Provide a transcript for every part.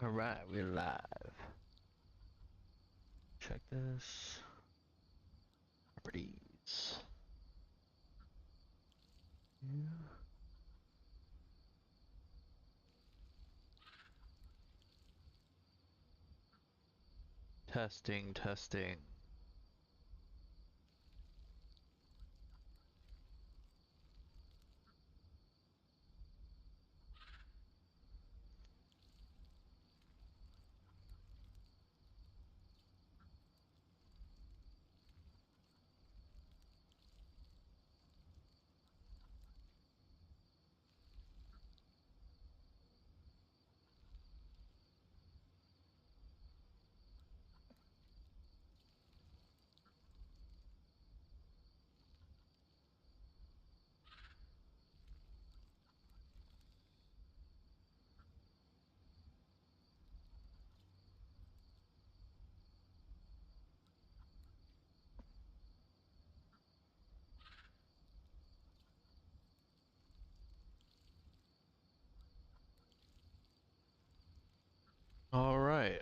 Alright, we're live. Check this. Properties. Yeah. Testing, testing. Alright.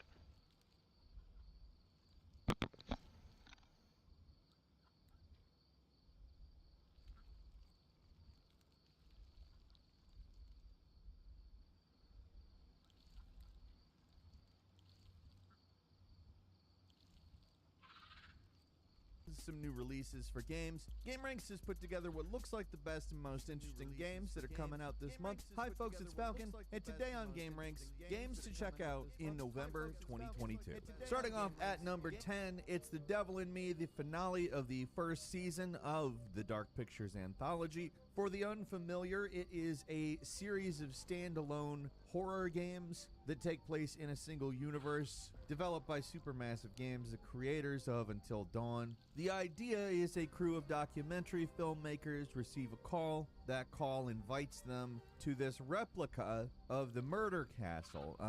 Some new releases for games. GameRanks has put together what looks like the best and most interesting games that are coming out this month. Hi folks, it's Falcon, and today on GameRanks, games to check out in November 2022. Starting off at number 10, it's The Devil in Me, the finale of the first season of the Dark Pictures anthology. For the unfamiliar, it is a series of standalone horror games that take place in a single universe, developed by Supermassive Games, the creators of Until Dawn. The idea is a crew of documentary filmmakers receive a call. That call invites them to this replica of the murder castle,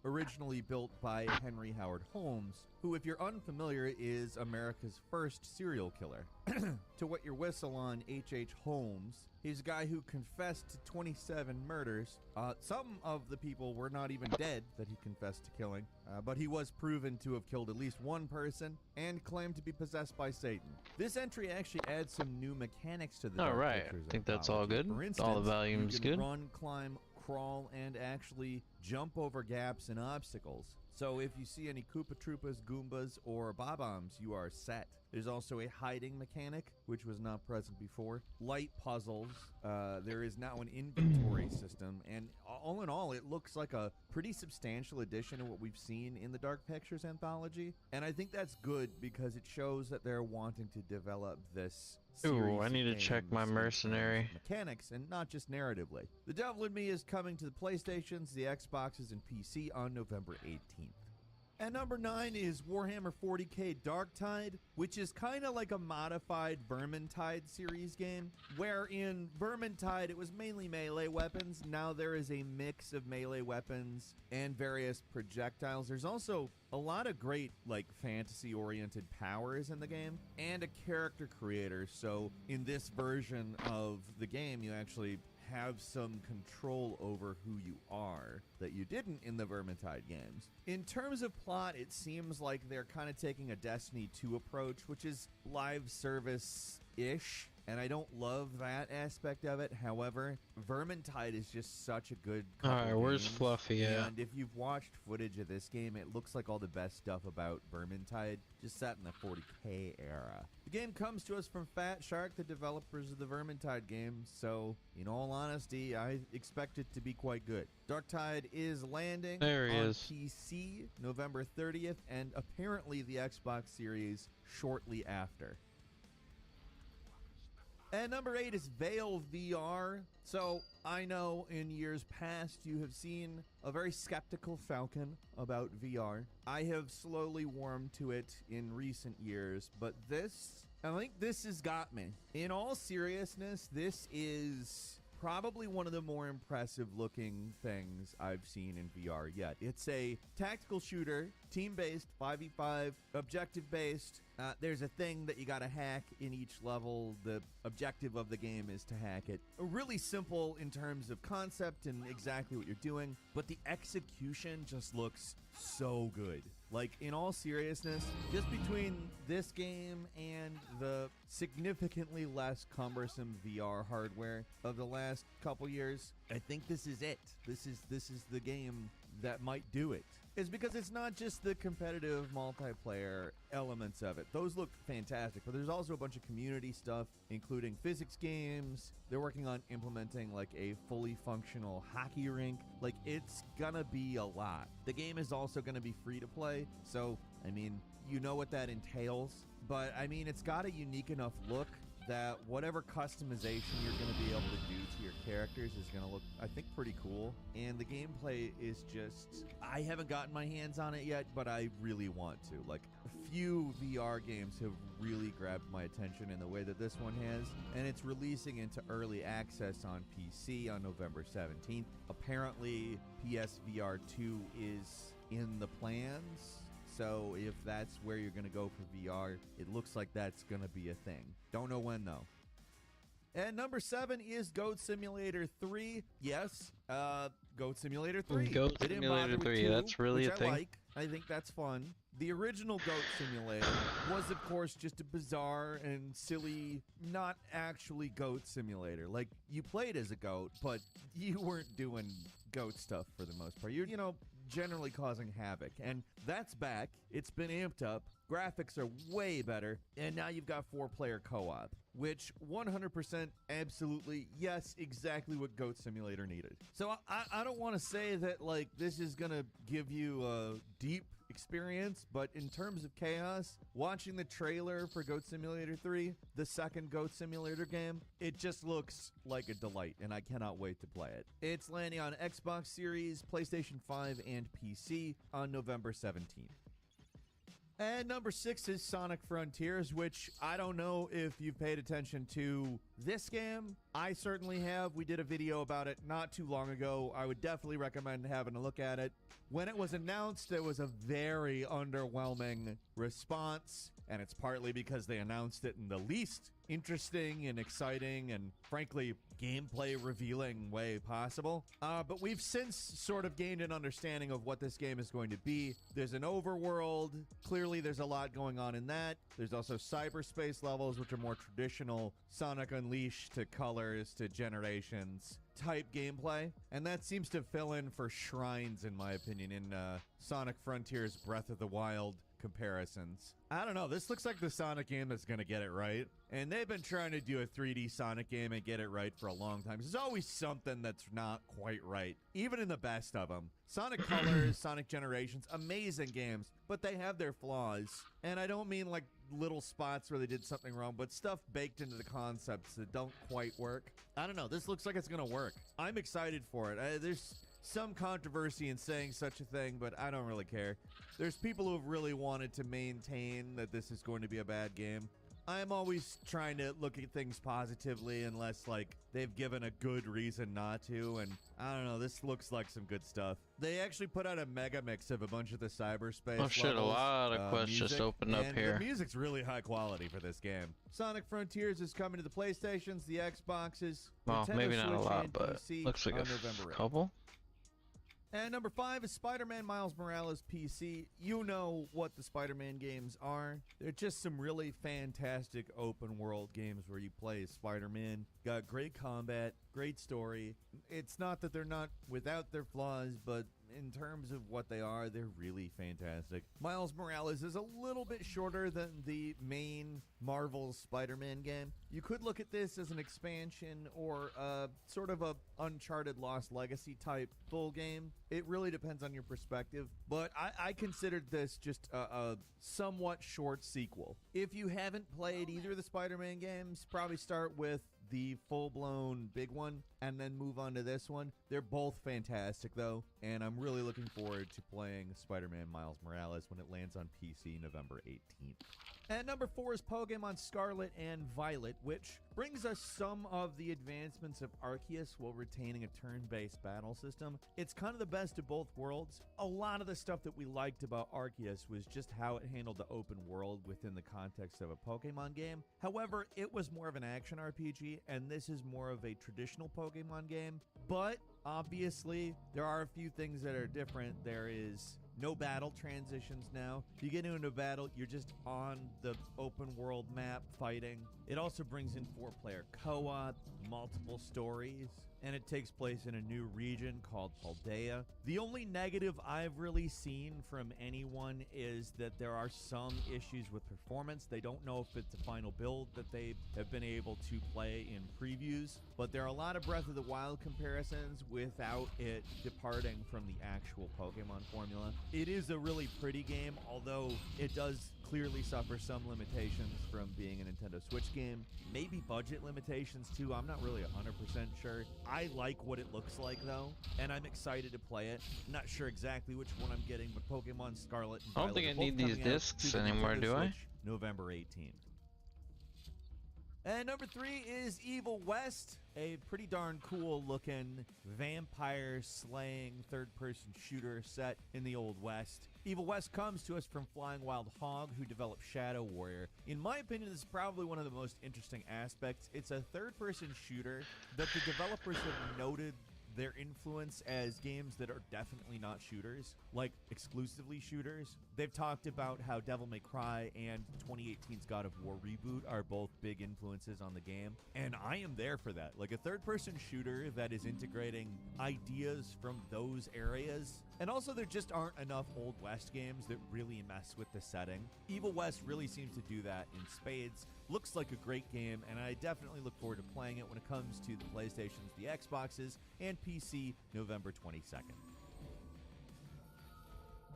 originally built by Henry Howard Holmes, who, if you're unfamiliar, is America's first serial killer. To wet your whistle on H.H. Holmes, he's a guy who confessed to 27 murders. Some of the people were not even dead that he confessed to killing, but he was proven to have killed at least one person and claimed to be possessed by Satan. This entry actually adds some new mechanics to the Dark Alright, Pictures I think that's anthology. all good. For instance, All the volume's you can good. run, climb, crawl, and actually jump over gaps and obstacles. So if you see any Koopa Troopas, Goombas, or Bob-ombs, you are set. There's also a hiding mechanic, which was not present before. Light puzzles. There is now an inventory system. And all in all, it looks like a pretty substantial addition to what we've seen in the Dark Pictures anthology. And I think that's good because it shows that they're wanting to develop this series. Ooh, I need to check my mercenary. Mechanics and not just narratively. The Devil in Me is coming to the PlayStations, the Xboxes, and PC on November 18th. At number 9 is Warhammer 40k Darktide, which is kind of like a modified Vermintide series game, where in Vermintide it was mainly melee weapons. Now there is a mix of melee weapons and various projectiles. There's also a lot of great, like, fantasy-oriented powers in the game, and a character creator. So in this version of the game, you actually have some control over who you are that you didn't in the Vermintide games. In terms of plot, it seems like they're kind of taking a Destiny 2 approach, which is live service-ish, and I don't love that aspect of it. However, Vermintide is just such a good Alright, where's Fluffy at? And if you've watched footage of this game, it looks like all the best stuff about Vermintide just sat in the 40k era. The game comes to us from Fat Shark, the developers of the Vermintide game, so in all honesty, I expect it to be quite good. Darktide is landing There he on is. PC November 30th, and apparently the Xbox Series shortly after. And number 8 is Veil VR. So I know in years past you have seen a very skeptical Falcon about VR. I have slowly warmed to it in recent years, but I think this has got me. In all seriousness, this is probably one of the more impressive looking things I've seen in VR yet. It's a tactical shooter, team-based, 5v5, objective-based. There's a thing that you gotta hack in each level. The objective of the game is to hack it. Really simple in terms of concept and exactly what you're doing, but the execution just looks so good. Like, in all seriousness, just between this game and the significantly less cumbersome VR hardware of the last couple years, I think this is it. This is the game that might do it. Is because it's not just the competitive multiplayer elements of it. Those look fantastic, but there's also a bunch of community stuff, including physics games. They're working on implementing like a fully functional hockey rink. Like, it's gonna be a lot. The game is also gonna be free to play, so I mean, you know what that entails. But I mean, it's got a unique enough look that whatever customization you're going to be able to do to your characters is going to look, I think, pretty cool. And the gameplay is just, I haven't gotten my hands on it yet, but I really want to. Like, a few VR games have really grabbed my attention in the way that this one has, and it's releasing into early access on PC on November 17th. Apparently, PSVR 2 is in the plans. So if that's where you're going to go for VR, it looks like that's going to be a thing. Don't know when, though. And number 7 is Goat Simulator 3. Yes, Goat Simulator 3. Goat Simulator 3, 2, that's really a thing. I think that's fun. The original Goat Simulator was, of course, just a bizarre and silly, not actually Goat Simulator. Like, you played as a goat, but you weren't doing goat stuff for the most part. You're, generally causing havoc. And that's back. It's been amped up. Graphics are way better. And now you've got 4-player co-op, which 100% absolutely, yes, exactly what Goat Simulator needed. So I don't want to say that, like, this is going to give you a deep experience, but in terms of chaos, watching the trailer for Goat Simulator 3, the second Goat Simulator game, it just looks like a delight, and I cannot wait to play it. It's landing on Xbox Series, PlayStation 5, and PC on November 17th. And number 6 is Sonic Frontiers, which I don't know if you've paid attention to this game. I certainly have. We did a video about it not too long ago. I would definitely recommend having a look at it. When it was announced, it was a very underwhelming response, and it's partly because they announced it in the least interesting and exciting and, frankly, gameplay revealing way possible. But we've since sort of gained an understanding of what this game is going to be. There's an overworld. Clearly, there's a lot going on in that. There's also cyberspace levels, which are more traditional Sonic Unleashed to Colors to Generations type gameplay. And that seems to fill in for shrines, in my opinion, in Sonic Frontiers Breath of the Wild comparisons. I don't know. This looks like the Sonic game that's going to get it right. And they've been trying to do a 3D Sonic game and get it right for a long time. There's always something that's not quite right, even in the best of them. Sonic Colors, Sonic Generations, amazing games, but they have their flaws. And I don't mean like little spots where they did something wrong, but stuff baked into the concepts that don't quite work. I don't know. This looks like it's going to work. I'm excited for it. There's some controversy in saying such a thing, but I don't really care. There's people who have really wanted to maintain that this is going to be a bad game. I'm always trying to look at things positively unless, like, they've given a good reason not to, and I don't know, this looks like some good stuff. They actually put out a mega mix of a bunch of the cyberspace Oh shit, levels, a lot of quests just opened up here. The music's really high quality for this game. Sonic Frontiers is coming to the PlayStations, the Xboxes, Well, Nintendo maybe not Switch, a lot, and but PC looks like on a November 8th. couple. And number 5 is Spider-Man Miles Morales PC. You know what the Spider-Man games are. They're just some really fantastic open world games where you play as Spider-Man. Got great combat, great story. It's not that they're not without their flaws, but in terms of what they are, they're really fantastic. Miles Morales is a little bit shorter than the main Marvel Spider-Man game. You could look at this as an expansion or sort of a Uncharted Lost Legacy type full game. It really depends on your perspective, but I considered this just a somewhat short sequel. If you haven't played either of the Spider-Man games, probably start with the full-blown big one and then move on to this one. They're both fantastic, though, and I'm really looking forward to playing Spider-Man Miles Morales when it lands on PC November 18th. At number 4 is Pokemon Scarlet and Violet, which brings us some of the advancements of Arceus while retaining a turn-based battle system. It's kind of the best of both worlds. A lot of the stuff that we liked about Arceus was just how it handled the open world within the context of a Pokemon game. However, it was more of an action RPG, and this is more of a traditional Pokemon game. But obviously, there are a few things that are different. There is no battle transitions now. If you get into a battle, you're just on the open world map fighting. It also brings in 4-player co-op, multiple stories, and it takes place in a new region called Paldea. The only negative I've really seen from anyone is that there are some issues with performance. They don't know if it's a final build that they have been able to play in previews, but there are a lot of Breath of the Wild comparisons without it departing from the actual Pokemon formula. It is a really pretty game, although it does clearly suffer some limitations from being a Nintendo Switch game. Maybe budget limitations too, I'm not really 100% sure. I like what it looks like though, and I'm excited to play it. I'm not sure exactly which one I'm getting, but Pokemon Scarlet and Violet I don't think I need these discs to anymore, Nintendo do I? Switch, November 18th. And number 3 is Evil West, a pretty darn cool looking vampire slaying third-person shooter set in the Old West. Evil West comes to us from Flying Wild Hog, who developed Shadow Warrior. In my opinion, this is probably one of the most interesting aspects. It's a third-person shooter that the developers have noted their influence as games that are definitely not shooters, like exclusively shooters. They've talked about how Devil May Cry and 2018's God of War reboot are both big influences on the game, and I am there for that. Like a third-person shooter that is integrating ideas from those areas. And also, there just aren't enough Old West games that really mess with the setting. Evil West really seems to do that in spades. Looks like a great game, and I definitely look forward to playing it when it comes to the PlayStations, the Xboxes, and PC November 22nd.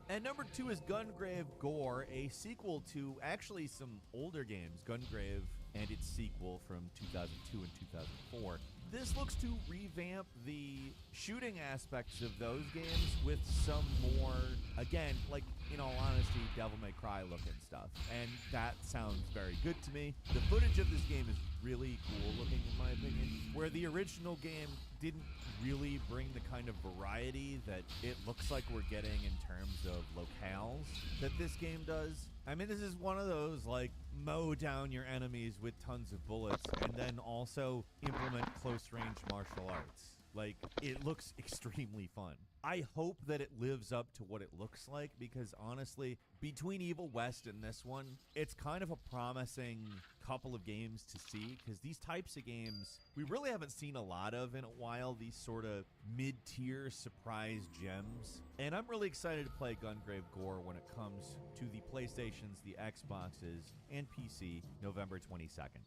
And number 2 is Gungrave Gore, a sequel to actually some older games, Gungrave and its sequel from 2002 and 2004. This looks to revamp the shooting aspects of those games with some more, again, like, in all honesty, Devil May Cry looking stuff. And that sounds very good to me. The footage of this game is really cool looking, in my opinion, where the original game didn't really bring the kind of variety that it looks like we're getting in terms of locales that this game does. I mean, this is one of those, like, mow down your enemies with tons of bullets and then also implement close-range martial arts. Like, it looks extremely fun. I hope that it lives up to what it looks like because, honestly, between Evil West and this one, it's kind of a promising couple of games to see because these types of games we really haven't seen a lot of in a while, these sort of mid-tier surprise gems. And I'm really excited to play Gungrave Gore when it comes to the PlayStations, the Xboxes, and PC November 22nd.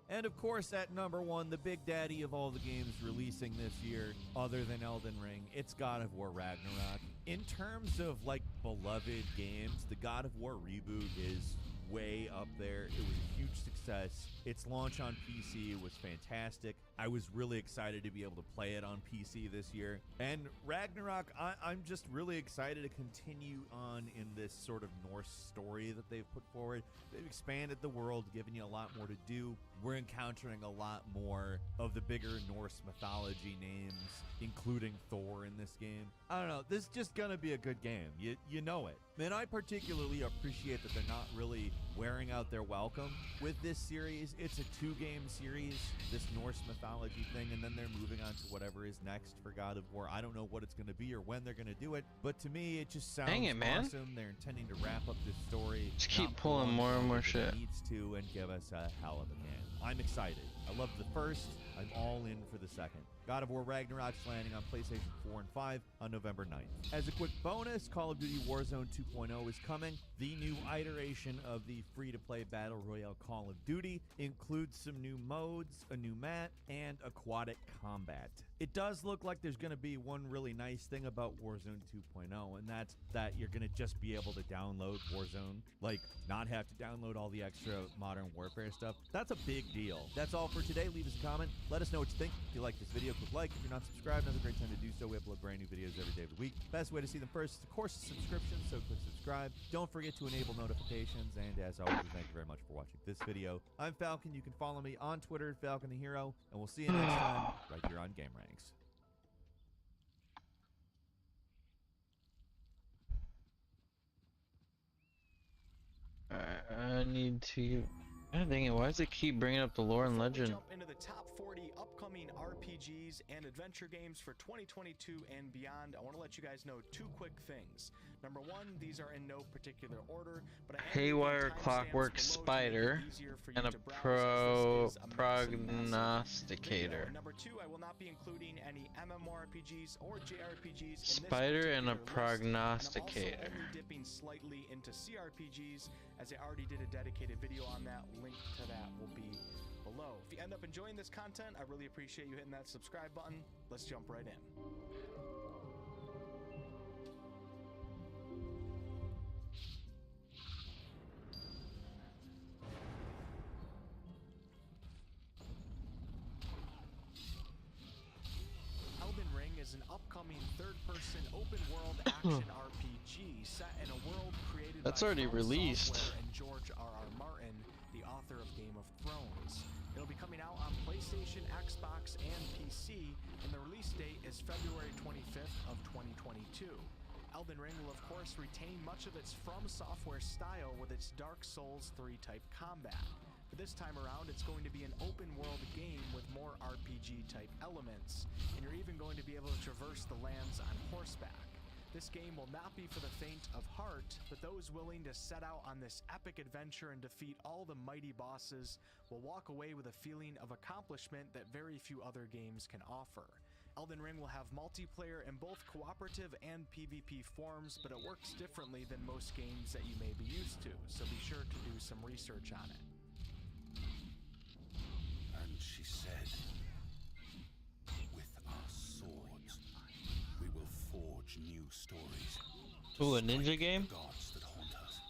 And of course, at number 1, the big daddy of all the games releasing this year, other than Elden Ring, it's God of War Ragnarok. In terms of, like, beloved games, the God of War reboot is way up there. It was a huge success. Its launch on PC was fantastic. I was really excited to be able to play it on PC this year. And Ragnarok, I'm just really excited to continue on in this sort of Norse story that they've put forward. They've expanded the world, given you a lot more to do. We're encountering a lot more of the bigger Norse mythology names, including Thor in this game. I don't know, this is just gonna be a good game. You know it. And I particularly appreciate that they're not really wearing out their welcome with this series. It's a 2-game series, this Norse mythology thing, and then they're moving on to whatever is next for God of War. I don't know what it's going to be or when they're going to do it, but to me, it just sounds awesome. They're intending to wrap up this story. Just keep pulling more and more shit. Needs to and give us a hell of a game. I'm excited. I love the first. I'm all in for the second. God of War Ragnarok's landing on PlayStation 4 and 5 on November 9th. As a quick bonus, Call of Duty Warzone 2.0 is coming. The new iteration of the free-to-play Battle Royale Call of Duty includes some new modes, a new map, and aquatic combat. It does look like there's going to be one really nice thing about Warzone 2.0, and that's that you're going to just be able to download Warzone, like not have to download all the extra Modern Warfare stuff. That's a big deal. That's all for today. Leave us a comment. Let us know what you think. If you like this video, quick like. If you're not subscribed, now's a great time to do so. We upload brand new videos every day of the week. Best way to see them first is, of course, a subscription, so click subscribe. Don't forget to enable notifications, and as always, thank you very much for watching this video. I'm Falcon. You can follow me on Twitter, Falcon the Hero, and we'll see you next time right here on Game Ranks. I need to. God dang it! Why does it keep bringing up the lore and legend? Jump into the top 40 upcoming RPGs and adventure games for 2022 and beyond. I want to let you guys know two quick things. Number one, these are in no particular order, but Haywire Clockwork Spider and a prognosticator. Number two, I will not be including any MMORPGs or JRPGs. Spider and a prognosticator. I'm also only dipping slightly into CRPGs, as I already did a dedicated video on that. Link to that will be below. If you end up enjoying this content, I really appreciate you hitting that subscribe button. Let's jump right in. Elden Ring is an upcoming third-person open-world action RPG set in a world created That's by already From released. Software and George R.R. Martin, the author of Game of Thrones. It'll be coming out on PlayStation, Xbox, and PC, and the release date is February 25th of 2022. Elden Ring will of course retain much of its From Software style with its Dark Souls 3 type combat. But this time around, it's going to be an open world game with more RPG type elements, and you're even going to be able to traverse the lands on horseback. This game will not be for the faint of heart, but those willing to set out on this epic adventure and defeat all the mighty bosses will walk away with a feeling of accomplishment that very few other games can offer. Elden Ring will have multiplayer in both cooperative and PvP forms, but it works differently than most games that you may be used to, so be sure to do some research on it. And she said, with our swords, we will forge new stories. Ooh, a ninja game? The gods that haunt us.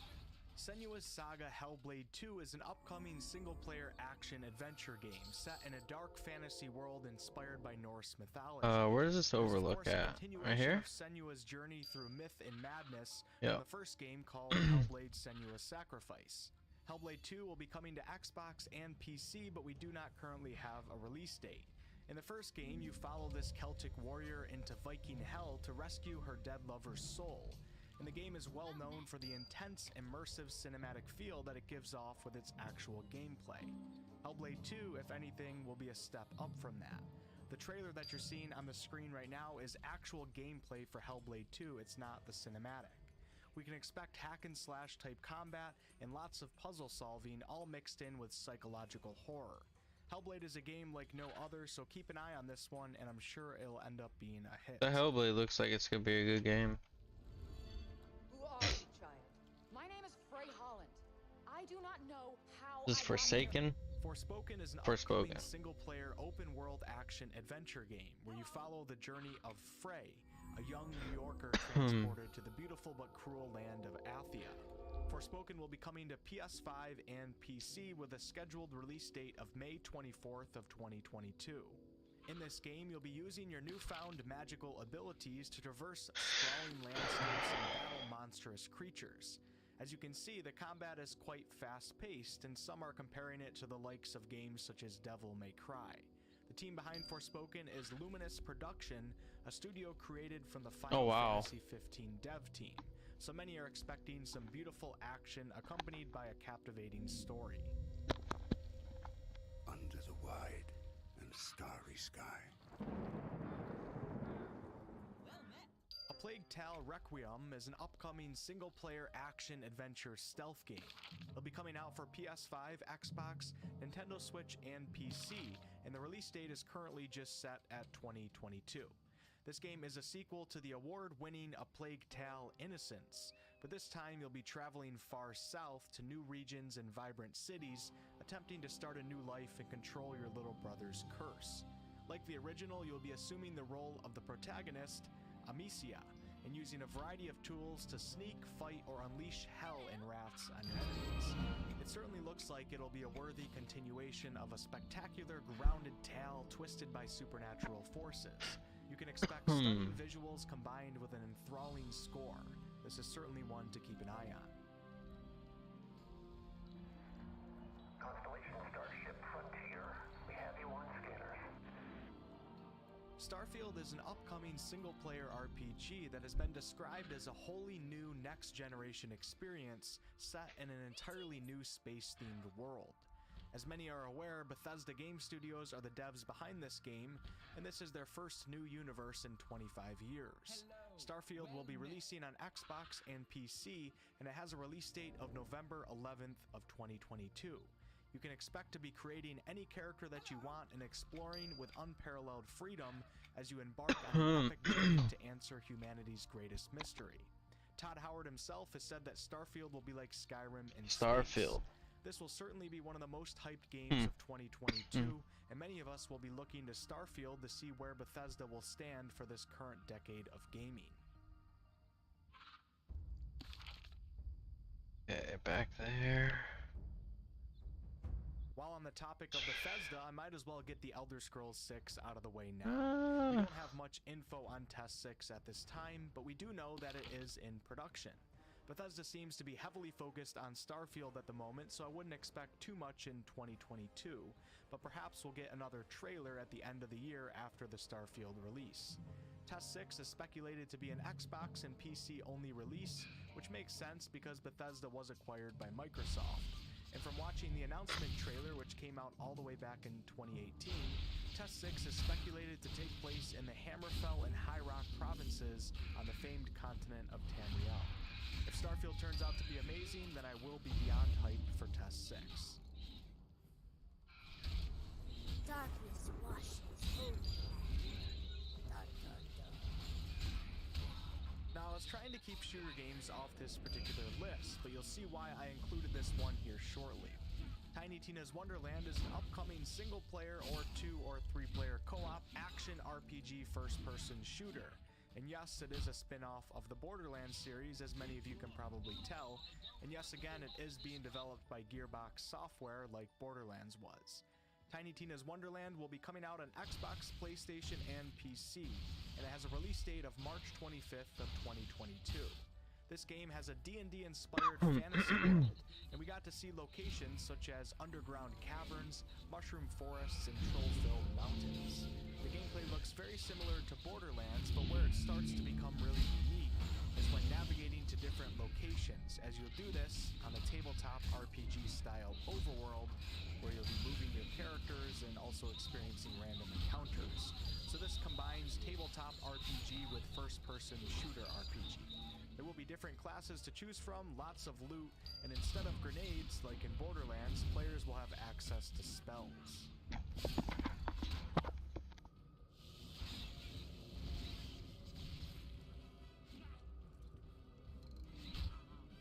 Senua's Saga Hellblade 2 is an upcoming single-player action-adventure game set in a dark fantasy world inspired by Norse mythology. Where does this overlook at? Right here? Of Senua's journey through myth and madness Yeah. from the first game called Hellblade: Senua's Sacrifice. Hellblade 2 will be coming to Xbox and PC, but we do not currently have a release date. In the first game, you follow this Celtic warrior into Viking hell to rescue her dead lover's soul. And the game is well known for the intense, immersive cinematic feel that it gives off with its actual gameplay. Hellblade 2, if anything, will be a step up from that. The trailer that you're seeing on the screen right now is actual gameplay for Hellblade 2, it's not the cinematic. We can expect hack and slash type combat and lots of puzzle solving, all mixed in with psychological horror. Hellblade is a game like no other, so keep an eye on this one, and I'm sure it'll end up being a hit. The Hellblade looks like it's gonna be a good game. Who are you, child? My name is Frey Holland. I do not know how. This is Forsaken. Forspoken is an Forspoken. upcoming single-player open-world action-adventure game where you follow the journey of Frey, a young New Yorker transported to the beautiful but cruel land of Athia. Forspoken will be coming to PS5 and PC with a scheduled release date of May 24th of 2022. In this game, you'll be using your newfound magical abilities to traverse sprawling landscapes and battle monstrous creatures. As you can see, the combat is quite fast-paced, and some are comparing it to the likes of games such as Devil May Cry. The team behind Forspoken is Luminous Production, a studio created from the Final Fantasy 15 dev team. So many are expecting some beautiful action accompanied by a captivating story. Under the wide and starry sky. A Plague Tale Requiem is an upcoming single-player action-adventure stealth game. It'll be coming out for PS5, Xbox, Nintendo Switch, and PC, and the release date is currently just set at 2022. This game is a sequel to the award-winning A Plague Tale Innocence, but this time you'll be traveling far south to new regions and vibrant cities, attempting to start a new life and control your little brother's curse. Like the original, you'll be assuming the role of the protagonist, Amicia, and using a variety of tools to sneak, fight, or unleash hell and wraths on your enemies. It certainly looks like it'll be a worthy continuation of a spectacular, grounded tale twisted by supernatural forces. You can expect stunning visuals combined with an enthralling score. This is certainly one to keep an eye on. Constellation Starship Frontier, we have you on scanners. Starfield is an upcoming single-player RPG that has been described as a wholly new next-generation experience set in an entirely new space-themed world. As many are aware, Bethesda Game Studios are the devs behind this game, and this is their first new universe in 25 years. Starfield will be releasing on Xbox and PC, and it has a release date of November 11th of 2022. You can expect to be creating any character that you want and exploring with unparalleled freedom as you embark on an epic journey to answer humanity's greatest mystery. Todd Howard himself has said that Starfield will be like Skyrim in Starfield. space. This will certainly be one of the most hyped games of 2022, and many of us will be looking to Starfield to see where Bethesda will stand for this current decade of gaming. Okay, back there. While on the topic of Bethesda, I might as well get the Elder Scrolls 6 out of the way now. We don't have much info on Test 6 at this time, but we do know that it is in production. Bethesda seems to be heavily focused on Starfield at the moment, so I wouldn't expect too much in 2022, but perhaps we'll get another trailer at the end of the year after the Starfield release. Test 6 is speculated to be an Xbox and PC only release, which makes sense because Bethesda was acquired by Microsoft. And from watching the announcement trailer, which came out all the way back in 2018, Test 6 is speculated to take place in the Hammerfell and High Rock provinces on the famed continent of Tamriel. If Starfield turns out to be amazing, then I will be beyond hyped for Test 6. Darkness washes over. Dun, dun, dun. Now, I was trying to keep shooter games off this particular list, but you'll see why I included this one here shortly. Tiny Tina's Wonderland is an upcoming single-player or 2- or 3-player co-op action RPG first-person shooter. And yes, it is a spin-off of the Borderlands series, as many of you can probably tell. And yes, again, it is being developed by Gearbox Software like Borderlands was. Tiny Tina's Wonderland will be coming out on Xbox, PlayStation, and PC, and it has a release date of March 25th of 2022. This game has a D&D inspired fantasy world, and we got to see locations such as underground caverns, mushroom forests, and troll-filled mountains. The gameplay looks very similar to Borderlands, but where it starts to become really unique is when navigating to different locations, as you'll do this on a tabletop RPG style overworld where you'll be moving your characters and also experiencing random encounters. So this combines tabletop RPG with first-person shooter RPG. There will be different classes to choose from, lots of loot, and instead of grenades, like in Borderlands, players will have access to spells.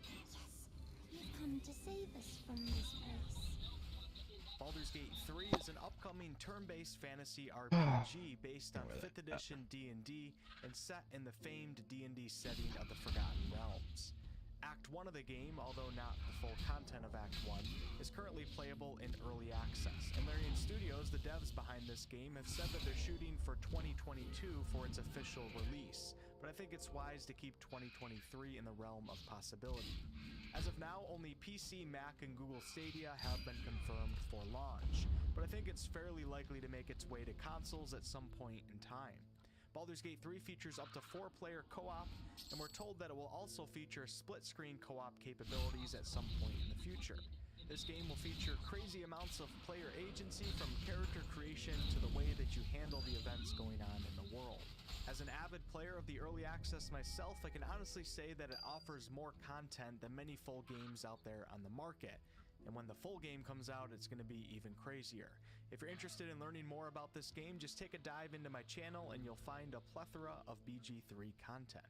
Yes, you've come to save us from this place. Baldur's Gate 3 is an upcoming turn-based fantasy RPG based on 5th edition D&D and set in the famed D&D setting of the Forgotten Realms. Act 1 of the game, although not the full content of Act 1, is currently playable in early access, and Larian Studios, the devs behind this game, have said that they're shooting for 2022 for its official release, but I think it's wise to keep 2023 in the realm of possibility. As of now, only PC, Mac, and Google Stadia have been confirmed for launch, but I think it's fairly likely to make its way to consoles at some point in time. Baldur's Gate 3 features up to 4-player co-op, and we're told that it will also feature split-screen co-op capabilities at some point in the future. This game will feature crazy amounts of player agency, from character creation to the way that you handle the events going on in the world. As an avid player of the early access myself, I can honestly say that it offers more content than many full games out there on the market. And when the full game comes out, it's going to be even crazier. If you're interested in learning more about this game, just take a dive into my channel and you'll find a plethora of BG3 content.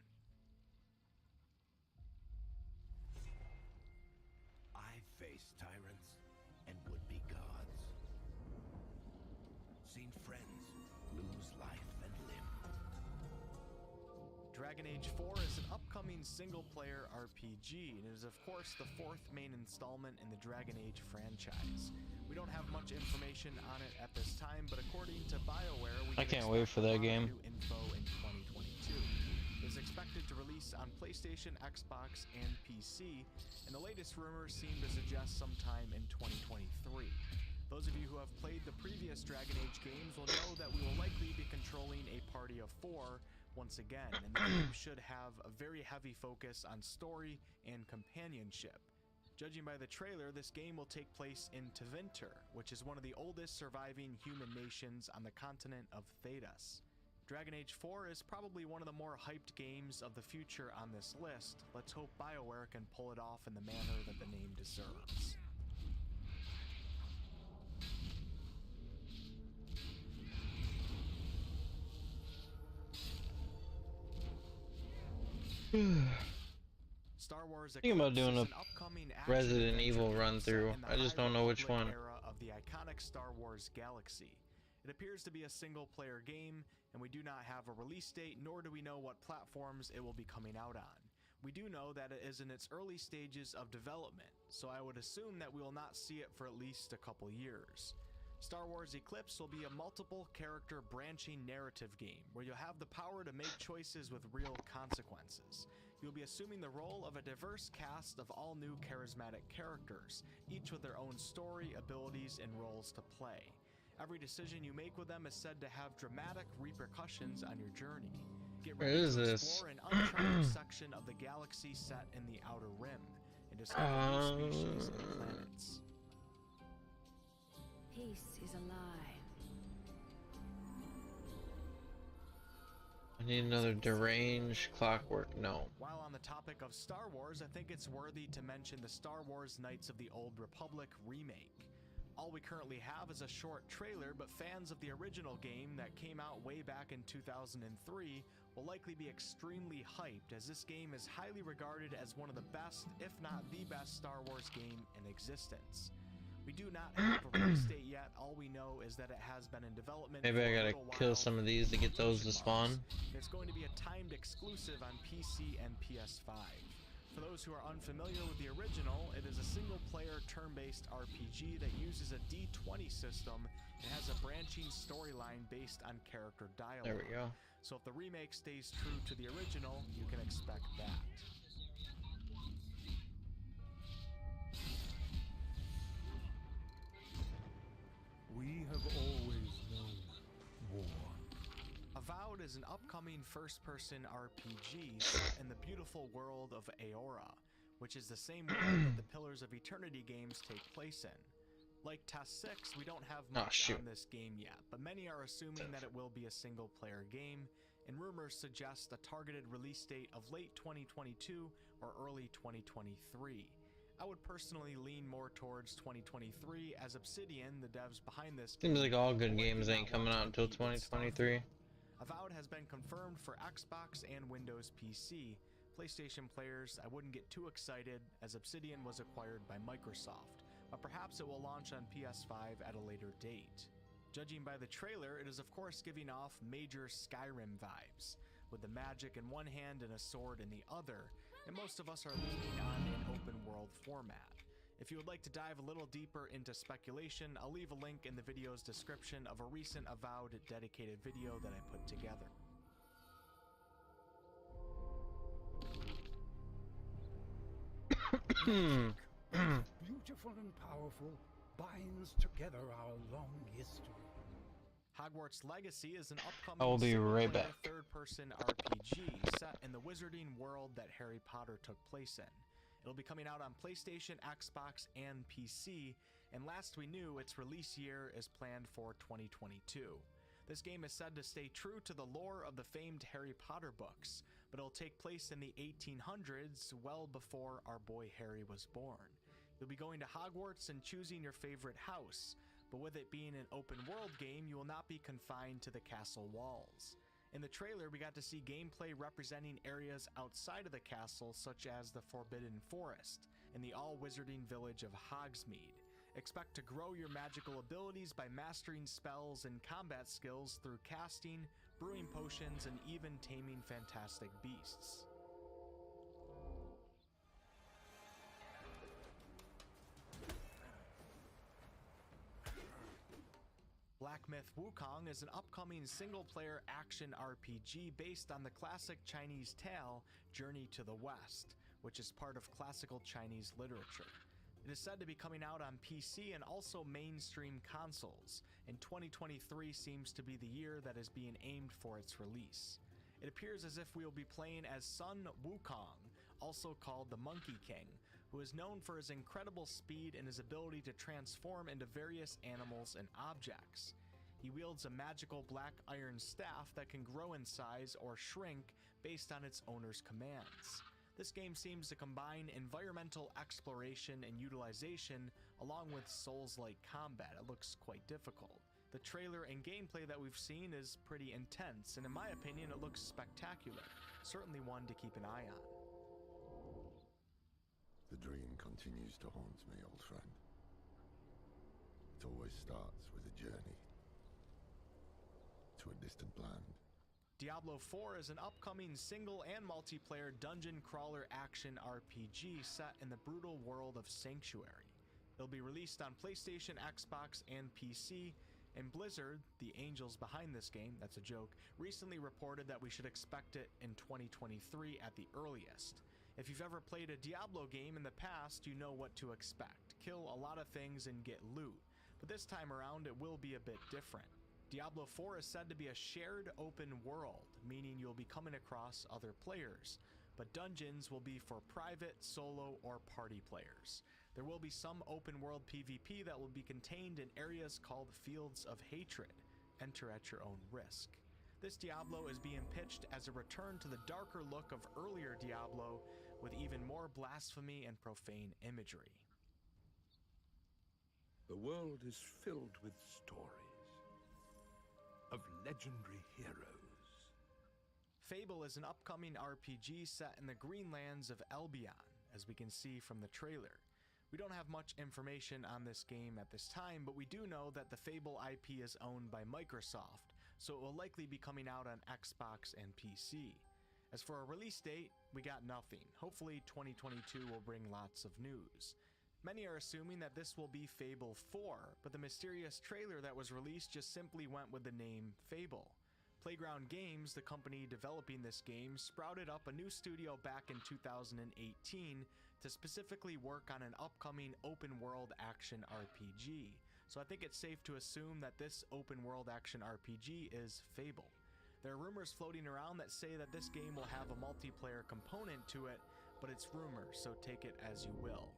I've faced tyrants and would-be gods. Seen friends lose life and limb. Dragon Age 4 is an upcoming single-player RPG, and it is of course the fourth main installment in the Dragon Age franchise. We don't have much information on it at this time, but according to BioWare, I can't wait for that game. New info in 2022. It is expected to release on PlayStation, Xbox, and PC, and the latest rumors seem to suggest sometime in 2023. Those of you who have played the previous Dragon Age games will know that we will likely be controlling a party of 4 once again, and the game should have a very heavy focus on story and companionship. Judging by the trailer, this game will take place in Tevinter, which is one of the oldest surviving human nations on the continent of Thedas. Dragon Age 4 is probably one of the more hyped games of the future on this list. Let's hope BioWare can pull it off in the manner that the name deserves. Star Wars Thinking about doing a is an upcoming action Resident adventure Evil game run set through. in the I just High don't know which Republic one. Era of the iconic Star Wars galaxy. It appears to be a single-player game, and we do not have a release date, nor do we know what platforms it will be coming out on. We do know that it is in its early stages of development, so I would assume that we will not see it for at least a couple years. Star Wars Eclipse will be a multiple character branching narrative game where you'll have the power to make choices with real consequences. You'll be assuming the role of a diverse cast of all new charismatic characters, each with their own story, abilities, and roles to play. Every decision you make with them is said to have dramatic repercussions on your journey. Get ready Where is to this? explore an uncharted section of the galaxy set in the Outer Rim and discover new species and planets. Peace is a lie. I need another deranged clockwork. No. While on the topic of Star Wars, I think it's worthy to mention the Star Wars Knights of the Old Republic remake. All we currently have is a short trailer, but fans of the original game that came out way back in 2003 will likely be extremely hyped, as this game is highly regarded as one of the best, if not the best, Star Wars game in existence. We do not have a release date yet. All we know is that it has been in development. Maybe I gotta kill some of these to get those to spawn. It's going to be a timed exclusive on PC and PS5. For those who are unfamiliar with the original, it is a single-player turn-based RPG that uses a D20 system and has a branching storyline based on character dialogue. There we go. So if the remake stays true to the original, you can expect that. We have always known war. Avowed is an upcoming first-person RPG set in the beautiful world of Aora, which is the same world that the Pillars of Eternity games take place in. Like Test 6, we don't have much on this game yet, but many are assuming that it will be a single-player game, and rumors suggest a targeted release date of late 2022 or early 2023. I would personally lean more towards 2023, as Obsidian, the devs behind this game, Seems like all good games ain't coming out until 2023. Avowed has been confirmed for Xbox and Windows PC. PlayStation players, I wouldn't get too excited, as Obsidian was acquired by Microsoft, but perhaps it will launch on PS5 at a later date. Judging by the trailer, it is of course giving off major Skyrim vibes, with the magic in one hand and a sword in the other, and most of us are leaning on an open world format. If you would like to dive a little deeper into speculation, I'll leave a link in the video's description of a recent Avowed dedicated video that I put together. Beautiful and powerful, binds together our long history. Hogwarts Legacy is an upcoming I will be right back. third-person RPG set in the wizarding world that Harry Potter took place in. It'll be coming out on PlayStation, Xbox, and PC, and last we knew, its release year is planned for 2022. This game is said to stay true to the lore of the famed Harry Potter books, but it'll take place in the 1800s, well before our boy Harry was born. You'll be going to Hogwarts and choosing your favorite house, but with it being an open world game, you will not be confined to the castle walls. In the trailer, we got to see gameplay representing areas outside of the castle, such as the Forbidden Forest and the all-wizarding village of Hogsmeade. Expect to grow your magical abilities by mastering spells and combat skills through casting, brewing potions, and even taming fantastic beasts. Black Myth Wukong is an upcoming single-player action RPG based on the classic Chinese tale Journey to the West, which is part of classical Chinese literature. It is said to be coming out on PC and also mainstream consoles, and 2023 seems to be the year that is being aimed for its release. It appears as if we will be playing as Sun Wukong, also called the Monkey King, who is known for his incredible speed and his ability to transform into various animals and objects. He wields a magical black iron staff that can grow in size or shrink based on its owner's commands. This game seems to combine environmental exploration and utilization along with Souls-like combat. It looks quite difficult. The trailer and gameplay that we've seen is pretty intense, and in my opinion it looks spectacular. Certainly one to keep an eye on. The dream continues to haunt me, old friend. It always starts with a journey to a distant land. Diablo 4 is an upcoming single and multiplayer dungeon crawler action RPG set in the brutal world of Sanctuary. It'll be released on PlayStation, Xbox, and PC, and Blizzard, the angels behind this game, that's a joke, recently reported that we should expect it in 2023 at the earliest. If you've ever played a Diablo game in the past, you know what to expect. Kill a lot of things and get loot. But this time around, it will be a bit different. Diablo 4 is said to be a shared open world, meaning you'll be coming across other players. But dungeons will be for private, solo, or party players. There will be some open world PvP that will be contained in areas called Fields of Hatred. Enter at your own risk. This Diablo is being pitched as a return to the darker look of earlier Diablo, with even more blasphemy and profane imagery. The world is filled with stories of legendary heroes. Fable is an upcoming RPG set in the Greenlands of Albion, as we can see from the trailer. We don't have much information on this game at this time, but we do know that the Fable IP is owned by Microsoft, so it will likely be coming out on Xbox and PC. As for a release date, we got nothing. Hopefully 2022 will bring lots of news. Many are assuming that this will be Fable 4, but the mysterious trailer that was released just simply went with the name Fable. Playground Games, the company developing this game, sprouted up a new studio back in 2018 to specifically work on an upcoming open-world action RPG. So I think it's safe to assume that this open-world action RPG is Fable. There are rumors floating around that say that this game will have a multiplayer component to it, but it's rumors, so take it as you will.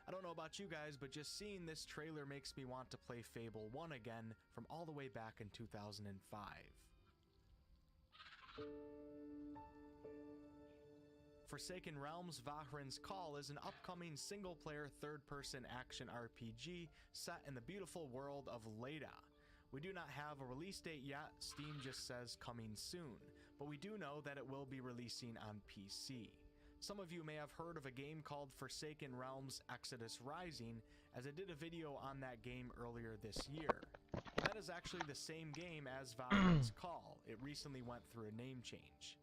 I don't know about you guys, but just seeing this trailer makes me want to play Fable 1 again from all the way back in 2005. Forsaken Realms Vahrin's Call is an upcoming single-player third-person action RPG set in the beautiful world of Leda. We do not have a release date yet, Steam just says coming soon, but we do know that it will be releasing on PC. Some of you may have heard of a game called Forsaken Realms Exodus Rising, as I did a video on that game earlier this year. That is actually the same game as Vahrin's Call. It recently went through a name change.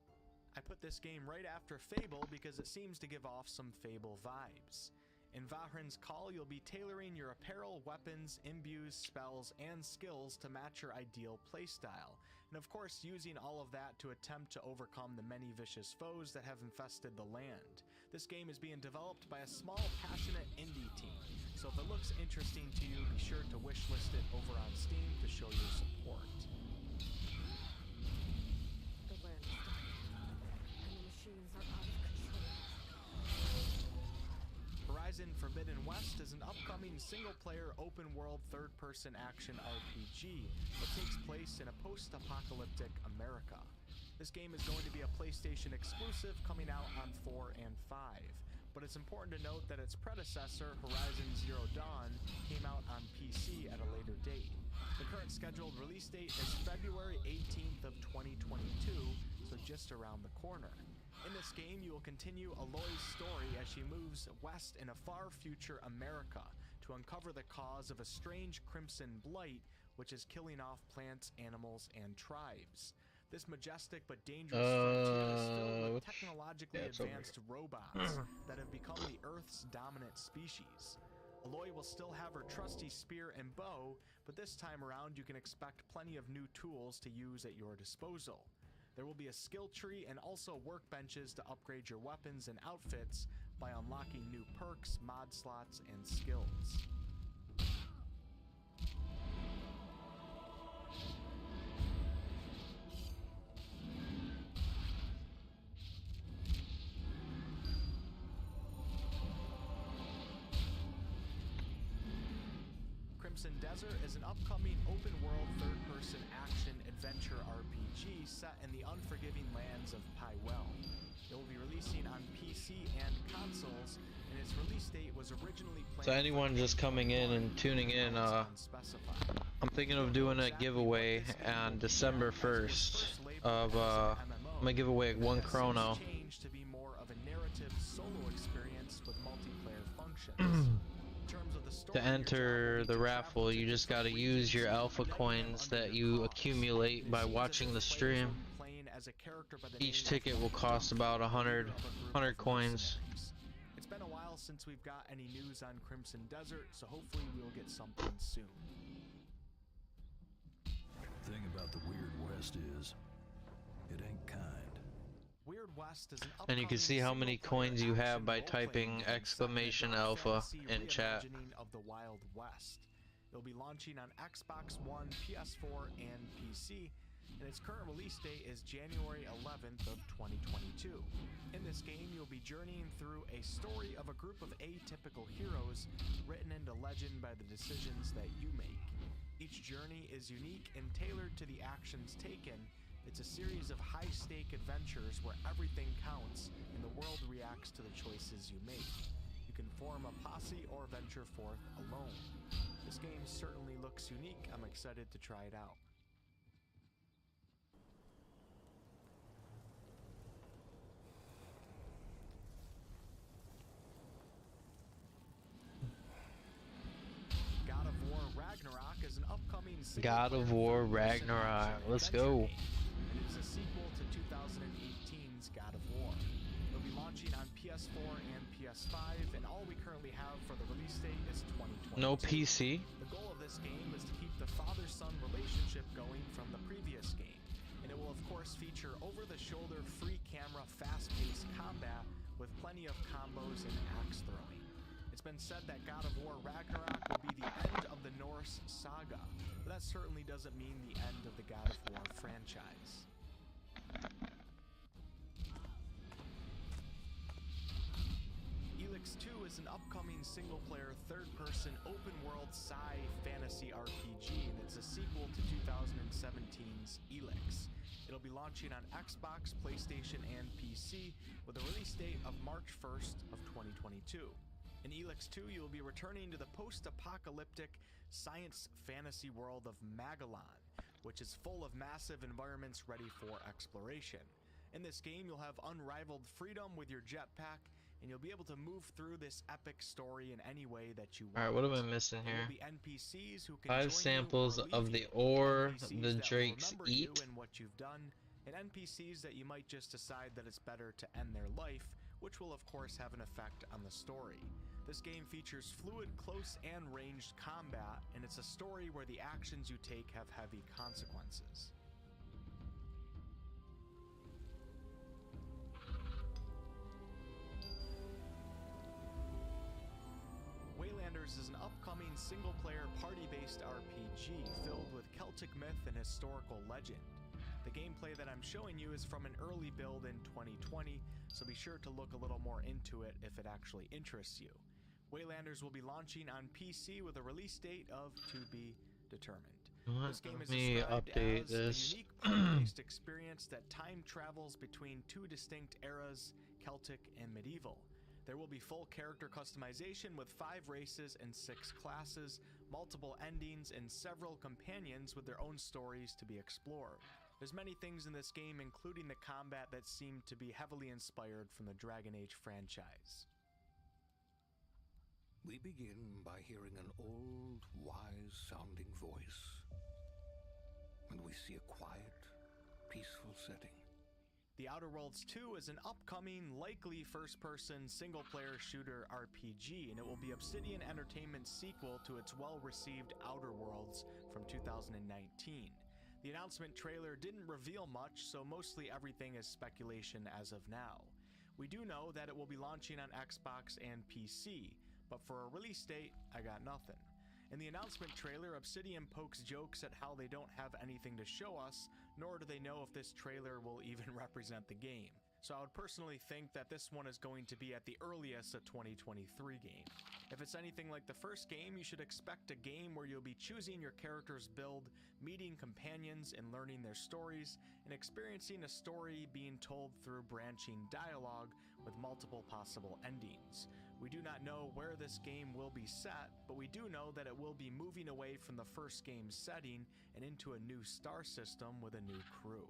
I put this game right after Fable because it seems to give off some Fable vibes. In Vahrin's Call, you'll be tailoring your apparel, weapons, imbues, spells, and skills to match your ideal playstyle, and of course using all of that to attempt to overcome the many vicious foes that have infested the land. This game is being developed by a small, passionate indie team, so if it looks interesting to you, be sure to wishlist it over on Steam to show your support. The land is dying, and the machines are out of control. Horizon Forbidden West is an upcoming single-player open-world third-person action RPG that takes place in a post-apocalyptic America. This game is going to be a PlayStation exclusive coming out on 4 and 5, but it's important to note that its predecessor, Horizon Zero Dawn, came out on PC at a later date. The current scheduled release date is February 18th of 2022, so just around the corner. In this game, you will continue Aloy's story as she moves west in a far future America to uncover the cause of a strange crimson blight which is killing off plants, animals, and tribes. This majestic but dangerous frontier is filled with which- technologically yeah, it's over advanced robots that have become the Earth's dominant species. Aloy will still have her trusty spear and bow, but this time around you can expect plenty of new tools to use at your disposal. There will be a skill tree and also workbenches to upgrade your weapons and outfits by unlocking new perks, mod slots, and skills. Crimson Desert is an upcoming open-world third-person action-adventure RPG set in the unforgiving lands of Pywell. It will be releasing on PC and consoles, and its release date was originally planned. So anyone just coming in and tuning in, I'm thinking of doing a giveaway on December 1st of I'm gonna give away one chrono. To be more of a narrative solo experience with multiplayer functions. To enter the raffle, you just gotta use your alpha coins that you accumulate by watching the stream. Each ticket will cost about 100 coins. It's been a while since we've got any news on Crimson Desert, so hopefully we'll get something soon. Thing about the Weird West is, it ain't kind. Weird West is an And you can see how many coins you have by typing !alpha in chat. Of the Wild West. It'll be launching on Xbox One, PS4, and PC, and its current release date is January 11th of 2022. In this game, you'll be journeying through a story of a group of atypical heroes written into legend by the decisions that you make. Each journey is unique and tailored to the actions taken. It's a series of high-stake adventures where everything counts and the world reacts to the choices you make. You can form a posse or venture forth alone. This game certainly looks unique. I'm excited to try it out. God of War Ragnarok is an upcoming God of War Ragnarok. Let's go. It is a sequel to 2018's God of War. It'll be launching on PS4 and PS5, and all we currently have for the release date is 2022. No PC. The goal of this game is to keep the father-son relationship going from the previous game, and it will of course feature over-the-shoulder, free camera, fast-paced combat with plenty of combos and axe throwing. It's been said that God of War Ragnarok will be the end of the Norse saga, but that certainly doesn't mean the end of the God of War franchise. Elix 2 is an upcoming single-player, third-person, open-world sci fantasy RPG, and it's a sequel to 2017's Elix. It'll be launching on Xbox, PlayStation, and PC with a release date of March 1st of 2022. In Elix 2, you'll be returning to the post-apocalyptic science fantasy world of Magellan, which is full of massive environments ready for exploration. In this game, you'll have unrivaled freedom with your jetpack, and you'll be able to move through this epic story in any way that you want. Alright, what am I missing There here? will be NPCs who can 5 join samples you or of leave the you, ore NPCs the that will drakes remember you eat. and what you've done, and NPCs that you might just decide that it's better to end their life, which will of course have an effect on the story. This game features fluid, close, and ranged combat, and it's a story where the actions you take have heavy consequences. Waylanders is an upcoming single-player party-based RPG filled with Celtic myth and historical legend. The gameplay that I'm showing you is from an early build in 2020, so be sure to look a little more into it if it actually interests you. Waylanders will be launching on PC with a release date of to be determined. This game is Let me described update as this. a unique party-based experience that time travels between two distinct eras, Celtic and medieval. There will be full character customization with 5 races and 6 classes, multiple endings, and several companions with their own stories to be explored. There's many things in this game, including the combat, that seem to be heavily inspired from the Dragon Age franchise. We begin by hearing an old, wise-sounding voice. And we see a quiet, peaceful setting. The Outer Worlds 2 is an upcoming, likely first-person single-player shooter RPG, and it will be Obsidian Entertainment's sequel to its well-received Outer Worlds from 2019. The announcement trailer didn't reveal much, so mostly everything is speculation as of now. We do know that it will be launching on Xbox and PC, but for a release date, I got nothing. In the announcement trailer, Obsidian pokes jokes at how they don't have anything to show us, nor do they know if this trailer will even represent the game. So I would personally think that this one is going to be at the earliest a 2023 game. If it's anything like the first game, you should expect a game where you'll be choosing your character's build, meeting companions and learning their stories, and experiencing a story being told through branching dialogue with multiple possible endings. We do not know where this game will be set, but we do know that it will be moving away from the first game's setting and into a new star system with a new crew.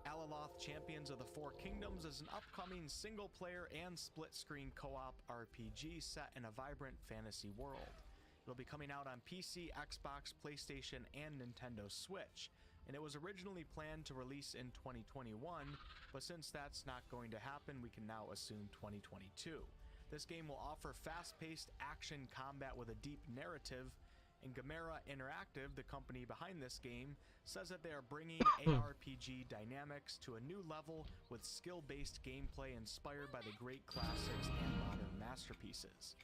Alaloth Champions of the Four Kingdoms is an upcoming single-player and split-screen co-op RPG set in a vibrant fantasy world. It'll be coming out on PC, Xbox, PlayStation, and Nintendo Switch, and it was originally planned to release in 2021, but since that's not going to happen, we can now assume 2022. This game will offer fast-paced action combat with a deep narrative, and Gamera Interactive, the company behind this game, says that they are bringing ARPG dynamics to a new level with skill-based gameplay inspired by the great classics and modern masterpieces.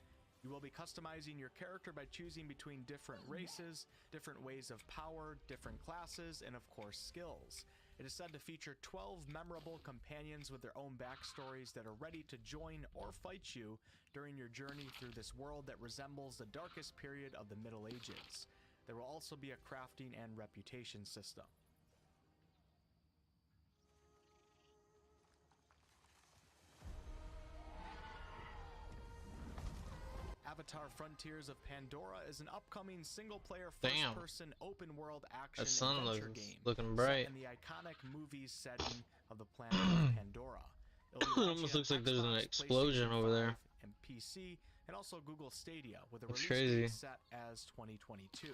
You will be customizing your character by choosing between different races, different ways of power, different classes, and of course skills. It is said to feature 12 memorable companions with their own backstories that are ready to join or fight you during your journey through this world that resembles the darkest period of the Middle Ages. There will also be a crafting and reputation system. Avatar Frontiers of Pandora is an upcoming single-player first-person open-world action adventure game looking bright. set in the iconic movies setting of the planet of Pandora. It almost looks like there's an explosion over there. And PC, and also Google Stadia, with a release crazy. date set as 2022.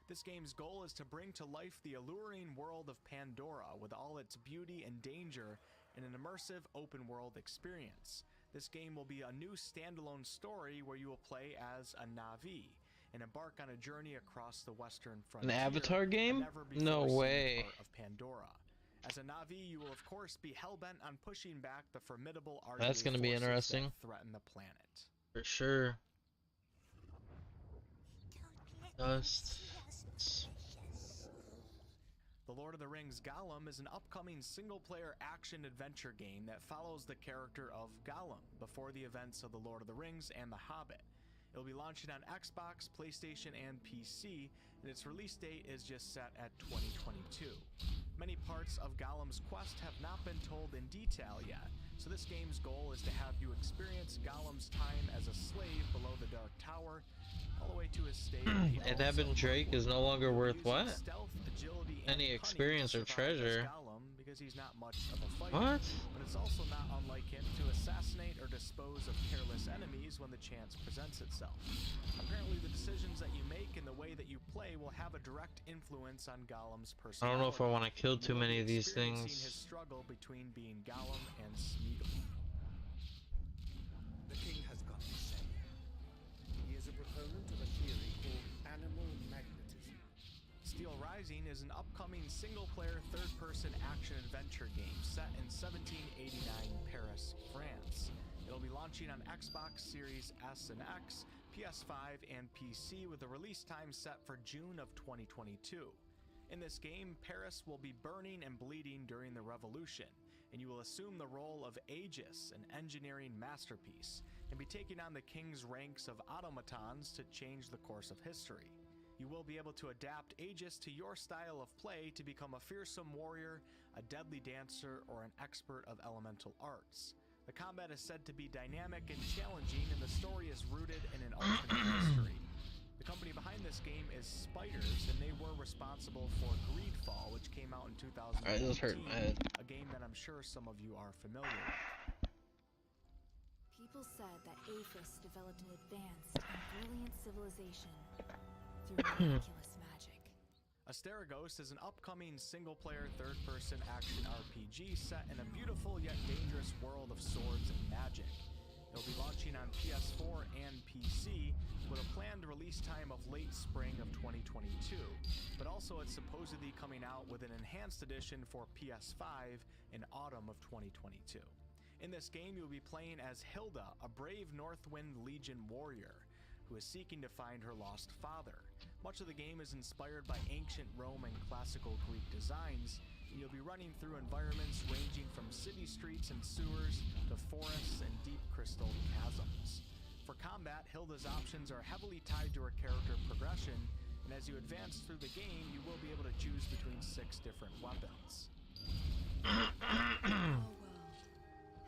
This game's goal is to bring to life the alluring world of Pandora with all its beauty and danger in an immersive open-world experience. This game will be a new standalone story where you will play as a Na'vi and embark on a journey across the western frontier. An Avatar game? No way. Of Pandora. As a Na'vi, you will of course be hell-bent on pushing back the formidable That's gonna be interesting. that threaten the planet. For sure. Dust. The Lord of the Rings Gollum is an upcoming single-player action-adventure game that follows the character of Gollum before the events of The Lord of the Rings and The Hobbit. It'll be launching on Xbox, PlayStation, and PC, and its release date is just set at 2022. Many parts of Gollum's quest have not been told in detail yet, so this game's goal is to have you experience Gollum's time as a slave below the Dark Tower, all the way to his state. And Evan Drake is no longer worth what? Any experience or treasure. Because he's not much of a fighter, What? but it's also not unlike him to assassinate or dispose of careless enemies when the chance presents itself. Apparently, the decisions that you make and the way that you play will have a direct influence on Gollum's personality. I don't know if I want to kill too many of these things. His struggle between being Gollum and Smeagol. The king has got to say. He is a proponent of a theory called animal magnetism. Steel Rising is an upcoming single-player third-person action-adventure game set in 1789 Paris, France. It'll be launching on Xbox Series S and X, PS5, and PC with a release time set for June of 2022. In this game, Paris will be burning and bleeding during the Revolution, and you will assume the role of Aegis, an engineering masterpiece, and be taking on the king's ranks of automatons to change the course of history. You will be able to adapt Aegis to your style of play to become a fearsome warrior, a deadly dancer, or an expert of elemental arts. The combat is said to be dynamic and challenging, and the story is rooted in an alternate history. The company behind this game is Spiders, and they were responsible for Greedfall, which came out in 2018, a game that I'm sure some of you are familiar with. People said that Aphis developed an advanced and brilliant civilization through miraculous magic. Asterigos is an upcoming single-player third-person action RPG set in a beautiful yet dangerous world of swords and magic. It'll be launching on PS4 and PC with a planned release time of late spring of 2022, but also it's supposedly coming out with an enhanced edition for PS5 in autumn of 2022. In this game, you'll be playing as Hilda, a brave Northwind Legion warrior who is seeking to find her lost father. Much of the game is inspired by ancient Rome and classical Greek designs, and you'll be running through environments ranging from city streets and sewers to forests and deep crystal chasms. For combat, Hilda's options are heavily tied to her character progression, and as you advance through the game, you will be able to choose between 6 different weapons. Our world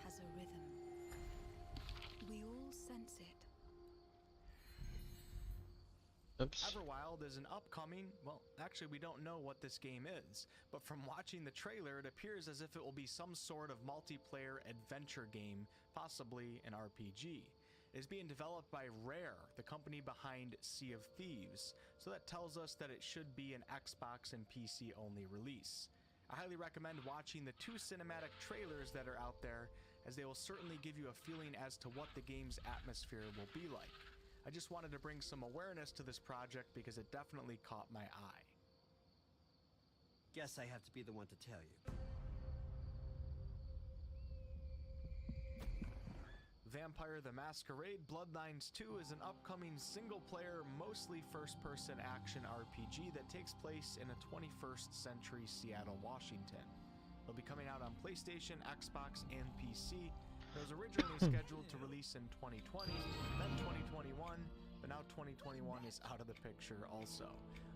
has a rhythm. We all sense it. Oops. Everwild is an upcoming, well, actually we don't know what this game is, but from watching the trailer, it appears as if it will be some sort of multiplayer adventure game, possibly an RPG. It is being developed by Rare, the company behind Sea of Thieves, so that tells us that it should be an Xbox and PC only release. I highly recommend watching the 2 cinematic trailers that are out there, as they will certainly give you a feeling as to what the game's atmosphere will be like. I just wanted to bring some awareness to this project because it definitely caught my eye. Guess I have to be the one to tell you. Vampire the Masquerade Bloodlines 2 is an upcoming single-player, mostly first-person action RPG that takes place in a 21st century Seattle, Washington. It'll be coming out on PlayStation, Xbox, and PC. It was originally scheduled to release in 2020, then 2021, but now 2021 is out of the picture also.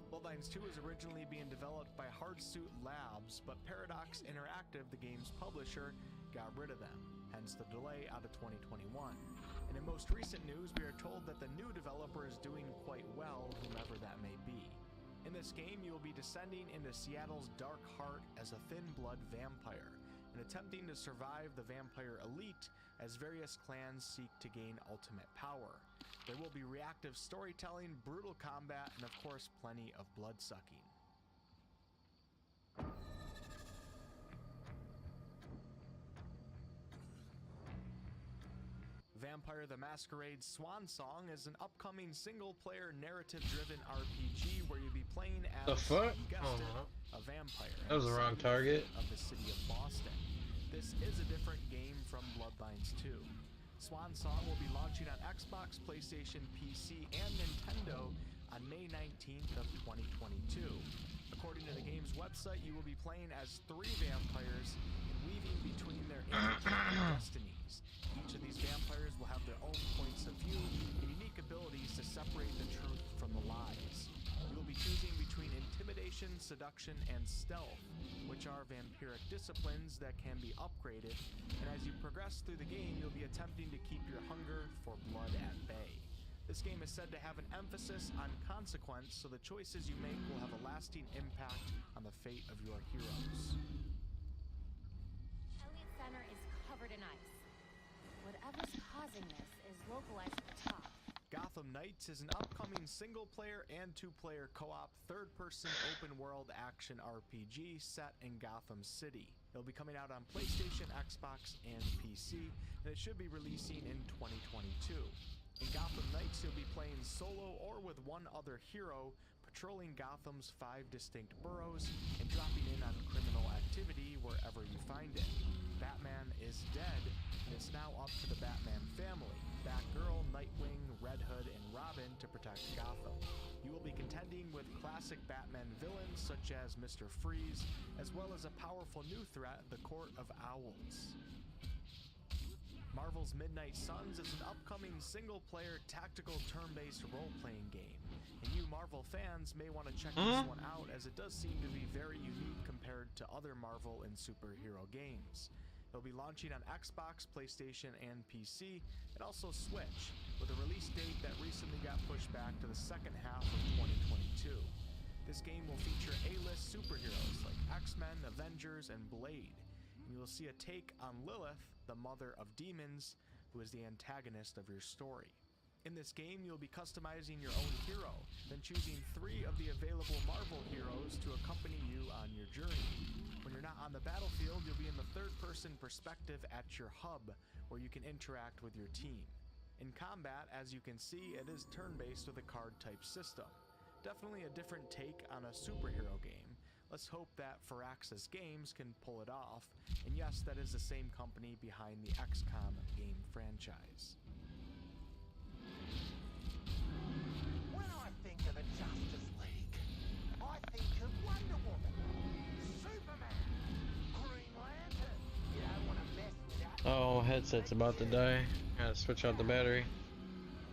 Bloodlines 2 is originally being developed by Hardsuit Labs, but Paradox Interactive, the game's publisher, got rid of them, hence the delay out of 2021. And in most recent news, we are told that the new developer is doing quite well, whomever that may be. In this game, you will be descending into Seattle's dark heart as a thin-blood vampire, and attempting to survive the vampire elite as various clans seek to gain ultimate power. There will be reactive storytelling, brutal combat, and of course plenty of blood-sucking. Vampire the Masquerade Swan Song is an upcoming single-player narrative-driven RPG where you'll be playing as, the fuck? you guessed it, a vampire. That was the wrong target. Of the city of Boston. This is a different game from Bloodlines 2. Swan Song will be launching on Xbox, PlayStation, PC, and Nintendo on May 19th of 2022. According to the game's website, you will be playing as 3 vampires and weaving between their interconnected destinies. Each of these vampires will have their own points of view and unique abilities to separate the truth from the lies. You will be choosing between intimidation, seduction, and stealth, which are vampiric disciplines that can be upgraded, and as you progress through the game, you'll be attempting to keep your hunger for blood at bay. This game is said to have an emphasis on consequence, so the choices you make will have a lasting impact on the fate of your heroes. Elliott Center is covered in ice. Whatever's causing this is localized at the top. Gotham Knights is an upcoming single-player and 2-player co-op third-person open-world action RPG set in Gotham City. It'll be coming out on PlayStation, Xbox, and PC, and it should be releasing in 2022. In Gotham Knights, you'll be playing solo or with one other hero, patrolling Gotham's 5 distinct boroughs and dropping in on criminal activity wherever you find it. Batman is dead, and it's now up to the Batman family, Batgirl, Nightwing, Red Hood, and Robin to protect Gotham. You will be contending with classic Batman villains such as Mr. Freeze, as well as a powerful new threat, the Court of Owls. Marvel's Midnight Suns is an upcoming single-player tactical turn-based role-playing game, and you Marvel fans may want to check this one out as it does seem to be very unique compared to other Marvel and superhero games. It'll be launching on Xbox, PlayStation, and PC, and also Switch, with a release date that recently got pushed back to the second half of 2022. This game will feature A-list superheroes like X-Men, Avengers, and Blade. And you will see a take on Lilith, the mother of demons, who is the antagonist of your story. In this game, you'll be customizing your own hero, then choosing 3 of the available Marvel heroes to accompany you on your journey. When you're not on the battlefield, you'll be in the third-person perspective at your hub, where you can interact with your team. In combat, as you can see, it is turn-based with a card-type system. Definitely a different take on a superhero game. Let's hope that Firaxis Games can pull it off, and yes, that is the same company behind the XCOM game franchise. When I think of the Justice League, I think of Wonder Woman, Superman, Green Lantern. You don't want to mess with that. Oh, headset's about to die. Gotta switch out the battery.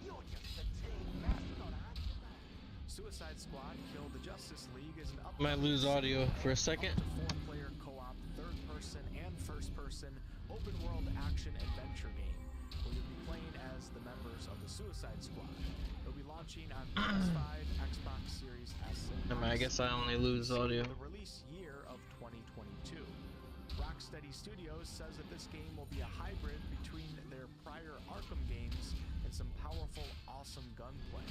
You're just a team mascot, aren't you, mate? Suicide Squad Kill the Justice League is an Might lose audio for a second. up to 4-player co-op, third-person and first-person open-world action-adventure game, where you'll be playing as the members of the Suicide Squad. It'll be launching on PS5, Xbox Series S, and I guess I only lose audio. the release year of 2022. Rocksteady Studios says that this game will be a hybrid between their prior Arkham games and some powerful, awesome gunplay.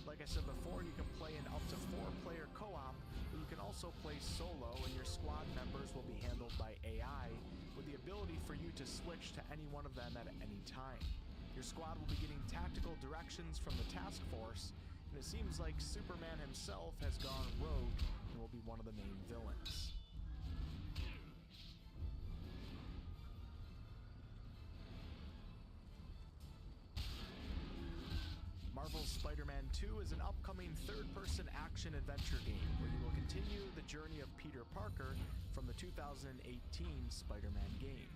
Like I said before, you can play in up to 4-player co-op, but you can also play solo, and your squad members will be handled by AI, with the ability for you to switch to any one of them at any time. Your squad will be getting tactical directions from the task force, and it seems like Superman himself has gone rogue and will be one of the main villains. Marvel's Spider-Man 2 is an upcoming third-person action-adventure game where you will continue the journey of Peter Parker from the 2018 Spider-Man game.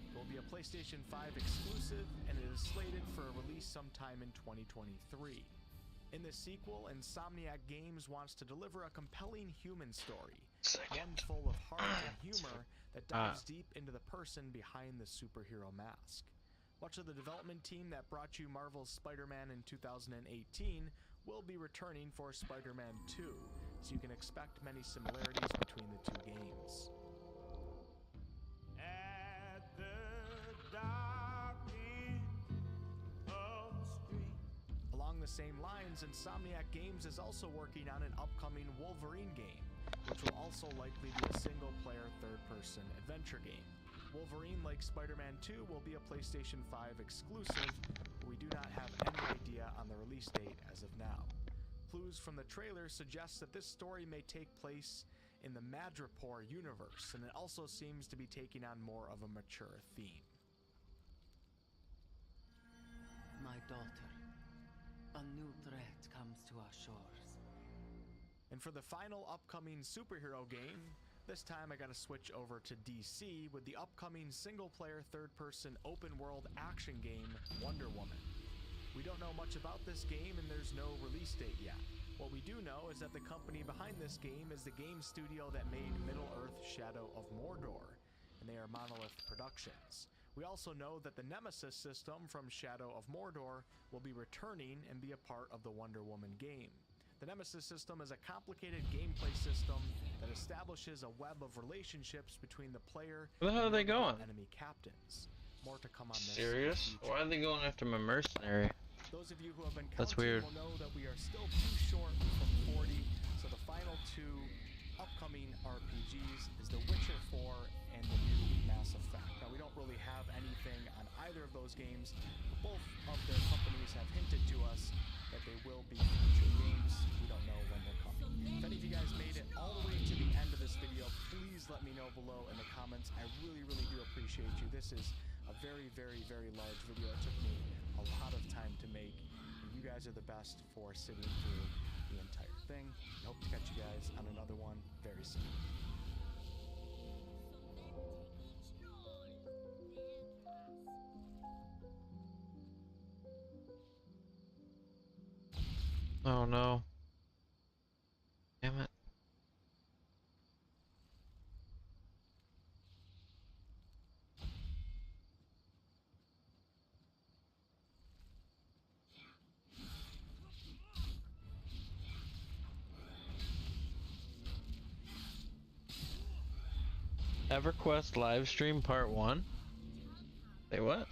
It will be a PlayStation 5 exclusive, and it is slated for a release sometime in 2023. In this sequel, Insomniac Games wants to deliver a compelling human story, one full of heart and humor that dives deep into the person behind the superhero mask. Much of the development team that brought you Marvel's Spider-Man in 2018 will be returning for Spider-Man 2, so you can expect many similarities between the two games. At the dark end of the street. Along the same lines, Insomniac Games is also working on an upcoming Wolverine game, which will also likely be a single-player third-person adventure game. Wolverine, like Spider-Man 2, will be a PlayStation 5 exclusive, but we do not have any idea on the release date as of now. Clues from the trailer suggest that this story may take place in the Madripoor universe, and it also seems to be taking on more of a mature theme. My daughter, a new threat comes to our shores. And for the final upcoming superhero game, this time I gotta switch over to DC with the upcoming single-player third-person open-world action game, Wonder Woman. We don't know much about this game, and there's no release date yet. What we do know is that the company behind this game is the game studio that made Middle-earth: Shadow of Mordor, and they are Monolith Productions. We also know that the Nemesis system from Shadow of Mordor will be returning and be a part of the Wonder Woman game. The Nemesis system is a complicated gameplay system that establishes a web of relationships between the player Where the hell are they going? and enemy captains. More to come on this. Serious? Why are they going after my mercenary? Those of you who have been That's counting weird. will know that we are still too short from 40, so the final 2 upcoming RPGs is The Witcher 4 and the new Mass Effect. Now, we don't really have anything on either of those games, but both of their companies have hinted to us that they will be future games. We don't know when they're coming. If any of you guys made it all the way to the end of this video, please let me know below in the comments. I really, really do appreciate you. This is a very, very, very large video. It took me a lot of time to make, and you guys are the best for sitting through the entire thing. I hope to catch you guys on another one very soon. Oh no. Damn it. EverQuest livestream part 1? Say what?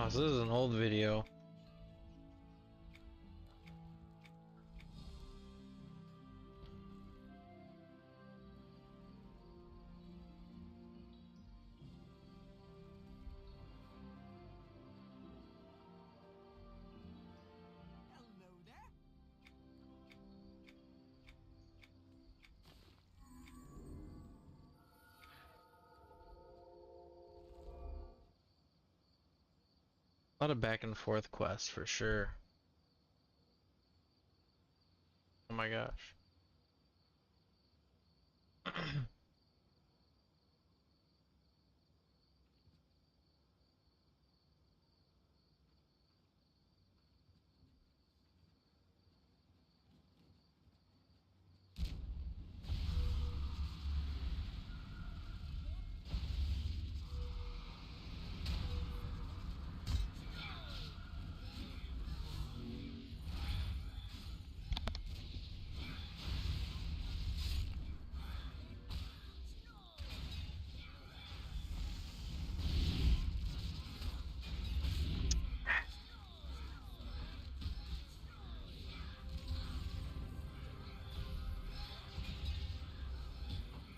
Oh, so this is an old video. A lot of back and forth quests for sure. Oh my gosh.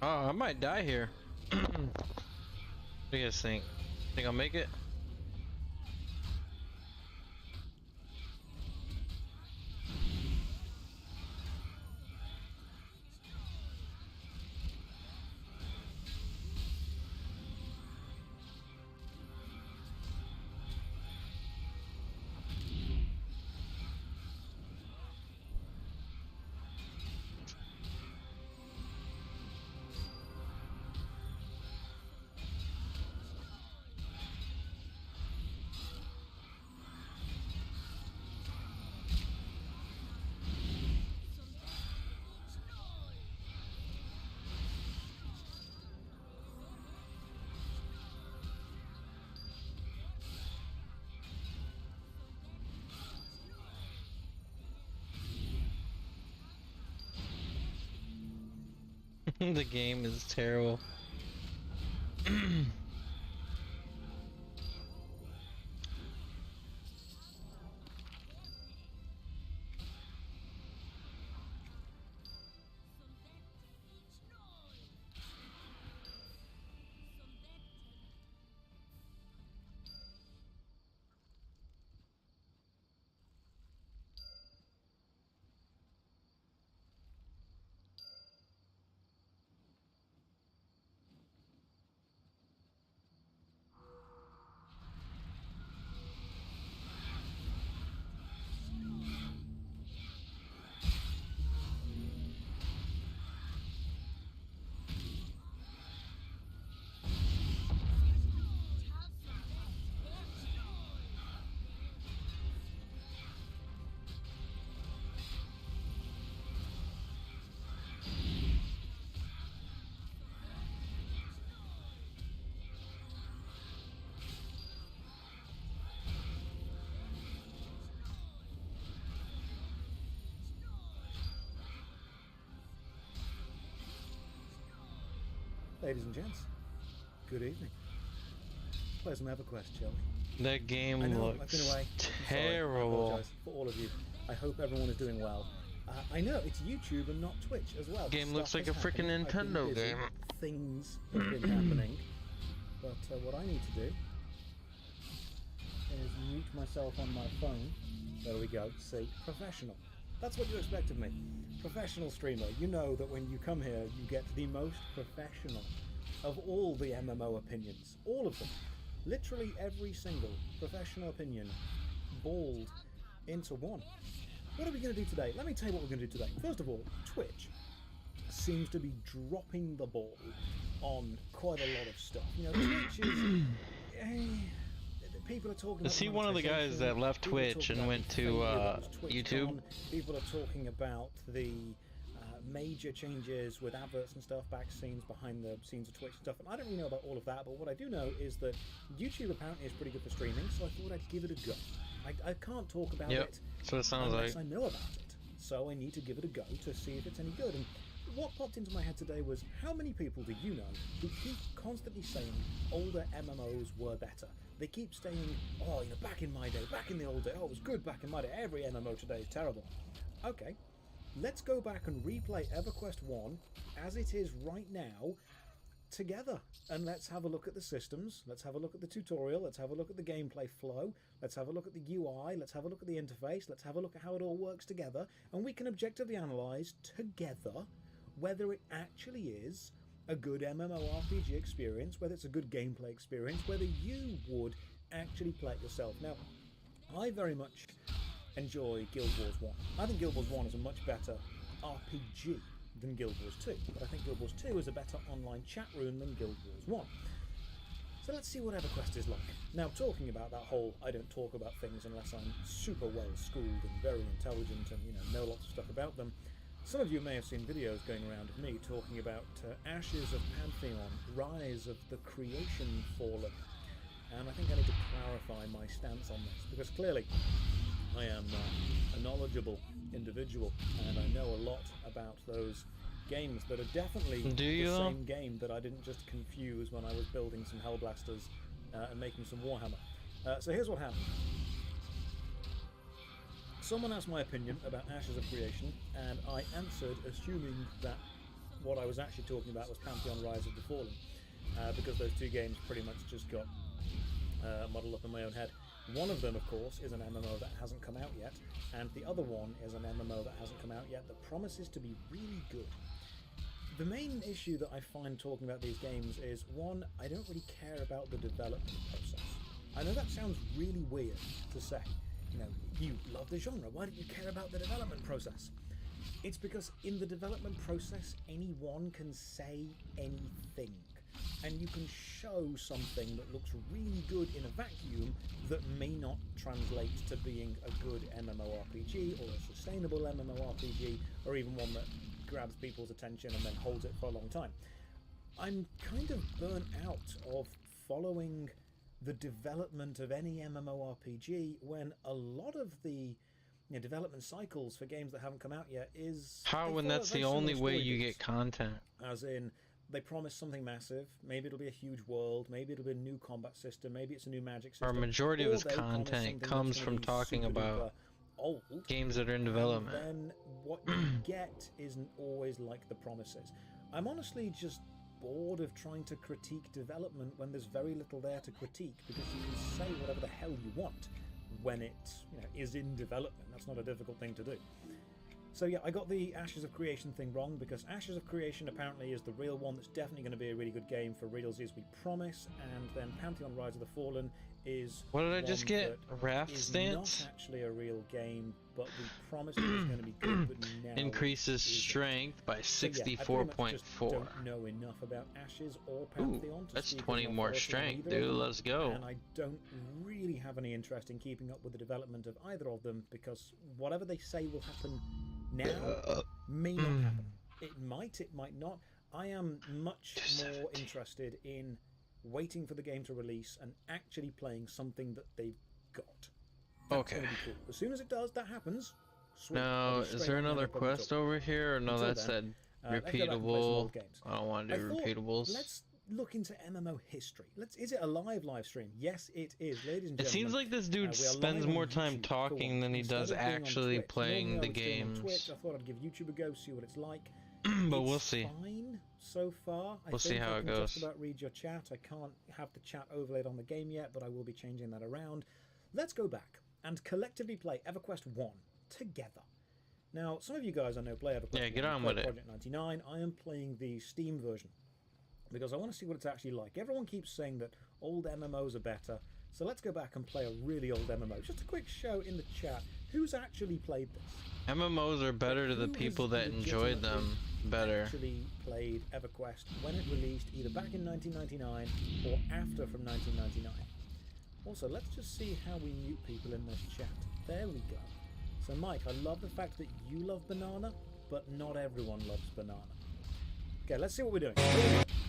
Oh, I might die here. What do you guys think? Think I'll make it? The game is terrible. Ladies and gents, good evening. Play some EverQuest, shall we? That game I've been looks away. terrible. I apologize for all of you. I hope everyone is doing well. I know it's YouTube and not Twitch as well. Game Stuff looks like is a freaking happening. I've been Nintendo busy. game. Things have been happening. But what I need to do is mute myself on my phone. There we go. See, professional. That's what you expect of me. Professional streamer. You know that when you come here, you get the most professional of all the MMO opinions. All of them. Literally every single professional opinion balled into one. What are we going to do today? Let me tell you what we're going to do today. First of all, Twitch seems to be dropping the ball on quite a lot of stuff. You know, Twitch is... people are talking about... Is he one of the guys that left Twitch and went to YouTube? People are talking about the major changes with adverts and stuff, back scenes, behind the scenes of Twitch and stuff, and I don't really know about all of that, but what I do know is that YouTube apparently is pretty good for streaming, so I thought I'd give it a go. I can't talk about it so it sounds unless like I know about it, so I need to give it a go to see if it's any good. And what popped into my head today was, how many people do you know who keep constantly saying older MMOs were better? They keep saying, oh, you know, back in my day, back in the old day, oh, it was good back in my day, every MMO today is terrible. Okay, let's go back and replay EverQuest 1 as it is right now together, and let's have a look at the systems, let's have a look at the tutorial, let's have a look at the gameplay flow, let's have a look at the UI, let's have a look at the interface, let's have a look at how it all works together, and we can objectively analyse together whether it actually is a good MMORPG experience, whether it's a good gameplay experience, whether you would actually play it yourself. Now, I very much enjoy Guild Wars 1. I think Guild Wars 1 is a much better RPG than Guild Wars 2, but I think Guild Wars 2 is a better online chat room than Guild Wars 1. So let's see what EverQuest is like. Now, talking about that whole, I don't talk about things unless I'm super well schooled and very intelligent and, you know lots of stuff about them. Some of you may have seen videos going around of me talking about Ashes of Pantheon, Rise of the Creation Fallen, and I think I need to clarify my stance on this, because clearly I am a knowledgeable individual, and I know a lot about those games that are definitely the same game that I didn't just confuse when I was building some Hellblasters and making some Warhammer. So here's what happened. Someone asked my opinion about Ashes of Creation, and I answered assuming that what I was actually talking about was Pantheon Rise of the Fallen, because those two games pretty much just got muddled up in my own head. One of them, of course, is an MMO that hasn't come out yet, and the other one is an MMO that hasn't come out yet that promises to be really good. The main issue that I find talking about these games is, one, I don't really care about the development process. I know that sounds really weird to say. You know, you love the genre, why don't you care about the development process? It's because in the development process, anyone can say anything. And you can show something that looks really good in a vacuum that may not translate to being a good MMORPG or a sustainable MMORPG or even one that grabs people's attention and then holds it for a long time. I'm kind of burnt out of following the development of any MMORPG when a lot of the development cycles for games that haven't come out yet is... How when that's the only way you get content? As in, they promise something massive, maybe it'll be a huge world, maybe it'll be a new combat system, maybe it's a new magic system. Our majority of this content comes from talking about old games that are in development. And then what you get isn't always like the promises. I'm honestly just bored of trying to critique development when there's very little there to critique, because you can say whatever the hell you want when it is in development. That's not a difficult thing to do. So yeah, I got the Ashes of Creation thing wrong, because Ashes of Creation apparently is the real one that's definitely going to be a really good game for realsies, we promise, and then Pantheon Rise of the Fallen is... What did I just get? Raft stance? Not actually a real game, but we promised it was going to be good, but now... Increases strength by 64.4. So yeah, I don't know enough about Ashes or Pantheon. That's 20 more strength, dude. Let's go. And I don't really have any interest in keeping up with the development of either of them, because whatever they say will happen now may not happen. It might not. I am much more interested in waiting for the game to release and actually playing something that they've got. That's okay. Gonna be cool. As soon as that happens, sweet. Now, is there another quest over here? Or no, that's that repeatable. I don't want to do repeatables. Let's look into MMO history. Is it a live stream? Yes, it is, ladies and gentlemen. It seems like this dude spends more time talking than he does actually playing the games. I thought I'd give YouTube a go, see what it's like. But we'll see. Fine so far. We'll see how it goes. Just about read your chat. I can't have the chat overlaid on the game yet, but I will be changing that around. Let's go back and collectively play EverQuest 1 together. Now, some of you guys I know play EverQuest 1. Yeah, get on with it. Project 99. I am playing the Steam version because I want to see what it's actually like. Everyone keeps saying that old MMOs are better, so let's go back and play a really old MMO. Just a quick show in the chat. Who's actually played this? MMOs are better to the people that enjoyed them better. Actually played EverQuest when it released, either back in 1999 or after from 1999. Also, let's just see how we mute people in this chat. There we go. So Mike, I love the fact that you love banana, but not everyone loves banana. Okay, let's see what we're doing.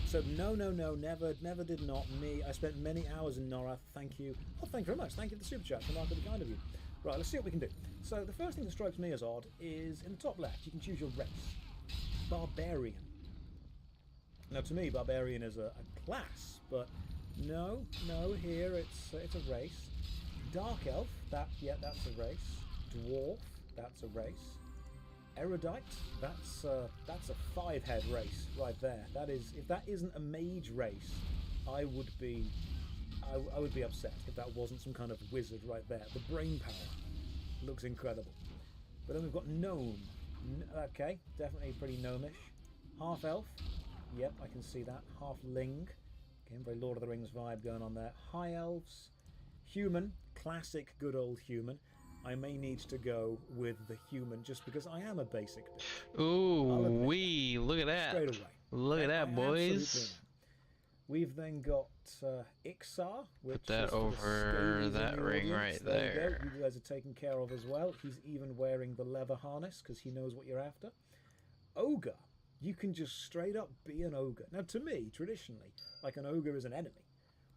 So no, never did not me. I spent many hours in Norath, thank you. Oh, thank you very much. Thank you for the super chat, remarkably kind of you. Right, let's see what we can do. So the first thing that strikes me as odd is in the top left, you can choose your race. Barbarian. Now, to me, Barbarian is a class, but no, here it's a race. Dark Elf, that's a race. Dwarf, that's a race. Erudite, that's a 5-head race right there. That is, if that isn't a mage race, I would be upset if that wasn't some kind of wizard right there. The brain power looks incredible. But then we've got gnome. Okay, definitely pretty gnomish. Half elf, yep, I can see that. Half ling, again, very Lord of the Rings vibe going on there. High elves, human, classic good old human. I may need to go with the human just because I am a basic bitch. Ooh, wee! Look at that! Straight away. Look at that, boys! We've then got Ixar, which put that is over that ring right there. You guys are taken care of as well. He's even wearing the leather harness because he knows what you're after. Ogre, you can just straight up be an ogre. Now, to me, traditionally, like an ogre is an enemy.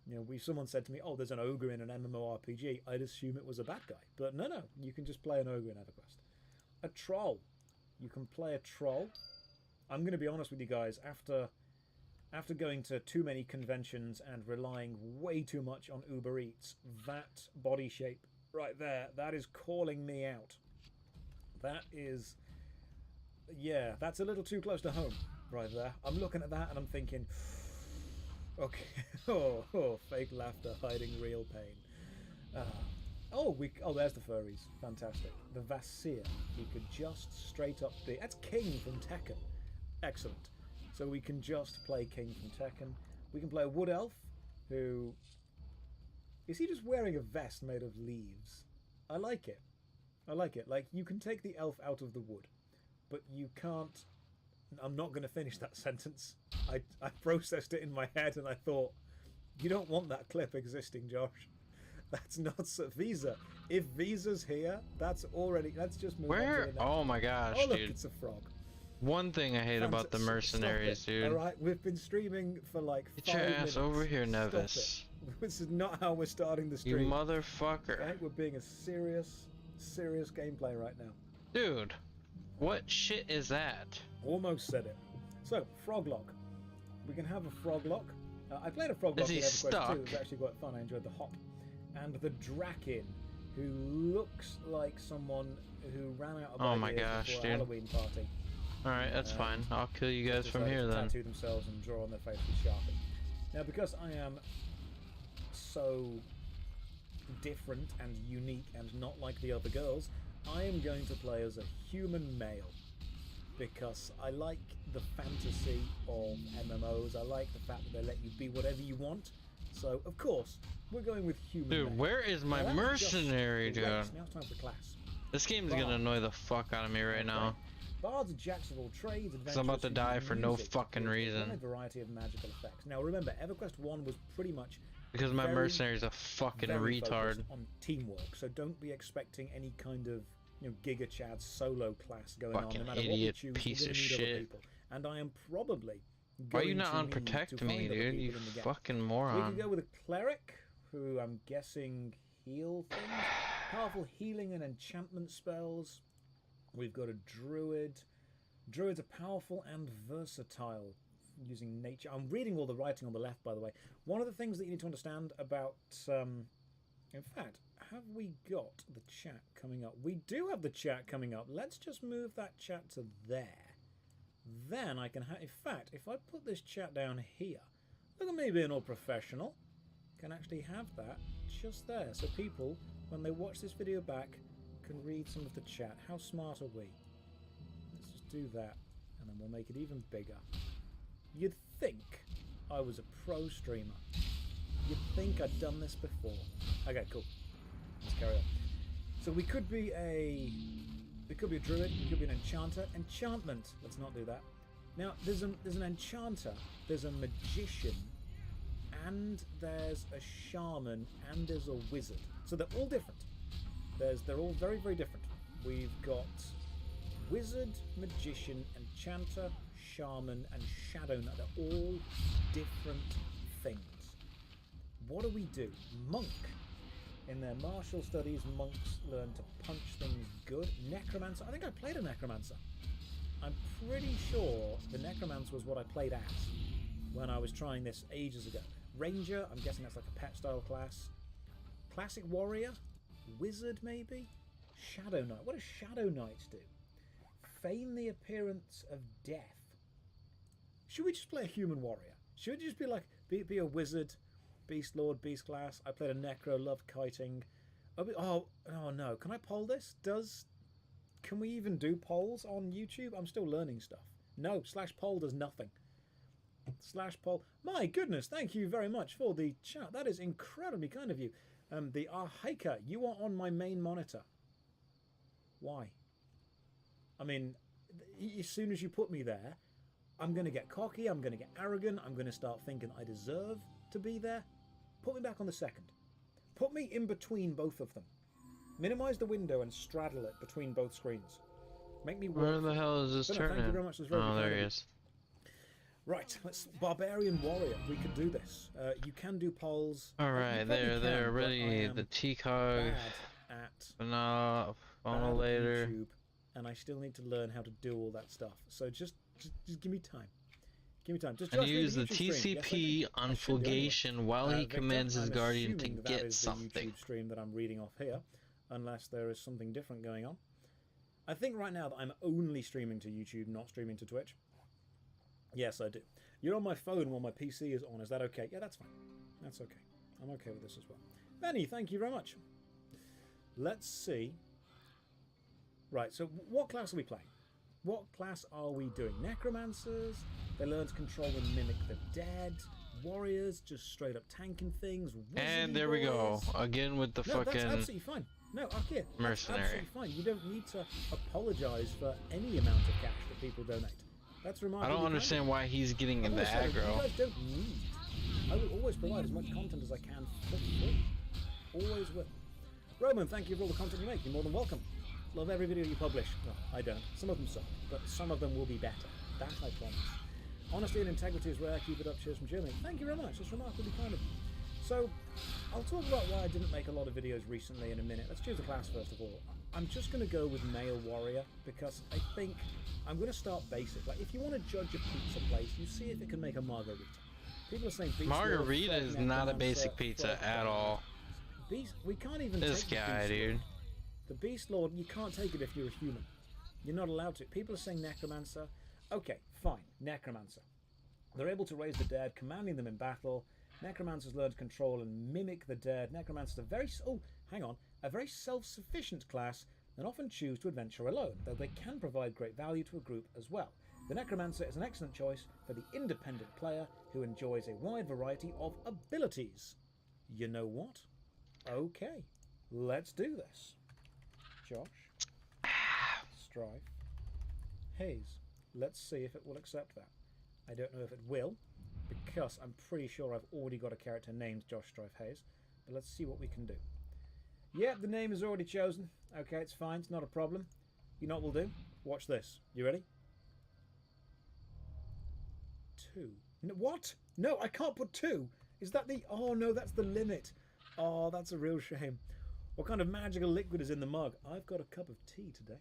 You know, someone said to me, "Oh, there's an ogre in an MMORPG." I'd assume it was a bad guy, but no, you can just play an ogre in EverQuest. A troll, you can play a troll. I'm going to be honest with you guys. After going to too many conventions and relying way too much on Uber Eats, that body shape right there, that is calling me out. That is, yeah, that's a little too close to home right there. I'm looking at that and I'm thinking, okay, oh, fake laughter hiding real pain. Oh, there's the furries. Fantastic. The Vasir. He could just straight up be... That's King from Tekken. Excellent. So we can just play King from Tekken. We can play a Wood Elf, who... Is he just wearing a vest made of leaves? I like it. I like it. Like, you can take the elf out of the wood, but you can't... I'm not going to finish that sentence. I processed it in my head and I thought, you don't want that clip existing, Josh. That's not so... Visa. If Visa's here, that's just moved Where? Oh my gosh, oh, look, dude. It's a frog. One thing I hate about the mercenaries, dude. Alright, we've been streaming for like 5 minutes. Get your ass over here, Nevis. This is not how we're starting the stream. You motherfucker. Okay? We're being a serious gameplay right now. Dude, what shit is that? Almost said it. So, Froglock. We can have a Froglock. I played a Froglock in EverQuest 2. It was actually quite fun. I enjoyed the hop. And the Draken, who looks like someone who ran out of ideas before a Halloween party. Alright, that's fine. I'll kill you guys from here then. Tattoo themselves and draw on their face with Sharpie. Now, because I am so different and unique and not like the other girls, I am going to play as a human male. Because I like the fantasy of MMOs. I like the fact that they let you be whatever you want. So, of course, we're going with human male. Dude, where is my mercenary, dude? Now it's time for class. This game's gonna annoy the fuck out of me right now. Bards are jacks of all trades, because I'm about to die for no fucking reason. A variety of magical effects. Now remember, EverQuest 1 was pretty much because my mercenary's a fucking retard. On teamwork, so don't be expecting any kind of Giga Chad solo class going fucking on. No matter idiot, what we choose, piece of shit. And I am probably. Why are you not unprotect me, dude? You fucking moron. We can go with a cleric, who I'm guessing heal things. Powerful healing and enchantment spells. We've got a druid. Druids are powerful and versatile, using nature. I'm reading all the writing on the left, by the way. One of the things that you need to understand about... in fact, have we got the chat coming up? We do have the chat coming up. Let's just move that chat to there. Then I can have... In fact, if I put this chat down here, look at me being all professional. Can actually have that just there. So people, when they watch this video back, can read some of the chat. How smart are we? Let's just do that, and then we'll make it even bigger. You'd think I was a pro streamer. You'd think I'd done this before. Okay, cool. Let's carry on. So we could be a druid. We could be an enchanter. Enchantment. Let's not do that. Now there's an enchanter. There's a magician, and there's a shaman, and there's a wizard. So they're all different. They're all very, very different. We've got wizard, magician, enchanter, shaman, and shadow knight. They're all different things. What do we do? Monk. In their martial studies, monks learn to punch things good. Necromancer. I think I played a necromancer. I'm pretty sure the Necromancer was what I played as when I was trying this ages ago. Ranger, I'm guessing that's like a pet style class. Classic Warrior? Wizard, maybe? Shadow Knight. What does Shadow Knights do? Feign the appearance of death. Should we just play a human warrior? Should we just be like, be a wizard, beast lord, beast class? I played a necro, love kiting. Oh no, can I poll this? Can we even do polls on YouTube? I'm still learning stuff. No, /poll does nothing. /poll. My goodness, thank you very much for the chat. That is incredibly kind of you. The Arhaika, you are on my main monitor. Why? I mean, as soon as you put me there, I'm going to get cocky, I'm going to get arrogant, I'm going to start thinking I deserve to be there. Put me back on the second. Put me in between both of them. Minimize the window and straddle it between both screens. Make me work. Where the hell is this turning? Thank you very much. Oh, there he is. Right, let's Barbarian Warrior. We could do this. You can do polls. Alright, they're ready. The TCOG. Later. YouTube, and I still need to learn how to do all that stuff. So just give me time. Give me time. Just and use the TCP on Fulgation while he commands his guardian to get something. The YouTube stream that I'm reading off here, unless there is something different going on. I think right now that I'm only streaming to YouTube, not streaming to Twitch. Yes, I do. You're on my phone while my PC is on. Is that okay? Yeah, that's fine. That's okay. I'm okay with this as well. Benny, thank you very much. Let's see. Right, so what class are we playing? What class are we doing? Necromancers, they learn to control and mimic the dead. Warriors, just straight up tanking things. And there we go. Again with the fucking... That's absolutely fine. No, okay. Mercenary. That's absolutely fine. You don't need to apologize for any amount of cash that people donate. That's remarkable. I don't understand why he's getting in the aggro. You guys don't need. I will always provide as much content as I can for free. Always will. Roman, thank you for all the content you make. You're more than welcome. Love every video you publish. No, I don't. Some of them suck, but some of them will be better. That I promise. Honesty and integrity is rare. Keep it up. Cheers from Germany. Thank you very much. That's remarkably kind of you. So, I'll talk about why I didn't make a lot of videos recently in a minute. Let's choose a class first of all. I'm just going to go with male warrior because I think I'm going to start basic. Like, if you want to judge a pizza place, you see if it can make a margarita. People are saying margarita is not a basic pizza at all. We can't even. This guy, dude. The Beast Lord, you can't take it if you're a human. You're not allowed to. People are saying Necromancer. Okay, fine. Necromancer. They're able to raise the dead, commanding them in battle. Necromancers learn to control and mimic the dead. Necromancers are a very self-sufficient class and often choose to adventure alone, though they can provide great value to a group as well. The Necromancer is an excellent choice for the independent player who enjoys a wide variety of abilities. You know what? Okay, let's do this. Josh, Strife, Hayes. Let's see if it will accept that. I don't know if it will, because I'm pretty sure I've already got a character named Josh Strife Hayes. But let's see what we can do. Yep, the name is already chosen. Okay, it's fine. It's not a problem. You know what we'll do? Watch this. You ready? 2. No, what? No, I can't put 2. Is that the... Oh, no, that's the limit. Oh, that's a real shame. What kind of magical liquid is in the mug? I've got a cup of tea today.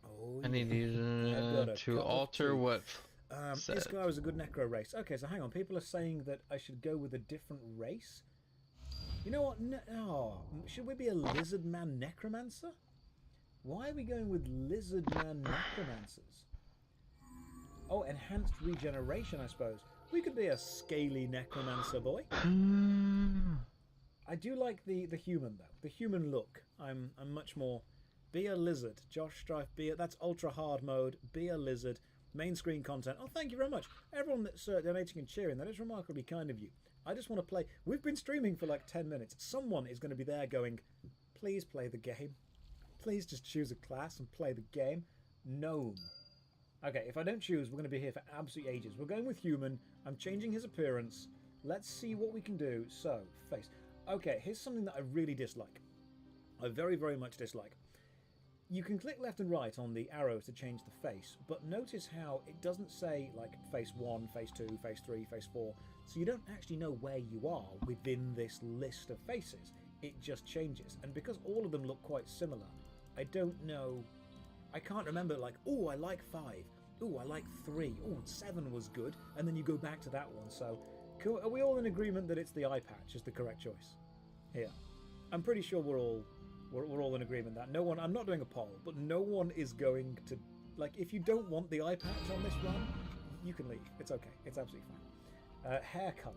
Oh, I need you to alter what this guy was a good necro race. Okay, so hang on. People are saying that I should go with a different race. You know what? No, should we be a lizard man necromancer? Why are we going with lizard man necromancers? Oh, enhanced regeneration, I suppose. We could be a scaly necromancer boy. I do like the human though. The human look. I'm much more. Be a lizard. Josh Strife. That's ultra hard mode. Be a lizard. Main screen content. Oh, thank you very much, everyone that's donating and cheering. That is remarkably kind of you. I just want to play. We've been streaming for like 10 minutes. Someone is going to be there going, please play the game. Please just choose a class and play the game. Gnome. Okay, if I don't choose, we're going to be here for absolute ages. We're going with human. I'm changing his appearance. Let's see what we can do. So, face. Okay, here's something that I really dislike. I very, very much dislike. You can click left and right on the arrows to change the face, but notice how it doesn't say, like, face 1, face 2, face 3, face 4, so you don't actually know where you are within this list of faces. It just changes, and because all of them look quite similar, I don't know. I can't remember, like, oh, I like 5. Oh, I like 3. Oh, 7 was good. And then you go back to that one. So, are we all in agreement that it's the eye patch is the correct choice? Here. I'm pretty sure we're all in agreement that no one, I'm not doing a poll, but no one is going to, like, if you don't want the eye patch on this run, you can leave. It's okay. It's absolutely fine. Hair colour.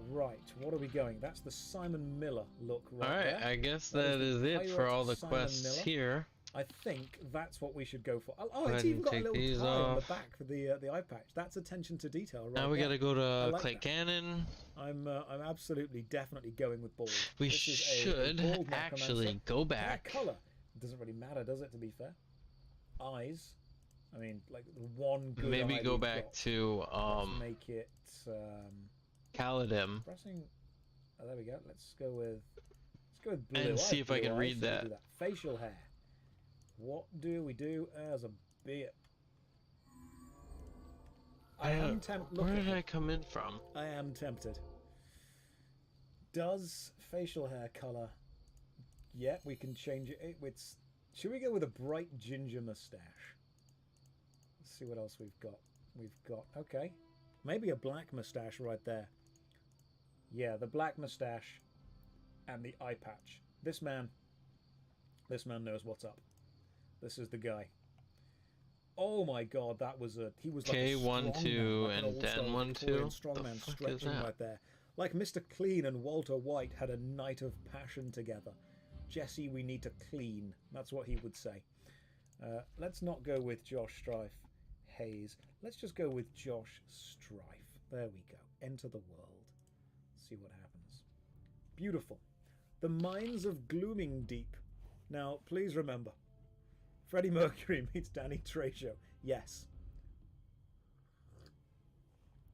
Right, what are we going? That's the Simon Miller look right Alright, there. I guess that is it for all the Simon quests Miller. here. I think that's what we should go for. Oh, Go it's ahead even and got a take little these tie on the off. back for the eye patch. That's attention to detail right Now we there. gotta go I to like Clay that. Cannon. I'm absolutely, definitely going with bald. We This is a should bald actually necromancer. go Hair back. colour. It doesn't really matter, does it, to be fair? Eyes. I mean, like, the one good Maybe eye go we've back got. to Let's make it... Paladin. Pressing... Oh, there we go. Let's go with blue. And see if I can blue read eyes, so we'll that. do Facial hair. What do we do as a beard? I am tempted. Where did I come in from? I am tempted. Does facial hair color? Yeah, we can change it. It's. Should we go with a bright ginger mustache? Let's see what else we've got. We've got okay, maybe a black mustache right there. Yeah, the black mustache and the eye patch. This man knows what's up. This is the guy. Oh my god, that was a... He was like a K12 like and Den12? strongman fuck is stretching that? right there. Like Mr. Clean and Walter White had a night of passion together. Jesse, we need to clean. That's what he would say. Let's not go with Josh Strife Hayes. Let's just go with Josh Strife. There we go. Enter the world. See what happens. Beautiful. The Mines of Glooming Deep. Now, please remember, Freddie Mercury meets Danny Trejo. Yes.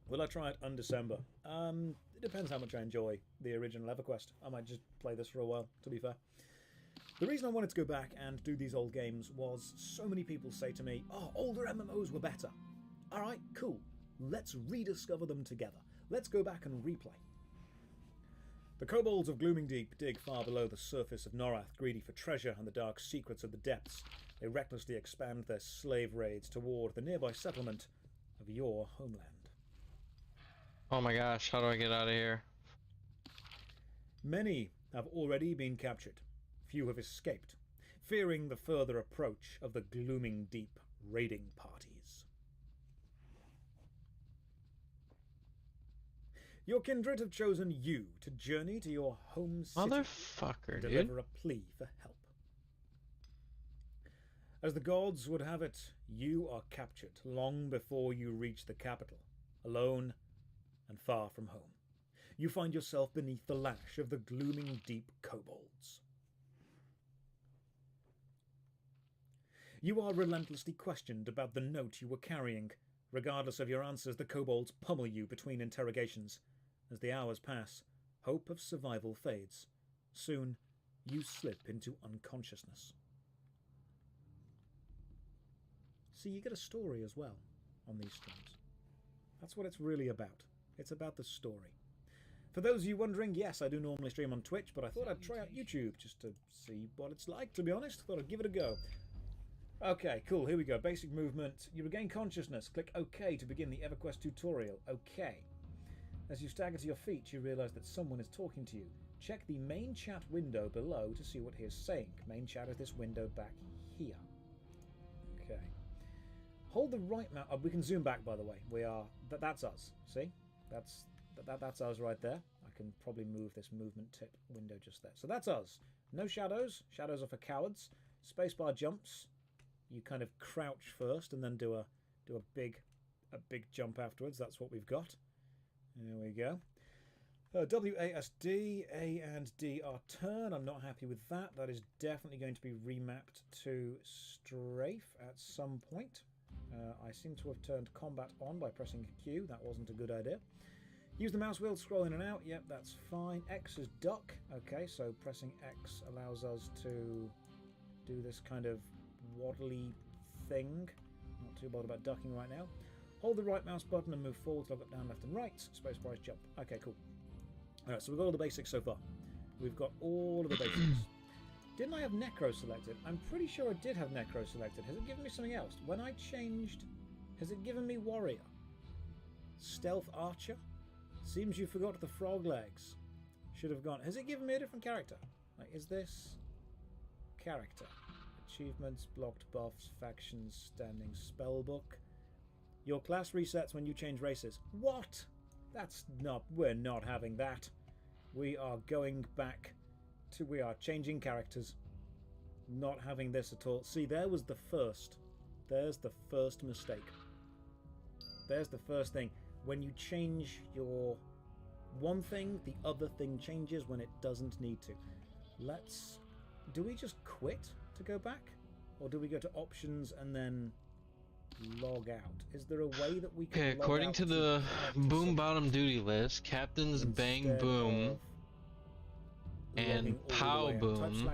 Will I try it on December? It depends how much I enjoy the original EverQuest. I might just play this for a while, to be fair. The reason I wanted to go back and do these old games was so many people say to me, oh, older MMOs were better. Alright, cool. Let's rediscover them together. Let's go back and replay. The kobolds of Glooming Deep dig far below the surface of Norath, greedy for treasure and the dark secrets of the depths. They recklessly expand their slave raids toward the nearby settlement of your homeland. Oh my gosh, how do I get out of here? Many have already been captured. Few have escaped, fearing the further approach of the Glooming Deep raiding parties. Your kindred have chosen you to journey to your home city Motherfucker, and dude. deliver a plea for help. As the gods would have it, you are captured long before you reach the capital, alone and far from home. You find yourself beneath the lash of the Glooming Deep kobolds. You are relentlessly questioned about the note you were carrying. Regardless of your answers, the kobolds pummel you between interrogations. As the hours pass, hope of survival fades. Soon, you slip into unconsciousness. See, you get a story as well on these streams. That's what it's really about. It's about the story. For those of you wondering, yes, I do normally stream on Twitch, but I thought I'd try out YouTube just to see what it's like, to be honest. Thought I'd give it a go. Okay, cool, here we go. Basic movement. You regain consciousness. Click OK to begin the EverQuest tutorial. OK. As you stagger to your feet, you realise that someone is talking to you. Check the main chat window below to see what he is saying. Main chat is this window back here. Okay. Hold the right mouse. We can zoom back, by the way. We are... That's us. See? That's us right there. I can probably move this movement tip window just there. So that's us. No shadows. Shadows are for cowards. Spacebar jumps. You kind of crouch first and then do a big jump afterwards. That's what we've got. There we go. WASD, A and D are turn. I'm not happy with that. That is definitely going to be remapped to strafe at some point. I seem to have turned combat on by pressing Q. That wasn't a good idea. Use the mouse wheel to scroll in and out. Yep, that's fine. X is duck. Okay, so pressing X allows us to do this kind of waddly thing. Not too bothered about ducking right now. Hold the right mouse button and move forward to look up, down, left and right. Spacebar is jump. Okay, cool. Alright, so we've got all the basics so far. We've got all of the basics. Didn't I have Necro selected? I'm pretty sure I did have Necro selected. Has it given me something else? When I changed... Has it given me Warrior? Stealth Archer? Seems you forgot the frog legs. Should have gone... Has it given me a different character? Like, is this... Character. Achievements, blocked buffs, factions, standing spellbook. Your class resets when you change races. What? That's not... We're not having that. We are going back to... We are changing characters. Not having this at all. See, there was the first. There's the first mistake. There's the first thing. When you change your one thing, the other thing changes when it doesn't need to. Let's... Do we just quit to go back? Or do we go to options and then log out? Is there a way that we can log according out to the Boom Bottom duty list, Captains Bang Boom and Pow Boom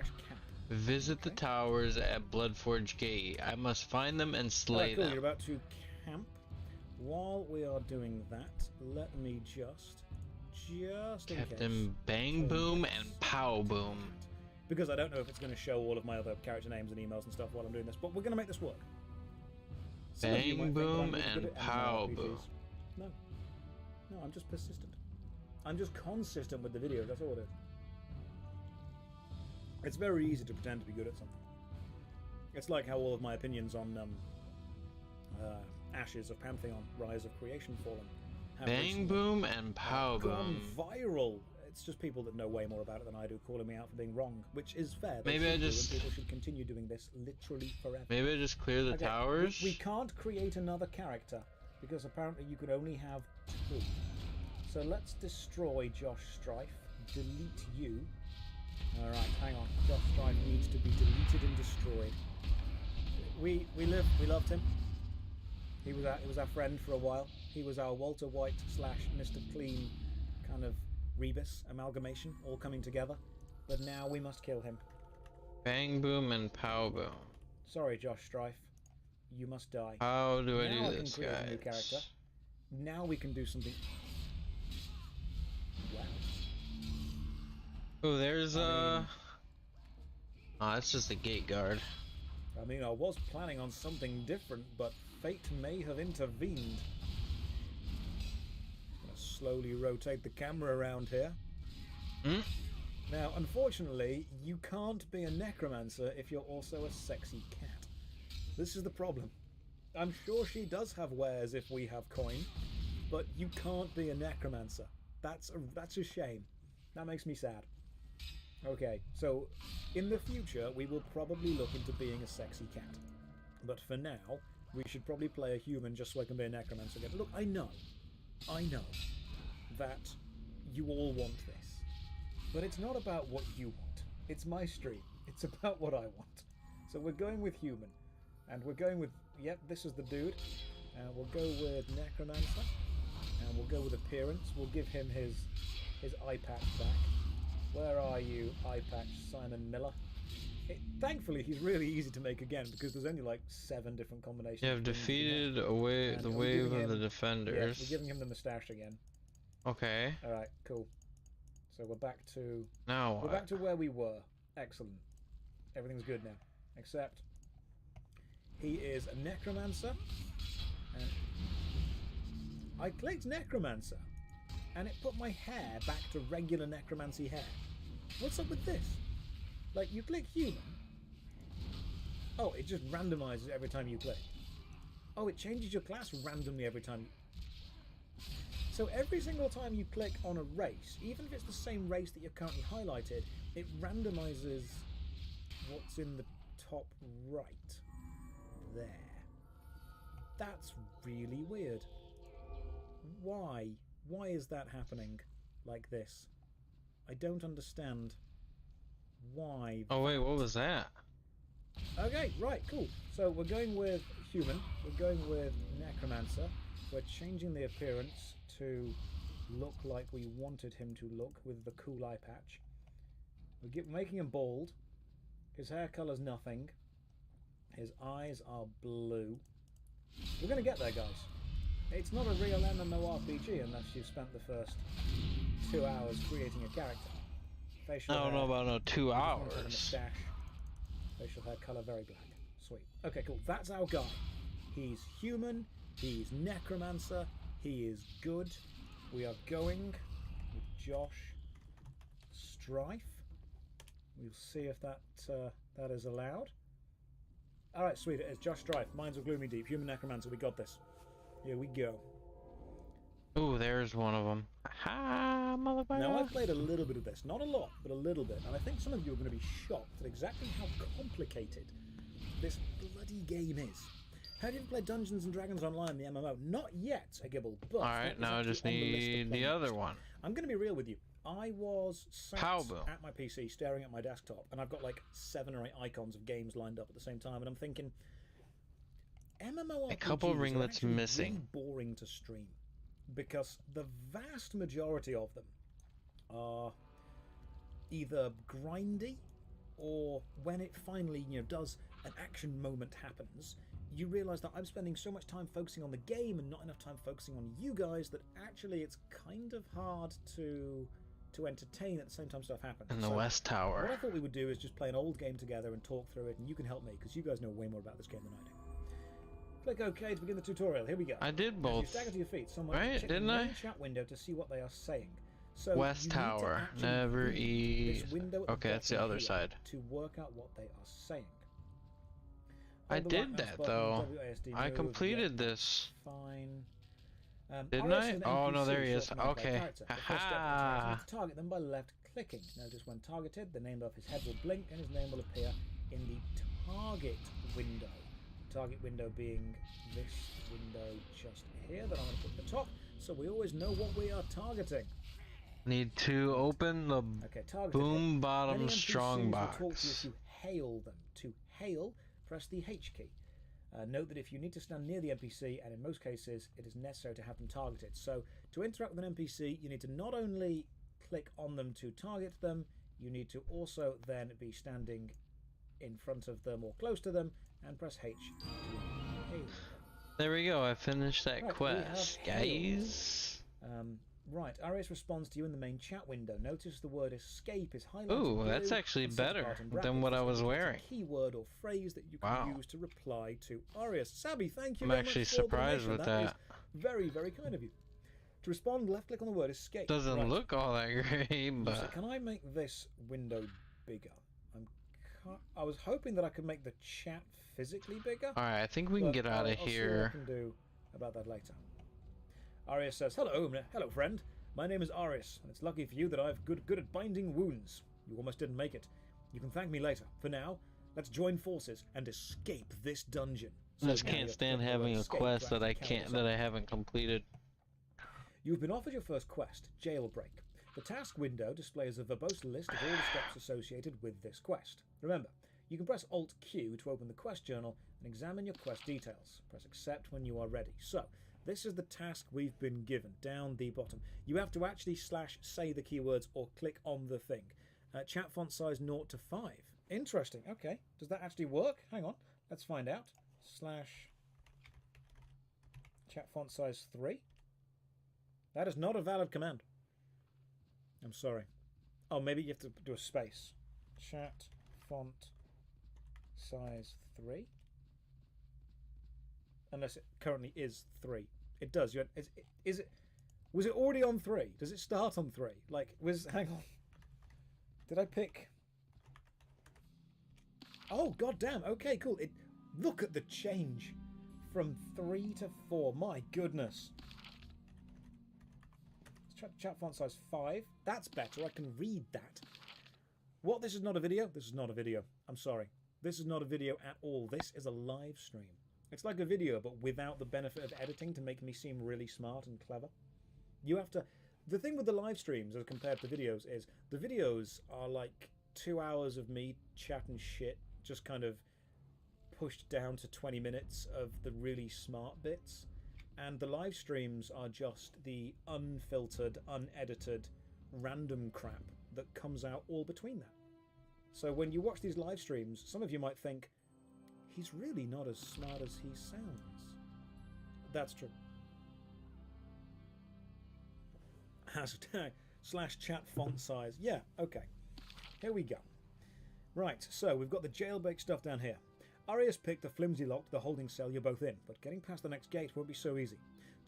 visit the towers at Bloodforge Gate. I must find them and slay cool. them. You're about to camp. While we are doing that, let me just Captain Bang Boom and Pow Boom. Because I don't know if it's going to show all of my other character names and emails and stuff while I'm doing this, but we're going to make this work. Bang Boom and Pow Boom. No, I'm just persistent. I'm just consistent with the video. That's all it is. It's very easy to pretend to be good at something. It's like how all of my opinions on Ashes of Pantheon, Rise of Creation Fallen have Bang Boom and Pow Boom gone viral. It's just people that know way more about it than I do calling me out for being wrong, which is fair. Maybe I just... People should continue doing this literally forever. Maybe I just clear the towers? We can't create another character because apparently you can only have 2. So let's destroy Josh Strife, delete you. Alright, hang on. Josh Strife needs to be deleted and destroyed. We loved him. He was our friend for a while. He was our Walter White / Mr. Clean kind of Rebus amalgamation, all coming together. But now we must kill him. Bang Boom and Pow Boom. Sorry, Josh Strife. You must die. How do I now do this, can create guys? A new character. Now we can do something. Wow. Oh, there's oh, that's just a gate guard. I mean, I was planning on something different, but fate may have intervened. I'm gonna slowly rotate the camera around here. Now, unfortunately, you can't be a necromancer if you're also a sexy cat. This is the problem. I'm sure she does have wares if we have coin, but you can't be a necromancer. That's a shame. That makes me sad. Okay, so in the future we will probably look into being a sexy cat. But for now, we should probably play a human just so I can be a necromancer again. Look, I know that you all want this. But it's not about what you want. It's my stream. It's about what I want. So we're going with human. And we're going with, yep, this is the dude. We'll go with necromancer. And we'll go with appearance. We'll give him his eye patch back. Where are you, eye patch Simon Miller? Thankfully, he's really easy to make again because there's only like 7 different combinations. You have defeated the wave of the defenders. Yeah, we're giving him the moustache again. Okay. Alright, cool. So we're back to... Now we're back to where we were. Excellent. Everything's good now. Except... he is a necromancer. And... I clicked necromancer. And it put my hair back to regular necromancy hair. What's up with this? Like, you click human. Oh, it just randomizes every time you click. Oh, it changes your class randomly every time. So every single time you click on a race, even if it's the same race that you're currently highlighted, it randomizes what's in the top right. There. That's really weird. Why? Why is that happening like this? I don't understand why. Oh wait, what was that? Okay, right, cool. So we're going with human, we're going with necromancer, we're changing the appearance to look like we wanted him to look with the cool eye patch. We're making him bald, his hair colour's nothing, his eyes are blue. We're going to get there, guys. It's not a real MMORPG unless you've spent the first 2 hours creating a character. Facial I don't hair. know about no 2 We just want hours. to have a mustache. Facial hair color very black. Sweet. Okay, cool. That's our guy. He's human. He's necromancer. He is good. We are going with Josh Strife. We'll see if that that is allowed. All right, sweet. It is Josh Strife. Minds of Gloomy Deep. Human necromancer. We got this. Here we go. Ooh, there's one of them. Ha, motherfucker. Now, I've played a little bit of this. Not a lot, but a little bit. And I think some of you are going to be shocked at exactly how complicated this bloody game is. Have you ever played Dungeons & Dragons Online, the MMO? Not yet, Gibble, but... Alright, now I just need the other one. I'm going to be real with you. I was sat at my PC staring at my desktop, and I've got like 7 or 8 icons of games lined up at the same time, and I'm thinking, MMORPGs a couple ringlets are missing. really boring to stream, because the vast majority of them are either grindy, or when it finally, does an action moment happens, you realise that I'm spending so much time focusing on the game and not enough time focusing on you guys that actually it's kind of hard to entertain at the same time stuff happens. In the West Tower. What I thought we would do is just play an old game together and talk through it, and you can help me because you guys know way more about this game than I do. Click OK to begin the tutorial. Here we go. I did both. As you stagger to your feet, someone right? check Didn't the I? main chat window to see what they are saying. So West Tower. Never eat. Okay, that's the other here side. To work out what they are saying. I did that though. I completed this. Fine. Didn't I? Oh no, there he is. Okay. Haha. Target them by left clicking. Notice when targeted, the name of his head will blink and his name will appear in the target window. The target window being this window just here that I'm going to put at the top, so we always know what we are targeting. Need to open the boom bottom strong box. Talk to you if you hail them. To hail, press the H key. Note that if you need to stand near the NPC, and in most cases it is necessary to have them targeted. So to interact with an NPC, you need to not only click on them to target them, you need to also then be standing in front of them or close to them and press H to hail them. There we go, I finished that quest, guys. Right, Arius responds to you in the main chat window. Notice the word escape is highlighted. Ooh, that's actually better than what I was wearing. A keyword or phrase that you can use to reply to Arius. Sabby, thank you I'm very actually much for surprised the with that. Is very, very kind of you. To respond, left click on the word escape. Doesn't look all that great, but... So can I make this window bigger? I was hoping that I could make the chat physically bigger. Alright, I think we can get out of I'll see here. what I can do about that later. Arius says, hello friend. My name is Arius, and it's lucky for you that I'm good at binding wounds. You almost didn't make it. You can thank me later. For now, let's join forces and escape this dungeon. I just can't stand having a quest that I haven't completed. You've been offered your first quest, Jailbreak. The task window displays a verbose list of all the steps associated with this quest. Remember, you can press Alt-Q to open the quest journal and examine your quest details. Press Accept when you are ready. So, this is the task we've been given, down the bottom. You have to actually /say the keywords or click on the thing. Chat font size 0 to 5. Interesting, okay. Does that actually work? Hang on, let's find out. Chat font size 3. That is not a valid command. I'm sorry. Oh, maybe you have to do a space. Chat font size 3. Unless it currently is 3. It does. Is it? Was it already on 3? Does it start on 3? Hang on. Did I pick? Oh, goddamn. Okay, cool. Look at the change from 3 to 4. My goodness. Chat font size 5. That's better. I can read that. What? This is not a video? This is not a video. I'm sorry. This is not a video at all. This is a live stream. It's like a video, but without the benefit of editing to make me seem really smart and clever. You have to... The thing with the live streams as compared to videos is the videos are like 2 hours of me chatting shit, just kind of pushed down to 20 minutes of the really smart bits. And the live streams are just the unfiltered, unedited, random crap that comes out all between that. So when you watch these live streams, some of you might think, he's really not as smart as he sounds. That's true. #/ chat font size. Yeah, okay. Here we go. Right, so we've got the jailbreak stuff down here. Arius picked the flimsy lock to the holding cell you're both in, but getting past the next gate won't be so easy.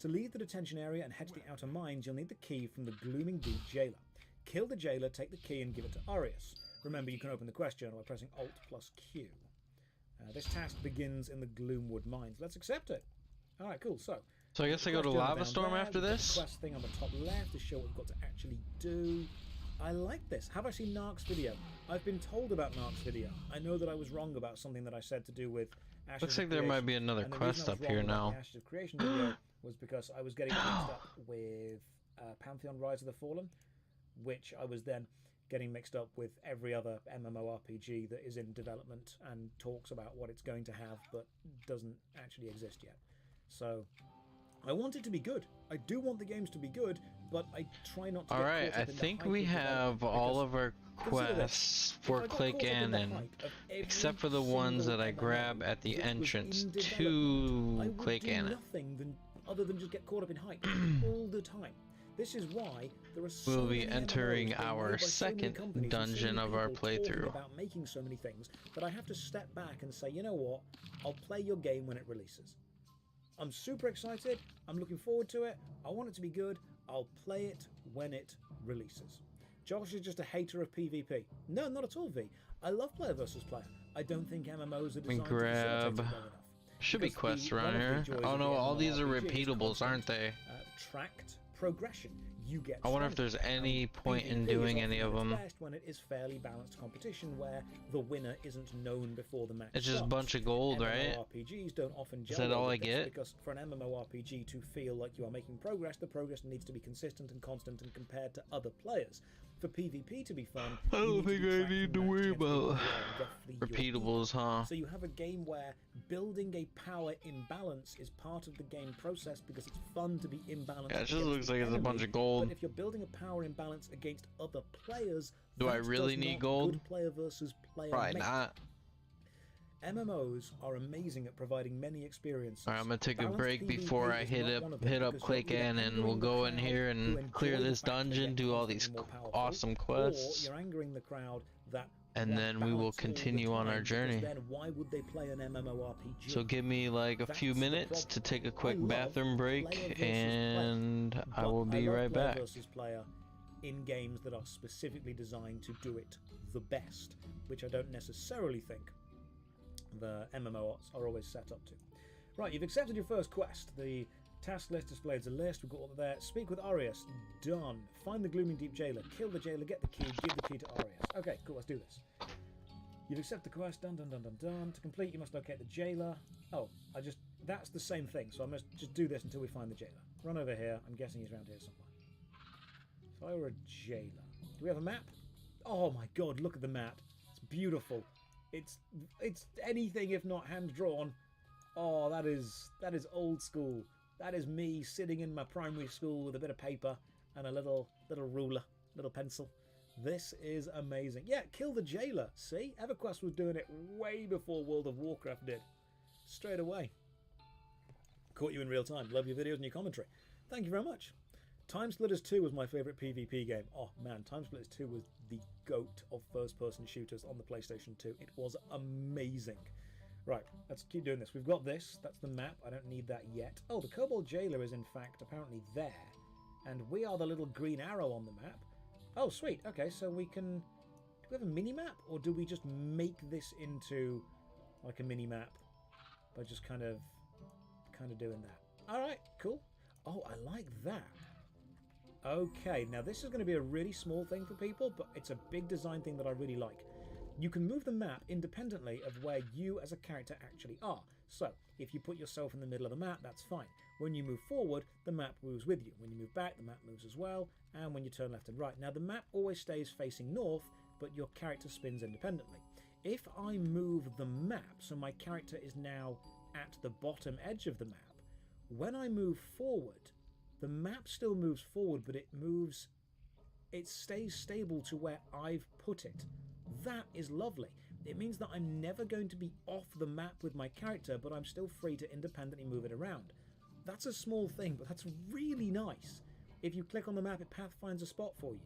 To leave the detention area and head to the outer mines, you'll need the key from the Glooming Deep jailer. Kill the jailer, take the key and give it to Arius. Remember, you can open the quest journal by pressing Alt plus Q. This task begins in the Gloomwood mines. Let's accept it. Alright, cool. So I guess I go to Lava Storm after this? The quest thing on the top left to show what we've got to actually do. I like this. Have I seen Narc's video? I've been told about Narc's video. I know that I was wrong about something that I said to do with Ashes Looks of like there Creation, might be another and the quest reason I up was here wrong about now. The Ashes of Creation video was because I was getting mixed up with Pantheon Rise of the Fallen, which I was then getting mixed up with every other MMORPG that is in development and talks about what it's going to have but doesn't actually exist yet. So I want it to be good. I do want the games to be good, but I try not to. Alright, I think we have all of our quests for Clay Cannon, except for the ones that I grab at the entrance to Clay Cannon. Nothing other than just get caught up in hype all the time. This is why there are so We'll be many entering MMOs being our made by so many second companies and dungeon so many of our people talking playthrough. about making so many things that I have to step back and say, you know what? I'll play your game when it releases. I'm super excited. I'm looking forward to it. I want it to be good. I'll play it when it releases. Josh is just a hater of PvP. No, not at all, V. I love player versus player. I don't think MMOs are designed to facilitate it well enough. Should be Because quests around here. Oh no, all these are repeatables, aren't they? Tracked progression. You get I wonder if there's any point in doing any of them. Best when it is fairly balanced competition where the winner isn't known before the match. It's just a bunch of gold, right? MMORPGs don't often Is that all I get? Because for an MMORPG to feel like you are making progress, the progress needs to be consistent and constant and compared to other players. For PvP to be fun, I don't think I need to worry about repeatables, huh? So you have a game where building a power imbalance is part of the game process because it's fun to be imbalanced. Yeah, it just looks like it's a bunch of gold. But if you're building a power imbalance against other players, do I really need gold? Good player versus player Probably not. MMOs are amazing at providing many experiences. Alright, I'm gonna take a break before I hit up Clay Cannon, and we'll go in here and clear this dungeon, do all these awesome quests, you're angering the crowd that and then we will continue on our journey. Then why would they play an MMORPG? So give me like a few minutes to take a quick bathroom break, and I will be right back. Versus player in games that are specifically designed to do it the best, which I don't necessarily think the MMOs are always set up to. Right, you've accepted your first quest. The task list displays a list. We've got all there. Speak with Arius. Done. Find the Glooming Deep jailer. Kill the jailer. Get the key. Give the key to Arius. Okay, cool. Let's do this. You've accepted the quest. Done, done, done, done, done. To complete, you must locate the jailer. Oh, that's the same thing. So I must just do this until we find the jailer. Run over here. I'm guessing he's around here somewhere. If I were a jailer. Do we have a map? Oh my god, look at the map. It's beautiful. It's anything if not hand drawn. Oh, that is old school. That is me sitting in my primary school with a bit of paper and a little ruler, little pencil. This is amazing. Yeah, kill the jailer. See, EverQuest was doing it way before World of Warcraft did. Straight away. Caught you in real time. Love your videos and your commentary. Thank you very much. Time Splitters 2 was my favourite PvP game. Oh man, Time Splitters 2 was the GOAT of first-person shooters on the PlayStation 2. It was amazing. Right, let's keep doing this. We've got this. That's the map. I don't need that yet. Oh, the Kobold Jailer is in fact apparently there. And we are the little green arrow on the map. Oh, sweet. Okay, so we can... Do we have a mini-map? Or do we just make this into like a mini-map by just kind of doing that? Alright, cool. Oh, I like that. Okay, now this is going to be a really small thing for people, but it's a big design thing that I really like. You can move the map independently of where you as a character actually are. So, if you put yourself in the middle of the map, that's fine. When you move forward, the map moves with you. When you move back, the map moves as well. And when you turn left and right. Now, the map always stays facing north, but your character spins independently. If I move the map, so my character is now at the bottom edge of the map, when I move forward, the map still moves forward, but it stays stable to where I've put it. That is lovely. It means that I'm never going to be off the map with my character, but I'm still free to independently move it around. That's a small thing, but that's really nice. If you click on the map, it pathfinds a spot for you.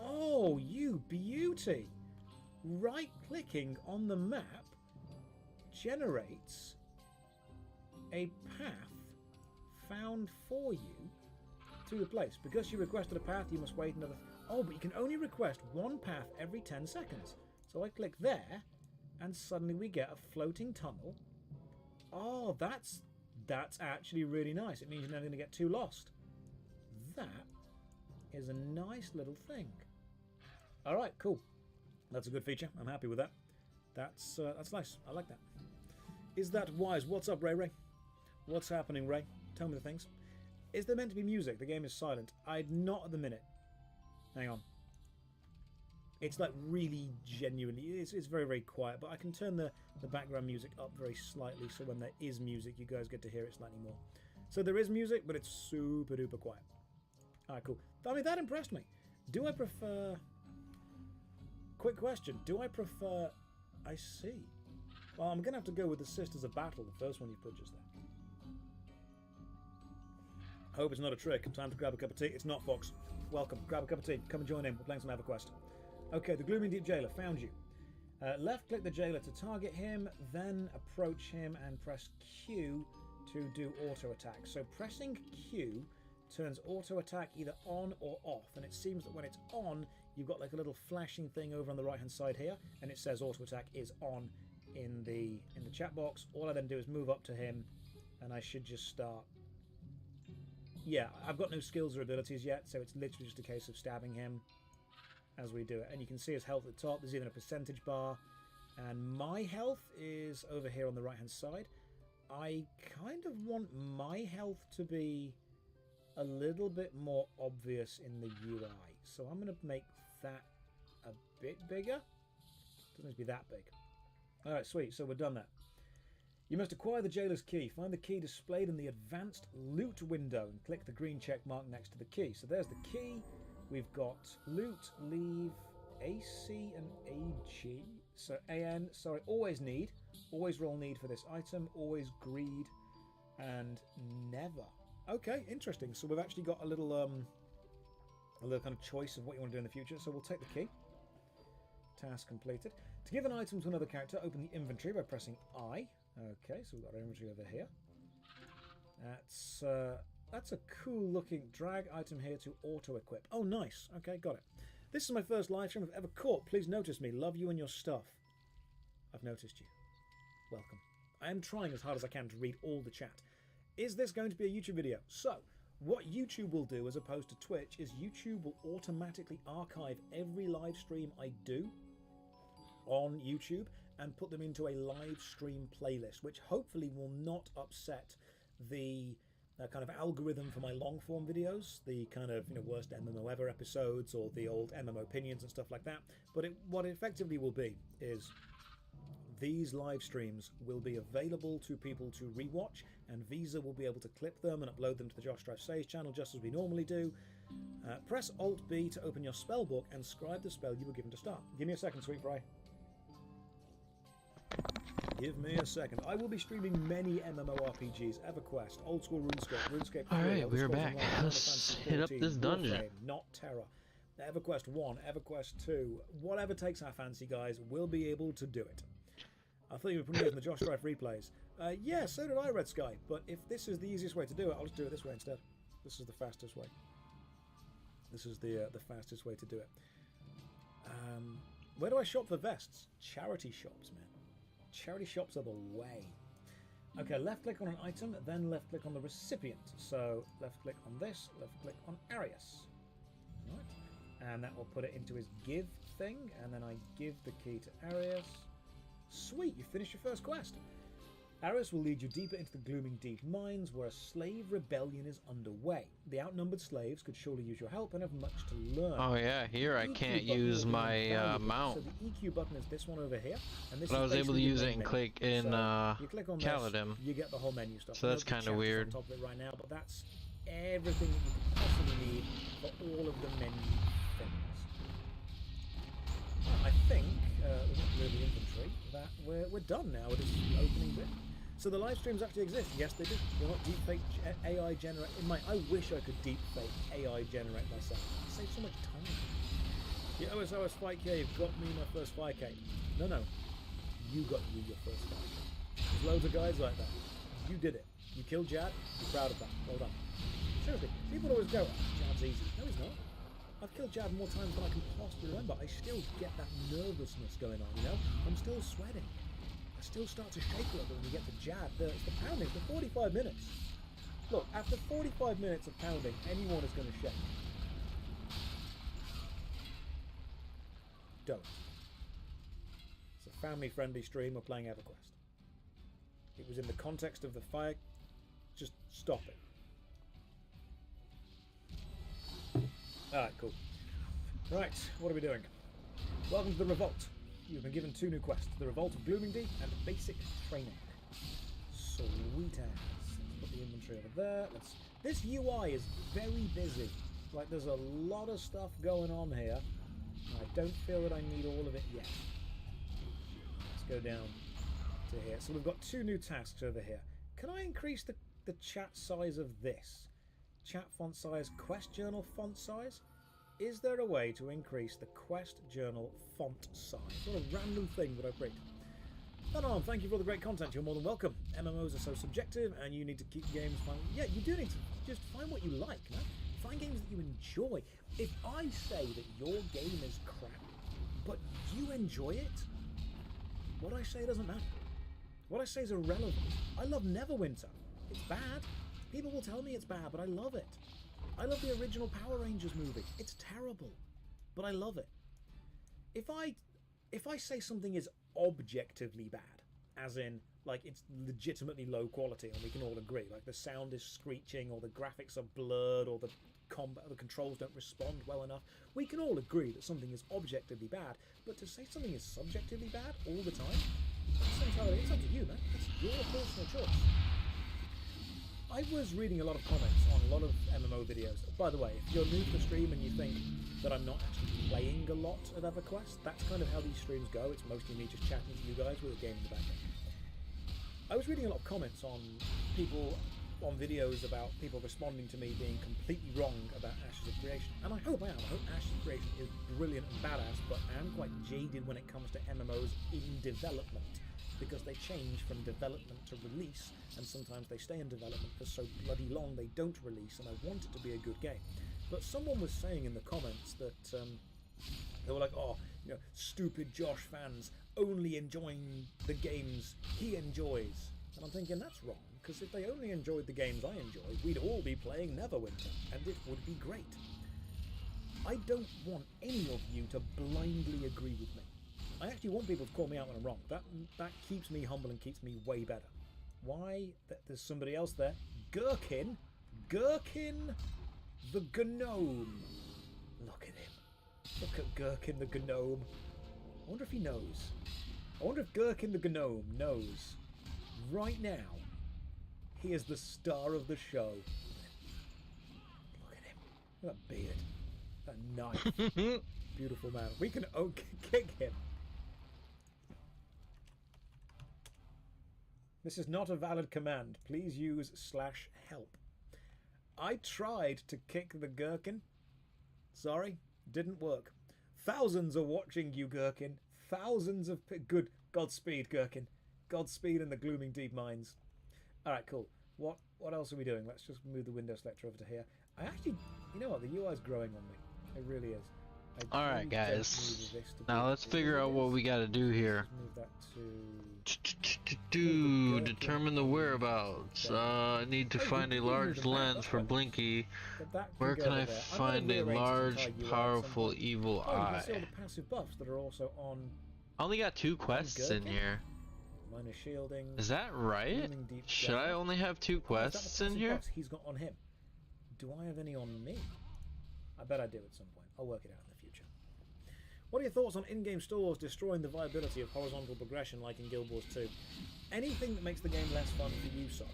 Oh, you beauty! Right-clicking on the map generates a path found for you to the place. Because you requested a path, you must wait another... Oh, but you can only request one path every 10 seconds. So I click there, and suddenly we get a floating tunnel. Oh, that's actually really nice. It means you're never going to get too lost. That is a nice little thing. Alright, cool. That's a good feature. I'm happy with that. That's nice. I like that. Is that wise? What's up, Ray Ray? What's happening, Ray? Tell me the things. Is there meant to be music? The game is silent. Not at the minute. Hang on. It's like really genuinely, it's very, very quiet, but I can turn the background music up very slightly so when there is music, you guys get to hear it slightly more. So there is music, but it's super duper quiet. Alright, cool. I mean, that impressed me. Do I prefer... Quick question. Do I prefer... I see. Well, I'm going to have to go with the Sisters of Battle, the first one you put just there. Hope it's not a trick. Time to grab a cup of tea. It's not, Fox. Welcome. Grab a cup of tea. Come and join in. We're playing some EverQuest. Okay, the Gloomy Deep Jailer found you. Left-click the Jailer to target him, then approach him and press Q to do auto-attack. So pressing Q turns auto-attack either on or off, and it seems that when it's on, you've got like a little flashing thing over on the right-hand side here, and it says auto-attack is on in the chat box. All I then do is move up to him, and I should just start. Yeah, I've got no skills or abilities yet, so it's literally just a case of stabbing him as we do it. And you can see his health at the top. There's even a percentage bar. And my health is over here on the right-hand side. I kind of want my health to be a little bit more obvious in the UI. So I'm going to make that a bit bigger. Doesn't need to be that big. Alright, sweet. So we're done that. You must acquire the Jailer's Key. Find the key displayed in the Advanced Loot window and click the green check mark next to the key. So there's the key. We've got Loot, Leave, AC and AG. So AN, sorry, always need. Always roll need for this item. Always greed and never. Okay, interesting. So we've actually got a little kind of choice of what you want to do in the future. So we'll take the key. Task completed. To give an item to another character, open the inventory by pressing I. Okay, so we've got our inventory over here. That's a cool looking drag item here to auto equip. Oh, nice. Okay, got it. This is my first live stream I've ever caught. Please notice me. Love you and your stuff. I've noticed you. Welcome. I am trying as hard as I can to read all the chat. Is this going to be a YouTube video? So, what YouTube will do as opposed to Twitch is YouTube will automatically archive every live stream I do on YouTube and put them into a live stream playlist, which hopefully will not upset the kind of algorithm for my long form videos, the kind of worst MMO ever episodes or the old MMO opinions and stuff like that. But what it effectively will be is these live streams will be available to people to rewatch, and Visa will be able to clip them and upload them to the Josh Drive Sage channel just as we normally do. Press Alt-B to open your spell book and scribe the spell you were given to start. Give me a second, sweet fry. Give me a second. I will be streaming many MMORPGs, EverQuest, Old School RuneScape 3. Alright, we're back. Let's hit up this dungeon. Warframe, not Terror. EverQuest 1, EverQuest 2, whatever takes our fancy, guys, we'll be able to do it. I thought you were putting it in the Josh Drive replays. Yeah, so did I, Red Sky. But if this is the easiest way to do it, I'll just do it this way instead. This is the fastest way. This is the fastest way to do it. Where do I shop for vests? Charity shops, man. Charity shops are the way. Okay, left click on an item, then left click on the recipient. So left click on this, left click on Arius. Right. And that will put it into his give thing, and then I give the key to Arius. Sweet, you finished your first quest. Arius will lead you deeper into the glooming deep mines where a slave rebellion is underway. The outnumbered slaves could surely use your help and have much to learn. Oh yeah, here I can't use my mount. So the EQ button is this one over here, and this but I was able to use it and click in you click on Paladin. This, you get the whole menu stuff. So that's kind of weird. On top of it right now, but that's everything that you could possibly need for all of the menu things. I think with the inventory that we're done now with this opening bit. So the live streams actually exist. Yes, they do. They're not deepfake AI generate. I wish I could deepfake AI generate myself. It saves so much time. The OSOS Fight Cave got me my first 5K. No. You got you your first 5K. There's loads of guys like that. You did it. You killed Jad. You're proud of that. Well done. Seriously, people always go, oh, Jad's easy. No, he's not. I've killed Jad more times than I can possibly remember. I still get that nervousness going on, you know? I'm still sweating. I still start to shake a little bit when we get to Jad. It's the pounding for 45 minutes. Look, after 45 minutes of pounding, anyone is going to shake. Don't. It's a family-friendly stream. We're playing EverQuest. It was in the context of the fire. Just stop it. Alright, cool. Right, what are we doing? Welcome to the Revolt. You've been given 2 new quests. The Revolt of Glooming Deep and Basic Training. Sweet ass. Let's put the inventory over there. This UI is very busy. Like, there's a lot of stuff going on here. I don't feel that I need all of it yet. Let's go down to here. So we've got 2 new tasks over here. Can I increase the chat size of this? Chat font size, quest journal font size? Is there a way to increase the quest journal font size? What a random thing that I've rigged. No, thank you for all the great content. You're more than welcome. MMOs are so subjective and you need to keep games fun. Yeah, you do need to just find what you like, man. Find games that you enjoy. If I say that your game is crap, but you enjoy it, what I say doesn't matter. What I say is irrelevant. I love Neverwinter. It's bad. People will tell me it's bad, but I love it. I love the original Power Rangers movie. It's terrible, but I love it. If I say something is objectively bad, as in, like, it's legitimately low quality, and we can all agree, like the sound is screeching, or the graphics are blurred, or the controls don't respond well enough, we can all agree that something is objectively bad. But to say something is subjectively bad all the time, it's up to you, man. It's your personal choice. I was reading a lot of comments on a lot of MMO videos. By the way, if you're new to the stream and you think that I'm not actually playing a lot of EverQuest, that's kind of how these streams go. It's mostly me just chatting to you guys with a game in the background. I was reading a lot of comments on people on videos about people responding to me being completely wrong about Ashes of Creation. And I hope I am. I hope Ashes of Creation is brilliant and badass, but I am quite jaded when it comes to MMOs in development, because they change from development to release, and sometimes they stay in development for so bloody long they don't release, and I want it to be a good game. But someone was saying in the comments that they were like, oh, you know, stupid Josh fans only enjoying the games he enjoys. And I'm thinking, that's wrong, because if they only enjoyed the games I enjoy, we'd all be playing Neverwinter, and it would be great. I don't want any of you to blindly agree with me. I actually want people to call me out when I'm wrong. That keeps me humble and keeps me way better. Why? There's somebody else there. Gherkin the Gnome. Look at him. Look at Gherkin the Gnome. I wonder if he knows. I wonder if Gherkin the Gnome knows. Right now, he is the star of the show. Look at him. Look at that beard. That knife. Beautiful man. We can kick him. This is not a valid command. Please use /help. I tried to kick the Gherkin. Sorry, didn't work. Thousands are watching you, Gherkin. Thousands of good. Godspeed, Gherkin. Godspeed in the glooming deep mines. Alright, cool. What else are we doing? Let's just move the window selector over to here. I actually, you know what? The UI is growing on me. It really is. Alright, guys. Now let's figure out what we gotta do here. Move that to determine the whereabouts. I need to find a large lens for Blinky. Where can I find a large, powerful, evil eye? You can see all the passive buffs that are also on. I only got 2 quests in here. Minor shielding. Is that right? Should I only have 2 quests in here? He's got on him. Do I have any on me? I bet I do at some point. I'll work it out in the future. What are your thoughts on in-game stores destroying the viability of horizontal progression like in Guild Wars 2? Anything that makes the game less fun for you sucks.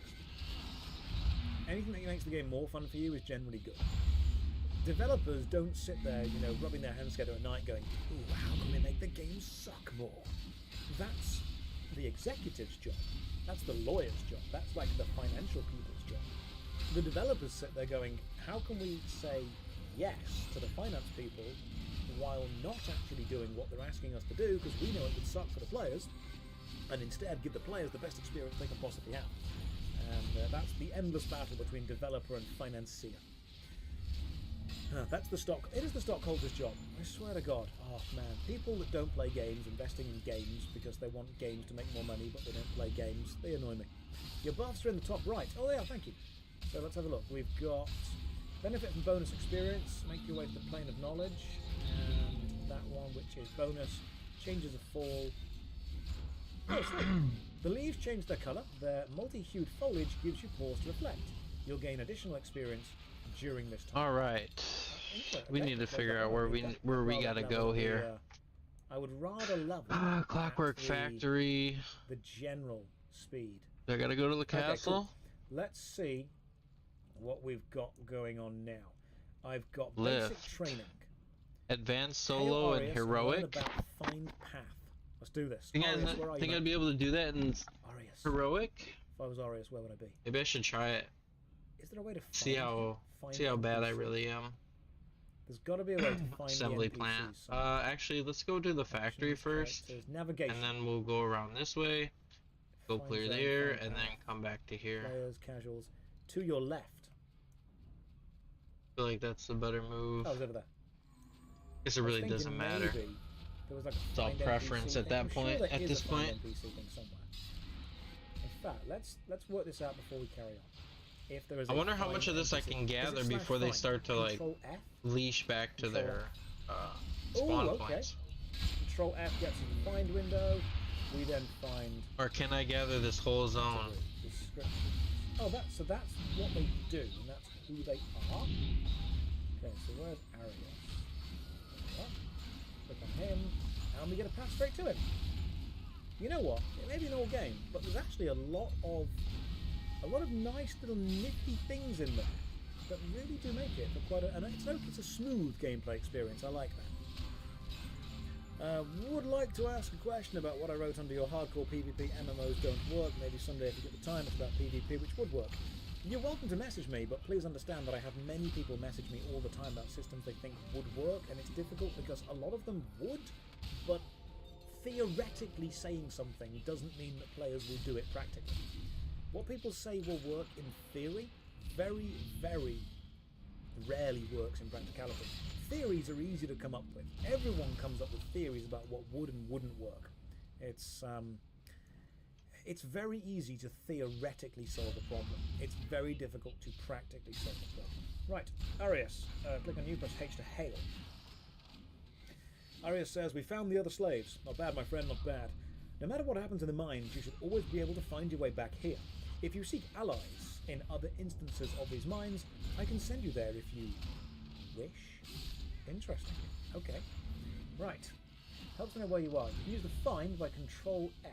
Anything that makes the game more fun for you is generally good. Developers don't sit there, you know, rubbing their hands together at night going, ooh, how can we make the game suck more? That's the executive's job. That's the lawyer's job. That's like the financial people's job. The developers sit there going, how can we say yes to the finance people while not actually doing what they're asking us to do, because we know it would suck for the players, and instead give the players the best experience they can possibly have. And that's the endless battle between developer and financier. That's the stock. It is the stockholder's job. I swear to God. Oh man, people that don't play games, investing in games because they want games to make more money, but they don't play games, they annoy me. Your buffs are in the top right. Oh yeah, thank you. So let's have a look. We've got benefit from bonus experience, make your way to the plane of knowledge, and that one, which is bonus, changes of fall. Oh, sweet. The leaves change their colour. Their multi-hued foliage gives you pause to reflect. You'll gain additional experience during this time. All right. We need to figure out where we gotta go here. I would rather level Clockwork Factory. The general speed. I gotta go to the castle. Okay, cool. Let's see what we've got going on now. I've got Lift. basic training, Advanced solo and heroic. About find path. Let's do this. Think I'd be able to do that in Arius. heroic? If I was Arius, where would I be? Maybe I should try it. Is there a way to see how bad I really am? There's got to be a way to find assembly the plant. somewhere. Actually, let's go to the factory first, navigation, and then we'll go around this way, go clear there, and then come back to here. Players, casuals, to your left. I feel like that's the better move. Oh, it's over there. Guess it really doesn't matter. There was like It's all preference at that point. Sure at this point. NPC thing somewhere. In fact, let's work this out before we carry on. If there is, I wonder how much of this I can gather before they start to like leash back to their spawn points. Control F gets you the find window. We then find. Or can I gather this whole zone? Oh, that's what they do, and that's who they are. Okay, so where's Arius? Click on him, and we get a path straight to him. You know what? It may be an old game, but there's actually a lot of nice little nifty things in there that really do make it for quite a. And it's a smooth gameplay experience. I like that. Would like to ask a question about what I wrote under your hardcore PvP MMOs don't work. Maybe someday if you get the time, it's about PvP, which would work. You're welcome to message me, but please understand that I have many people message me all the time about systems they think would work, and it's difficult because a lot of them would, but theoretically saying something doesn't mean that players will do it practically. What people say will work in theory very, very rarely works in practicality. Theories are easy to come up with. Everyone comes up with theories about what would and wouldn't work. It's very easy to theoretically solve a problem. It's very difficult to practically solve a problem. Right, Arius, click on U, press H to hail. Arius says, we found the other slaves. Not bad, my friend, not bad. No matter what happens in the mines, you should always be able to find your way back here. If you seek allies in other instances of these mines, I can send you there if you wish. Interesting. Okay. Right. Helps me know where you are. You can use the find by Control F.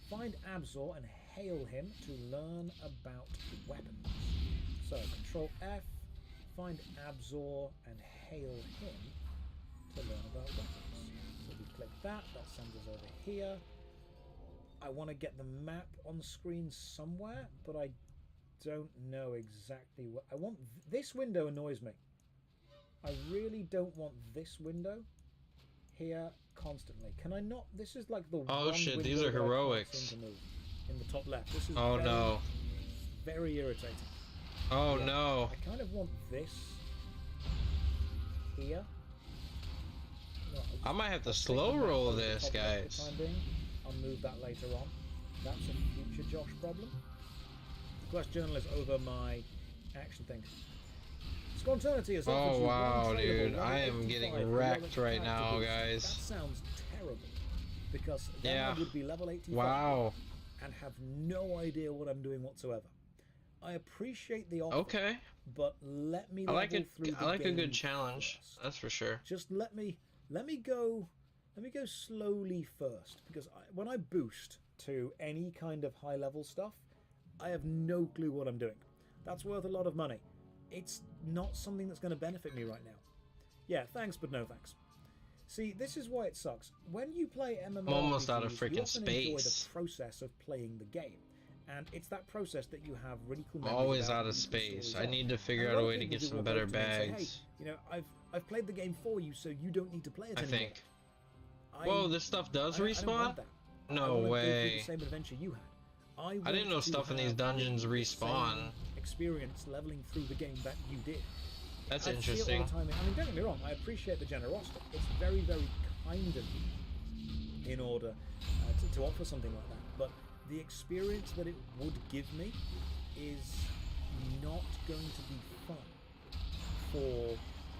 Find Abzor and hail him to learn about weapons. So Control F, find Abzor and hail him to learn about weapons. So we click that sends us over here. I want to get the map on screen somewhere, but I don't know exactly what I want. This window annoys me. I really don't want this window here constantly. Can I not? This is like the one shit, these are heroics. In the top left. This is very irritating. Oh no. I kind of want this here. No, I might have to slow roll this, guys. I'll move that later on. That's a future Josh problem. The quest journal is over my action thing. Spontaneity is oh wow, dude, I am getting wrecked right now, guys. That sounds terrible because then I would be level 85 and have no idea what I'm doing whatsoever. I appreciate the offer, but let me. I like a good challenge. That's for sure. Just let me go slowly first, because when I boost to any kind of high level stuff, I have no clue what I'm doing. That's worth a lot of money. It's not something that's going to benefit me right now. Yeah, thanks, but no thanks. See, this is why it sucks. When you play MMORPGs, I'm almost out of freaking space. Enjoy the process of playing the game, and it's that process that you have really cool. I'm always out of space. I need to figure out a way to get some better bags. Say, hey, you know, I've played the game for you, so you don't need to play it I anymore. think. Whoa, this stuff does I don't respawn? want that. I No wanna go through way. the same adventure you had. I didn't want know to stuff in these have dungeons the respawn. same experience leveling through the game that you did. That's I see it all interesting. the time. I mean, don't get me wrong. I appreciate the generosity. It's very, very kind of you in order to offer something like that. But the experience that it would give me is not going to be fun for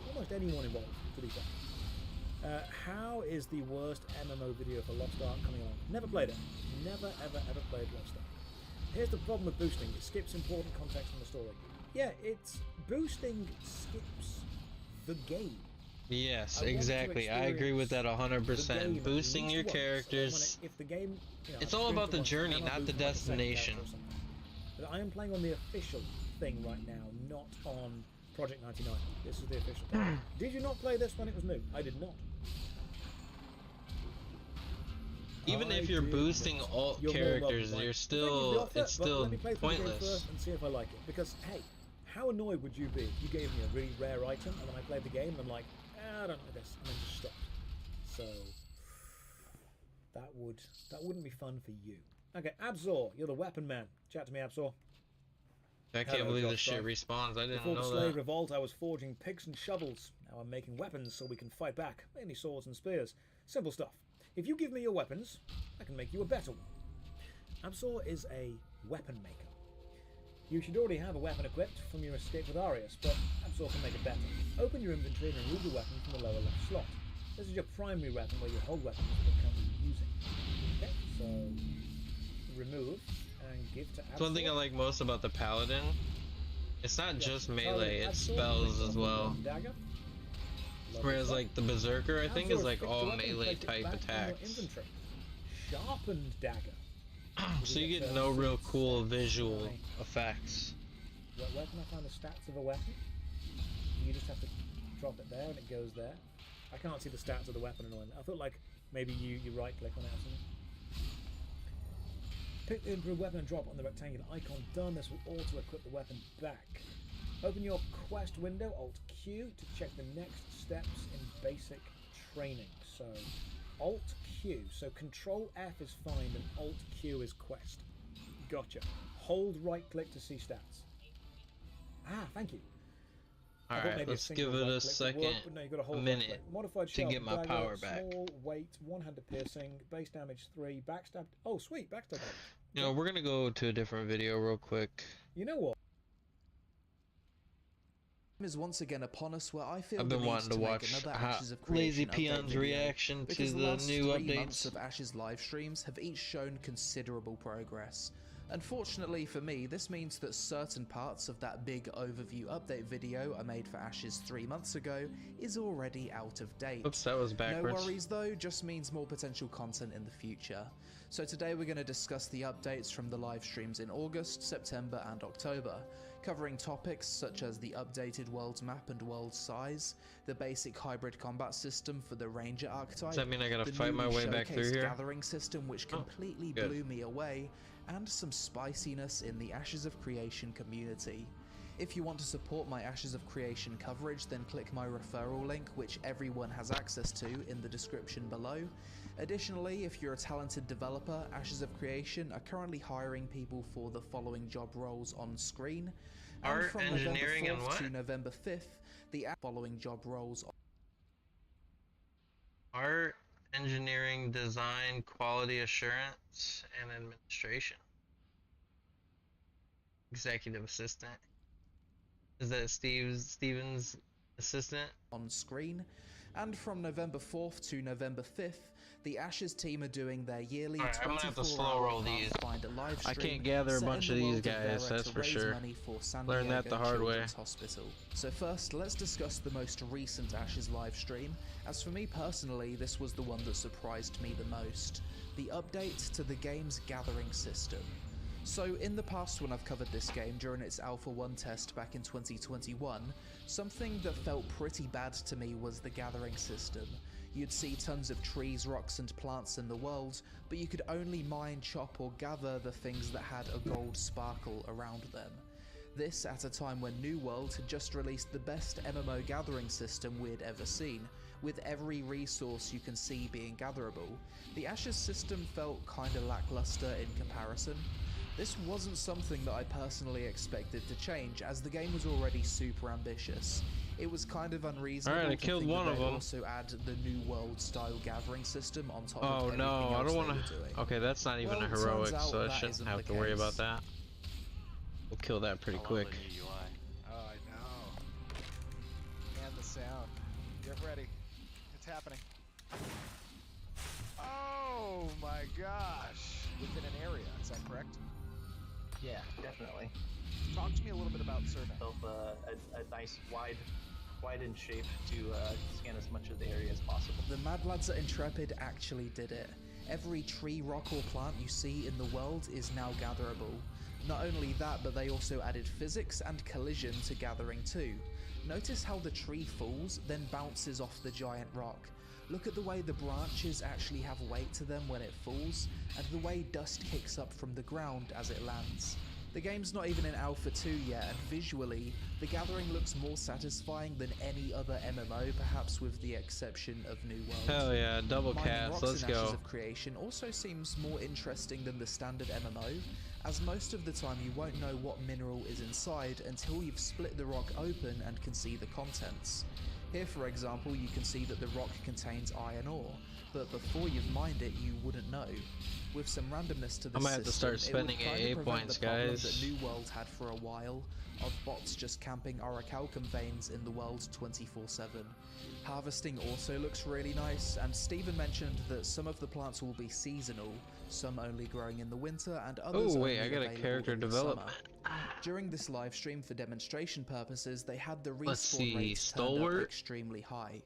almost anyone involved, to be fair. How is the worst MMO video for Lost Ark coming along? Never played it. Never, ever, ever played Lost Ark. Here's the problem with boosting. It skips important context from the story. Yeah, it's boosting skips the game. Yes, exactly. I agree with that 100%. Boosting your characters. If the game, It's all about the journey, not the destination. But I am playing on the official thing right now, not on Project 99. This is the official thing. Did you not play this when it was new? I did not. Even if you're boosting alt characters, you're still, it's still let me play through the game pointless. first and see if I like it. Because hey, how annoyed would you be if you gave me a really rare item and then I played the game and I'm like, I don't like this, and then just stopped. So that wouldn't be fun for you. Okay, Absol, you're the weapon man. Chat to me, Absol. I can't believe this shit respawns. I didn't Before know the Slave that. Revolt, I was forging picks and shovels. Now I'm making weapons so we can fight back, mainly swords and spears. Simple stuff. If you give me your weapons, I can make you a better one. Absol is a weapon maker. You should already have a weapon equipped from your escape with Arius, but Absol can make it better. Open your inventory and remove the weapon from the lower left slot. This is your primary weapon where you hold weapons that you're currently using. Okay, so remove and give to Absol. That's one thing I like most about the Paladin. It's not just melee, it's spells as well. Dagger. Whereas like the Berserker, I think, is like all melee type attacks. Sharpened dagger. So you get no real cool visual effects. Where can I find the stats of a weapon? You just have to drop it there and it goes there. I can't see the stats of the weapon annoying. I thought like maybe you right click on it or something. Pick the improved weapon and drop on the rectangular icon. Done. This will auto equip the weapon back. Open your quest window, Alt Q, to check the next steps in basic training. So Alt Q. So Control F is find and Alt Q is quest. Gotcha. Hold right click to see stats. Ah, thank you. Alright, let's give it a second, a minute, to get my power back. Small, weight, one-handed piercing, base damage 3, backstab. Oh, sweet, backstab. You know, we're gonna go to a different video real quick. You know what? Is once again upon us where I feel I've been wanting to watch Lazy Peon's reaction to the new updates. Months of Ashes live streams have each shown considerable progress. Unfortunately for me, this means that certain parts of that big overview update video I made for Ashes 3 months ago is already out of date. Oops, that was backwards. No worries though, just means more potential content in the future. So today we're going to discuss the updates from the live streams in August, September and October, covering topics such as the updated world's map and world size, the basic hybrid combat system for the Ranger archetype, does that mean I gotta fight my way back through here? gathering system which completely blew me away, and some spiciness in the Ashes of Creation community. If you want to support my Ashes of Creation coverage, then click my referral link, which everyone has access to, in the description below. Additionally, if you're a talented developer, Ashes of Creation are currently hiring people for the following job roles on screen. Art, from engineering, November 4th and what? to November 5th, the following job roles Art, engineering, design, quality assurance, and administration. Executive assistant. Is that Steven's assistant? On screen. And from November 4th to November 5th, the Ashes team are doing their yearly 24-hour Pathfinder live stream. I can't gather a bunch of these guys, that's for sure. Learn that the hard way. Hospital. So first, let's discuss the most recent Ashes live stream. As for me personally, this was the one that surprised me the most. The update to the game's gathering system. So in the past when I've covered this game during its Alpha 1 test back in 2021, something that felt pretty bad to me was the gathering system. You'd see tons of trees, rocks and plants in the world, but you could only mine, chop or gather the things that had a gold sparkle around them. This at a time when New World had just released the best MMO gathering system we'd ever seen, with every resource you can see being gatherable. The Ashes system felt kinda lackluster in comparison. This wasn't something that I personally expected to change, as the game was already super ambitious. It was kind of unreasonable Alright, I to killed think one that of they'd them. also add the New World style gathering system on top of Oh everything no, I else don't they want were to. doing. Okay, that's not even Well, a it turns heroic, out so I that shouldn't isn't have the to worry about case. that. We'll kill that pretty quick. Oh, I know. And the sound. Get ready. It's happening. Oh my gosh! Within an area, is that correct? Yeah, definitely. Talk to me a little bit about serving. Built a nice wide in shape to scan as much of the area as possible. The Mad Lads at Intrepid actually did it. Every tree, rock or plant you see in the world is now gatherable. Not only that, but they also added physics and collision to gathering too. Notice how the tree falls, then bounces off the giant rock. Look at the way the branches actually have weight to them when it falls, and the way dust kicks up from the ground as it lands. The game's not even in Alpha 2 yet, and visually, the gathering looks more satisfying than any other MMO, perhaps with the exception of New World. Hell yeah, double Mining cast, rocks let's in Ashes go. of Creation also seems more interesting than the standard MMO, as most of the time you won't know what mineral is inside until you've split the rock open and can see the contents. Here, for example, you can see that the rock contains iron ore, but before you've mined it, you wouldn't know. With some randomness to this I might have to start system, spending it would AA kind of prevent points, the problem guys. that New World had for a while, of bots just camping orichalcum veins in the world 24/7. Harvesting also looks really nice, and Steven mentioned that some of the plants will be seasonal, some only growing in the winter and others Oh wait, only I got a available character in the development. summer. During this live stream for demonstration purposes, they had the Let's respawn see, rate turned up Stalwart? extremely high.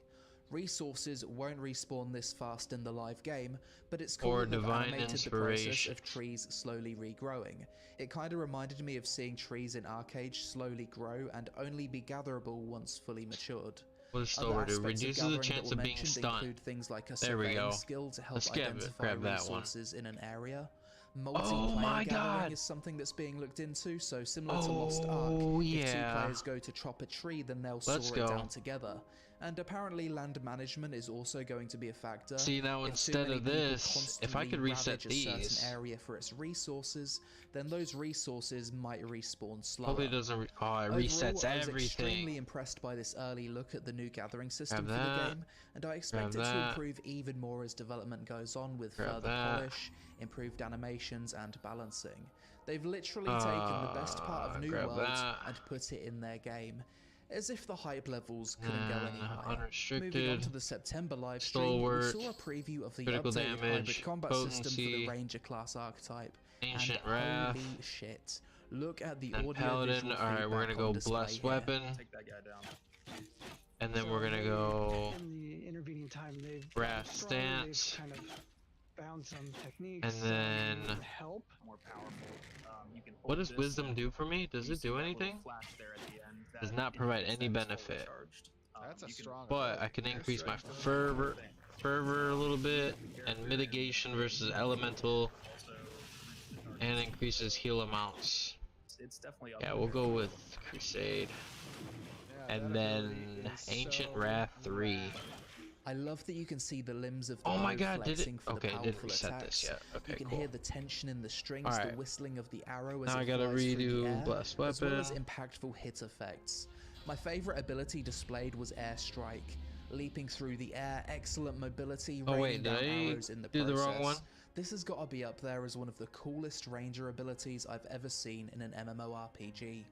Resources won't respawn this fast in the live game, but it's Or cool that they've divine animated the process inspiration. of trees slowly regrowing. It kinda reminded me of seeing trees in Arcade slowly grow and only be gatherable once fully matured. What does Other Stalwart do? aspects of Reduces the gathering chance that were of being mentioned stunned. include things like a There we surveying go. skill to help Let's identify grab that one. resources in an area. Oh Multiplayer my gathering God. is something that's being looked into, so similar to Lost Ark, Oh if two yeah. players go to chop a tree, then they'll Let's saw go. it down together. And apparently land management is also going to be a factor. See, now If too instead many of people this, if I could constantly reset ravage a these, certain area for its resources, then those resources might respawn slower. hopefully it doesn't. Oh, it Overall, resets I was everything. extremely impressed by this early look at the new gathering system Grab for the that. game, and I expect it Grab to that. improve even more as development goes on with Grab further that. polish, improved animations, and balancing. They've literally taken the best part of New grab World that. and put it in their game. As if the hype levels couldn't go any higher. Moving on Unrestricted. to the September live stream, Stalwart. we saw a preview of the Critical updated damage. hybrid combat system for the Potency. Ranger class archetype. Ancient and Wrath. holy shit. Look at the And audio Paladin. visual Alright, we're gonna feedback go on display Blessed here. Weapon. Take that guy down. And then we're gonna go In the intervening time, they've Wrath strongly, they've Stance. kind of found some techniques And then that help. More powerful. You can what hold does this Wisdom and do for me? Does you it see do that little anything? flash there at the end that Does not provide indicates any that it's fully benefit. charged. That's a You can- strong. But I can increase my fervor a little bit, and mitigation versus elemental, and increases heal amounts. It's definitely up Yeah, there. we'll go with Crusade. And then Ancient Wrath 3. I love that you can see the limbs of the Oh my bow god, did flexing it? for Okay, the it didn't powerful reset attacks. this yet. Okay, You can cool. hear the tension in the strings, Alright. the whistling of the arrow as Now it I gotta flies through the redo air, Blessed as well as Weapon. impactful hit effects. My favourite ability displayed was Airstrike. Leaping through the air, excellent mobility, Oh, raining wait, down did I arrows in the do the process. wrong one? This has got to be up there as one of the coolest ranger abilities I've ever seen in an MMORPG.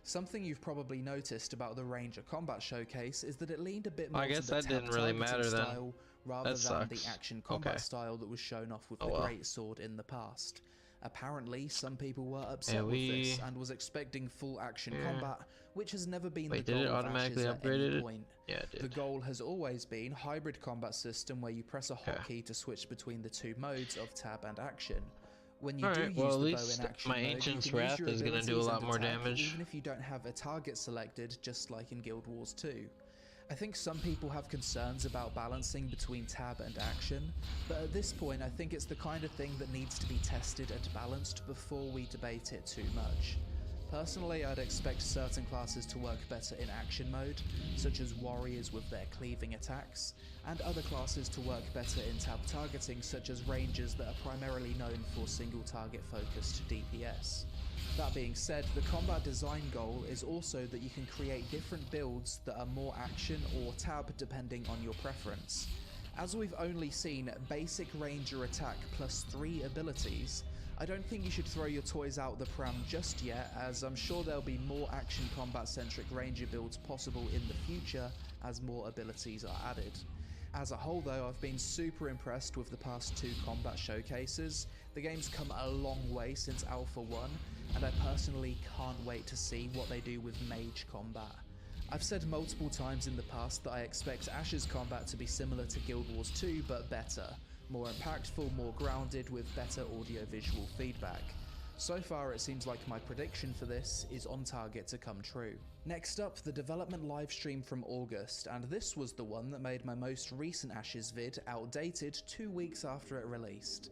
Something you've probably noticed about the Ranger Combat Showcase is that it leaned a bit more I to guess the that didn't really tab matter targeting then. style rather That than the sucks. action combat Okay. style that was shown off with Oh the well. greatsword in the past. Apparently, some people were upset And with this we- and was expecting full action Yeah. combat, which has never been Wait, the did goal it of automatically Ashes at upgrade any it? point. Yeah, it did. The goal has always been hybrid combat system where you press a hotkey to switch between the two modes of tab and action. When you Alright, do well, use at the least bow in action my mode, you Ancient's can use Wrath your is gonna do a abilities lot and more attack damage. even if you don't have a target selected, just like in Guild Wars 2. I think some people have concerns about balancing between tab and action, but at this point I think it's the kind of thing that needs to be tested and balanced before we debate it too much. Personally, I'd expect certain classes to work better in action mode, such as warriors with their cleaving attacks, and other classes to work better in tab targeting, such as rangers that are primarily known for single target focused DPS. That being said, the combat design goal is also that you can create different builds that are more action or tab depending on your preference. As we've only seen basic ranger attack plus 3 abilities, I don't think you should throw your toys out the pram just yet, as I'm sure there'll be more action combat centric ranger builds possible in the future as more abilities are added. As a whole though, I've been super impressed with the past 2 combat showcases. The game's come a long way since Alpha 1, and I personally can't wait to see what they do with mage combat. I've said multiple times in the past that I expect Ashe's combat to be similar to Guild Wars 2 but better. More impactful, more grounded, with better audio-visual feedback. So far it seems like my prediction for this is on target to come true. Next up, the development livestream from August, and this was the one that made my most recent Ashes vid outdated 2 weeks after it released.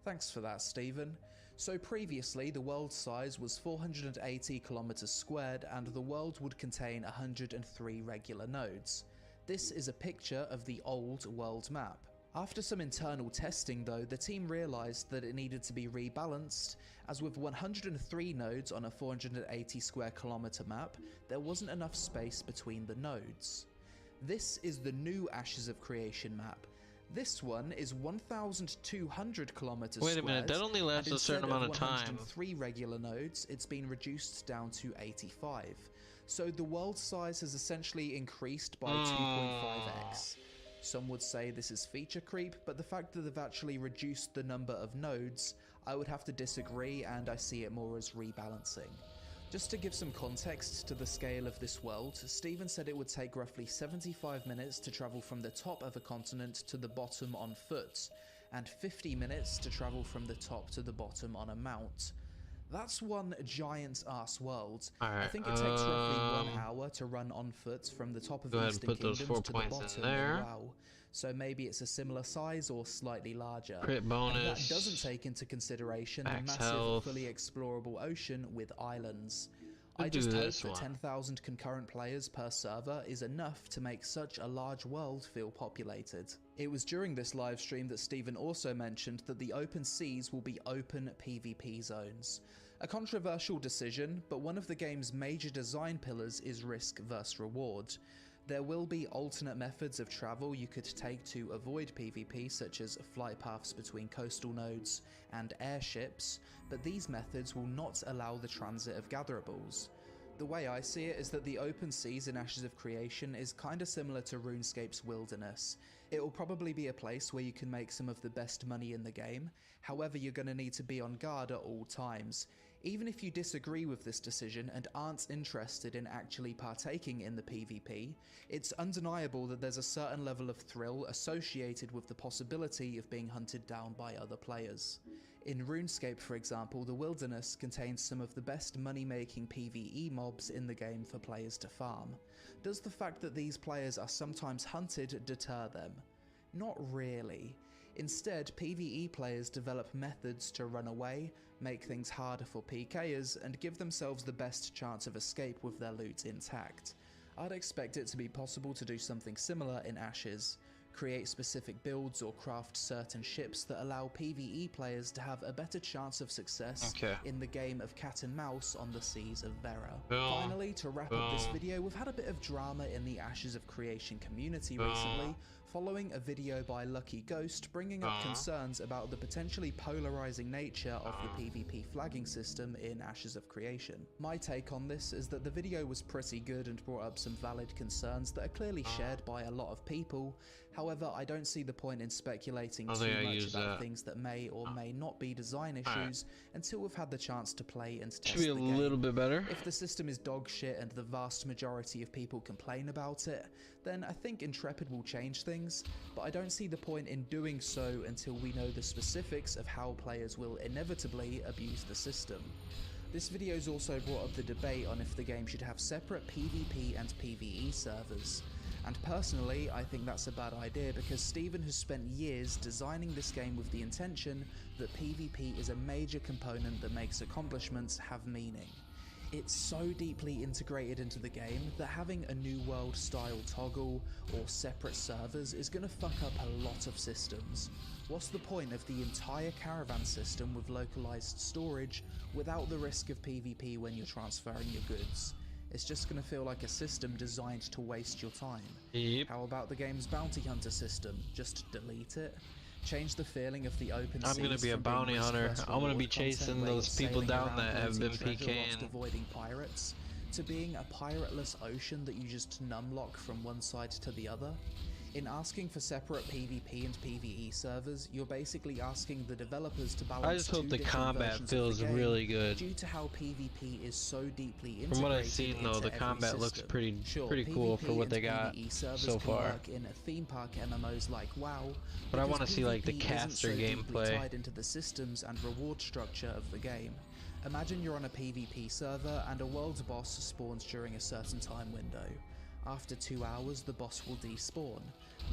Thanks for that, Stephen. So previously, the world size was 480 kilometers squared and the world would contain 103 regular nodes. This is a picture of the old world map. After some internal testing though, the team realised that it needed to be rebalanced, as with 103 nodes on a 480 square kilometer map, there wasn't enough space between the nodes. This is the new Ashes of Creation map. This one is 1,200 kilometers Wait a minute, that only lasts a certain amount of time. 103 regular nodes, it's been reduced down to 85. So the world size has essentially increased by 2.5x. Some would say this is feature creep, but the fact that they've actually reduced the number of nodes, I would have to disagree, and I see it more as rebalancing. Just to give some context to the scale of this world, Stephen said it would take roughly 75 minutes to travel from the top of a continent to the bottom on foot, and 50 minutes to travel from the top to the bottom on a mount. That's one giant ass world. I think it takes roughly 1 hour to run on foot from the top of Eastern Kingdoms to the bottom. Wow. So maybe it's a similar size or slightly larger. Crit bonus. And that doesn't take into consideration the massive, fully explorable ocean with islands. I just hope that 10,000 concurrent players per server is enough to make such a large world feel populated. It was during this live stream that Stephen also mentioned that the open seas will be open PvP zones. A controversial decision, but one of the game's major design pillars is risk versus reward. There will be alternate methods of travel you could take to avoid PvP, such as flight paths between coastal nodes and airships, but these methods will not allow the transit of gatherables. The way I see it is that the open seas in Ashes of Creation is kinda similar to RuneScape's Wilderness. It will probably be a place where you can make some of the best money in the game, however you're going to need to be on guard at all times. Even if you disagree with this decision and aren't interested in actually partaking in the PvP, it's undeniable that there's a certain level of thrill associated with the possibility of being hunted down by other players. In RuneScape, for example, the Wilderness contains some of the best money-making PvE mobs in the game for players to farm. Does the fact that these players are sometimes hunted deter them? Not really. Instead, PvE players develop methods to run away, make things harder for PKers, and give themselves the best chance of escape with their loot intact. I'd expect it to be possible to do something similar in Ashes. Create specific builds or craft certain ships that allow PvE players to have a better chance of success in the game of cat and mouse on the seas of Vera. Finally, to wrap up this video, we've had a bit of drama in the Ashes of Creation community recently, following a video by Lucky Ghost bringing up concerns about the potentially polarizing nature of the PvP flagging system in Ashes of Creation. My take on this is that the video was pretty good and brought up some valid concerns that are clearly shared by a lot of people. However, I don't see the point in speculating too much about things that may or may not be design issues until we've had the chance to play and test the game. Should be a little bit better. If the system is dog shit and the vast majority of people complain about it, then I think Intrepid will change things, but I don't see the point in doing so until we know the specifics of how players will inevitably abuse the system. This video's also brought up the debate on if the game should have separate PvP and PvE servers. And personally, I think that's a bad idea because Stephen has spent years designing this game with the intention that PvP is a major component that makes accomplishments have meaning. It's so deeply integrated into the game that having a new world style toggle or separate servers is going to fuck up a lot of systems. What's the point of the entire caravan system with localized storage without the risk of PvP when you're transferring your goods? It's just going to feel like a system designed to waste your time. Yep. How about the game's bounty hunter system? Just delete it? Change the feeling of the open seas. I'm gonna be a bounty hunter. I'm gonna be chasing those people down that have been PKing. Avoiding pirates, to being a pirateless ocean that you just numlock from one side to the other. In asking for separate PvP and PvE servers, you're basically asking the developers to balance. I just hope the combat feels really good. Due to how PvP is so deeply integrated. From what I've seen though, the combat looks pretty cool for what they got so far. Work in a theme park MMOs like WoW, but I want to see like the caster gameplay tied into the systems and reward structure of the game. Imagine you're on a PvP server and a world boss spawns during a certain time window. After 2 hours, the boss will despawn.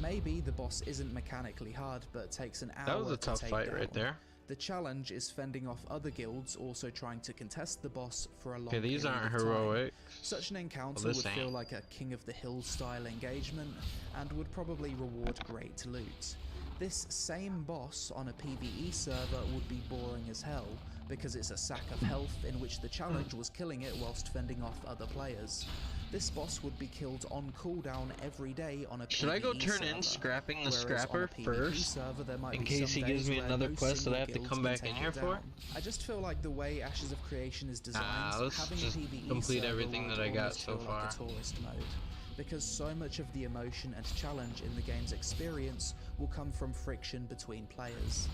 Maybe the boss isn't mechanically hard, but takes an hour to take down. That was a tough fight right there. The challenge is fending off other guilds also trying to contest the boss for a long period of time. Okay, these aren't heroic. Such an encounter would feel like a King of the Hill style engagement and would probably reward great loot. This same boss on a PvE server would be boring as hell, because it's a sack of health in which the challenge was killing it whilst fending off other players. This boss would be killed on cooldown every day on a PvE Should I go turn server, in scrapping the whereas scrapper on a PvP first, server, there might in be case some he gives days me where another no quest that I have to single come guild back can in take here it for? down. I just feel like the way Ashes of Creation is designed, let's having just a PvE complete server everything would that I got almost so feel far. like a tourist mode, because so much of the emotion and challenge in the game's experience will come from friction between players.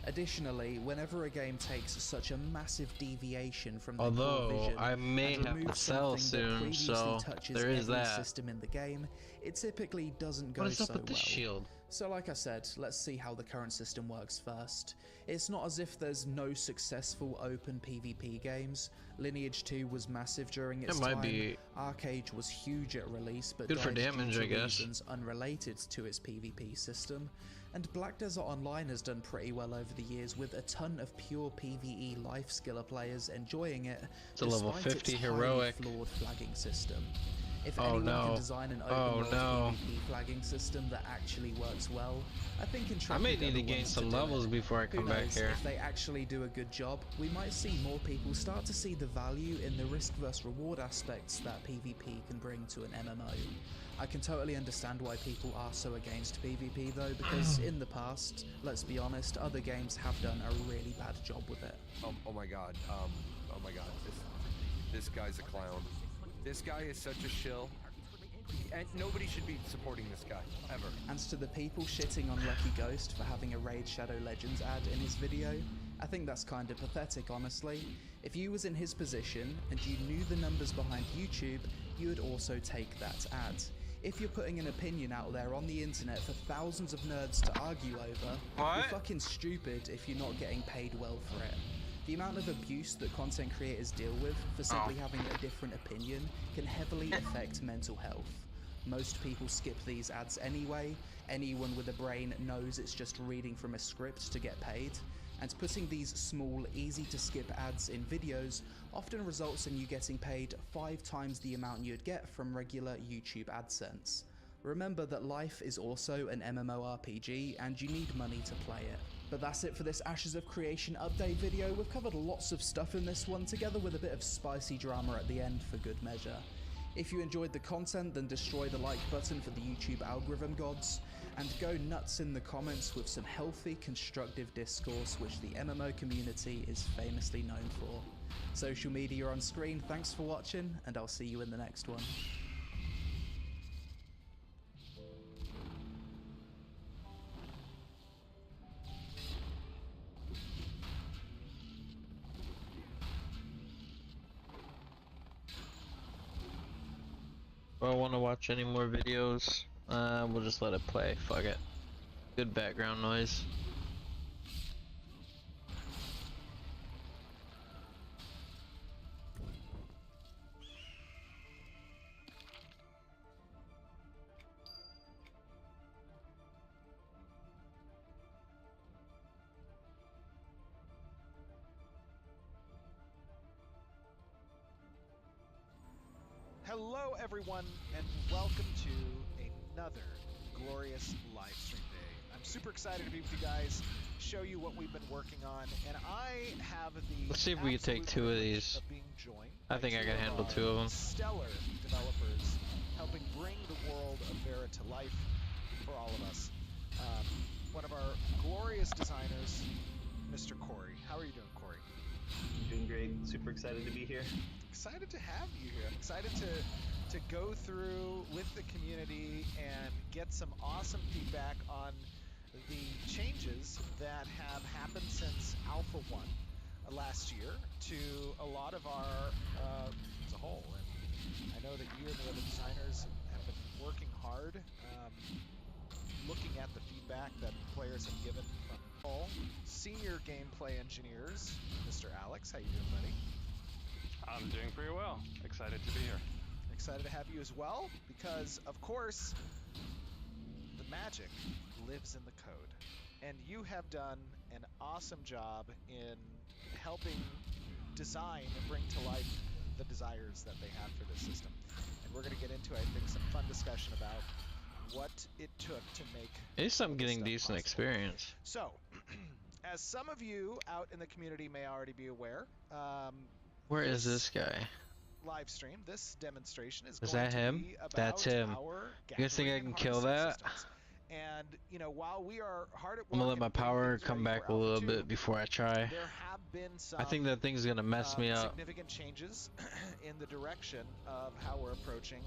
Additionally, whenever a game takes such a massive deviation from the core vision I may and have to removes sell something that soon, previously so touches there is every that. system in the game, it typically doesn't go What is so up with the well. shield? So like I said, let's see how the current system works first. It's not as if there's no successful open PvP games. Lineage 2 was massive during its time. Arcade was huge at release, but good for died damage, due to I guess. reasons unrelated to its PvP system. And Black Desert Online has done pretty well over the years, with a ton of pure PvE life skiller players enjoying it. It's a level 50 heroic. Flawed flagging system. If Oh, anyone no. can design an open Oh, world no. PvP flagging system that actually works well, I think I may Intrepid need are to the gain ones some do levels it. before I come Who back knows, here. if they actually do a good job, we might see more people start to see the value in the risk versus reward aspects that PvP can bring to an MMO. I can totally understand why people are so against PvP though, because in the past, let's be honest, other games have done a really bad job with it. Oh my god, this guy's a clown. This guy is such a shill. And nobody should be supporting this guy, ever. And to the people shitting on Lucky Ghost for having a Raid Shadow Legends ad in his video, I think that's kinda pathetic, honestly. If you was in his position and you knew the numbers behind YouTube, you would also take that ad. If you're putting an opinion out there on the internet for thousands of nerds to argue over, you're fucking stupid if you're not getting paid well for it. The amount of abuse that content creators deal with for simply having a different opinion can heavily affect mental health. Most people skip these ads anyway. Anyone with a brain knows it's just reading from a script to get paid. And putting these small, easy to skip ads in videos often results in you getting paid 5 times the amount you'd get from regular YouTube AdSense. Remember that life is also an MMORPG and you need money to play it. But that's it for this Ashes of Creation update video. We've covered lots of stuff in this one, together with a bit of spicy drama at the end for good measure. If you enjoyed the content, then destroy the like button for the YouTube algorithm gods, and go nuts in the comments with some healthy, constructive discourse, which the MMO community is famously known for. Social media on screen, thanks for watching, and I'll see you in the next one. If I want to watch any more videos, we'll just let it play. Fuck it. Good background noise. Hello, everyone, and welcome to another glorious live stream day. I'm super excited to be with you guys, show you what we've been working on, and I have the Let's see if we can take two of these. being joined I think I by can two handle of two of our them. stellar developers helping bring the world of Vera to life for all of us. One of our glorious designers, Mr. Corey. How are you doing, Corey? Doing great. Super excited to be here. Excited to have you here. I'm excited to go through with the community and get some awesome feedback on the changes that have happened since Alpha 1 last year to a lot of our as a whole. And I know that you and the other designers have been working hard, looking at the feedback that players have given from all senior gameplay engineers. Mr. Alex, how you doing, buddy? I'm doing pretty well. Excited to be here. Excited to have you as well, because of course the magic lives in the code, and you have done an awesome job in helping design and bring to life the desires that they have for this system. And we're going to get into, I think, some fun discussion about what it took to make At least I'm getting stuff decent possible. experience. So, as some of you out in the community may already be aware, Where is this guy? live stream, this demonstration is Is going that to him? be about That's him. our You guys think I gathering can and kill harvesting that? systems. And you know, while we are hard at work, I'm gonna let my and getting power things come ready back for a little Alpha 2, bit before I try. there have been some I think that thing's gonna mess me up. significant changes in the direction of how we're approaching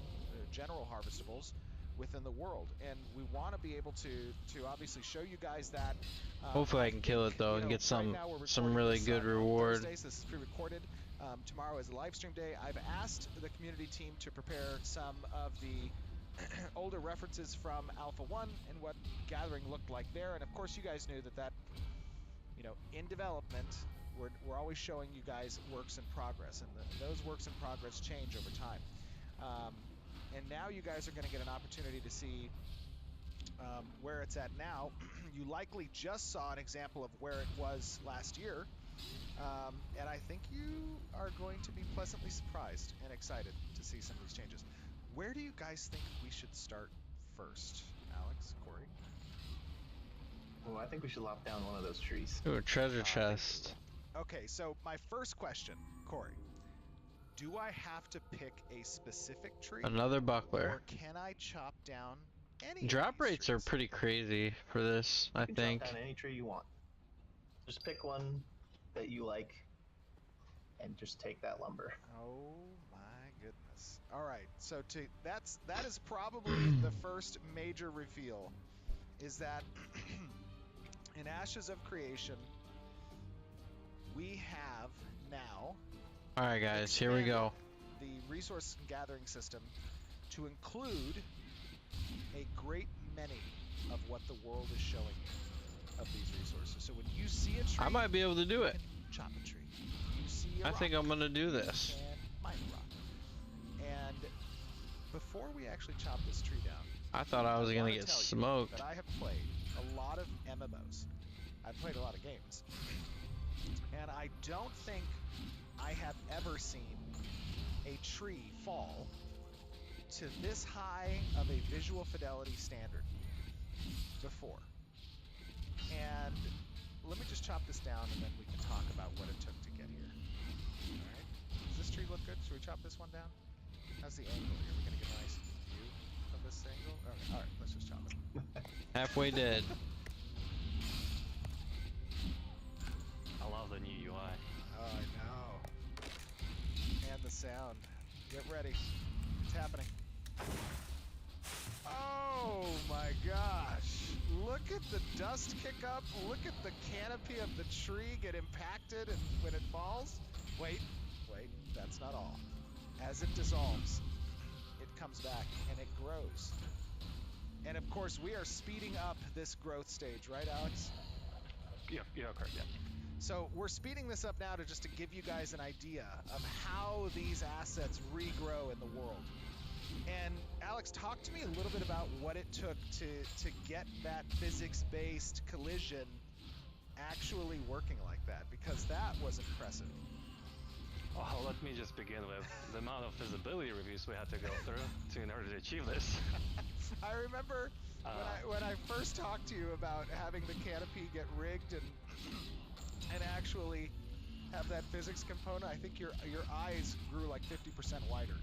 general harvestables within the world, and we want to be able to obviously show you guys that. Hopefully I can kill it though and get some really good reward. Thursdays, this is pre-recorded. Tomorrow is a live stream day. I've asked the community team to prepare some of the older references from Alpha 1 and what gathering looked like there, and of course you guys knew that you know, in development we're always showing you guys works in progress, and those works in progress change over time. And now you guys are going to get an opportunity to see where it's at now. You likely just saw an example of where it was last year, and I think you are going to be pleasantly surprised and excited to see some of these changes. Where do you guys think we should start first? Alex, Corey? Well, I think we should lop down one of those trees. Ooh, a treasure chest. Okay, so my first question, Corey. Do I have to pick a specific tree? Another buckler. Or can I chop down any? Drop rates are pretty crazy for this, I think. Chop down any tree you want. Just pick one that you like and just take that lumber. Oh my goodness. All right. So that is probably the first major reveal, is that in Ashes of Creation we have now Alright guys, here we go. the resource gathering system to include a great many of what the world is showing you of these resources. So when you see a tree, I might be able to do it. chop a tree. You see a I rock, think I'm gonna do this. you can mine a rock. And before we actually chop this tree down, I thought I was gonna wanna get tell you smoked. that I have played a lot of MMOs. I've played a lot of games. And I don't think I have ever seen a tree fall to this high of a visual fidelity standard before. And let me just chop this down and then we can talk about what it took to get here. Alright, does this tree look good? Should we chop this one down? How's the angle here? We're gonna get a nice view of this angle? Okay, alright, let's just chop it. Halfway dead. I love the new UI. Oh, I know. And the sound. Get ready. It's happening. Oh my gosh. Look at the dust kick up. Look at the canopy of the tree get impacted and when it falls. Wait, that's not all. As it dissolves, it comes back and it grows. And of course, we are speeding up this growth stage, right, Alex? Yeah, correct, yeah. So we're speeding this up now to give you guys an idea of how these assets regrow in the world. And Alex, talk to me a little bit about what it took to get that physics-based collision actually working like that, because that was impressive. Oh, let me just begin with the amount of visibility reviews we had to go through in order to achieve this. I remember when I first talked to you about having the canopy get rigged and actually have that physics component. I think your eyes grew like 50% wider.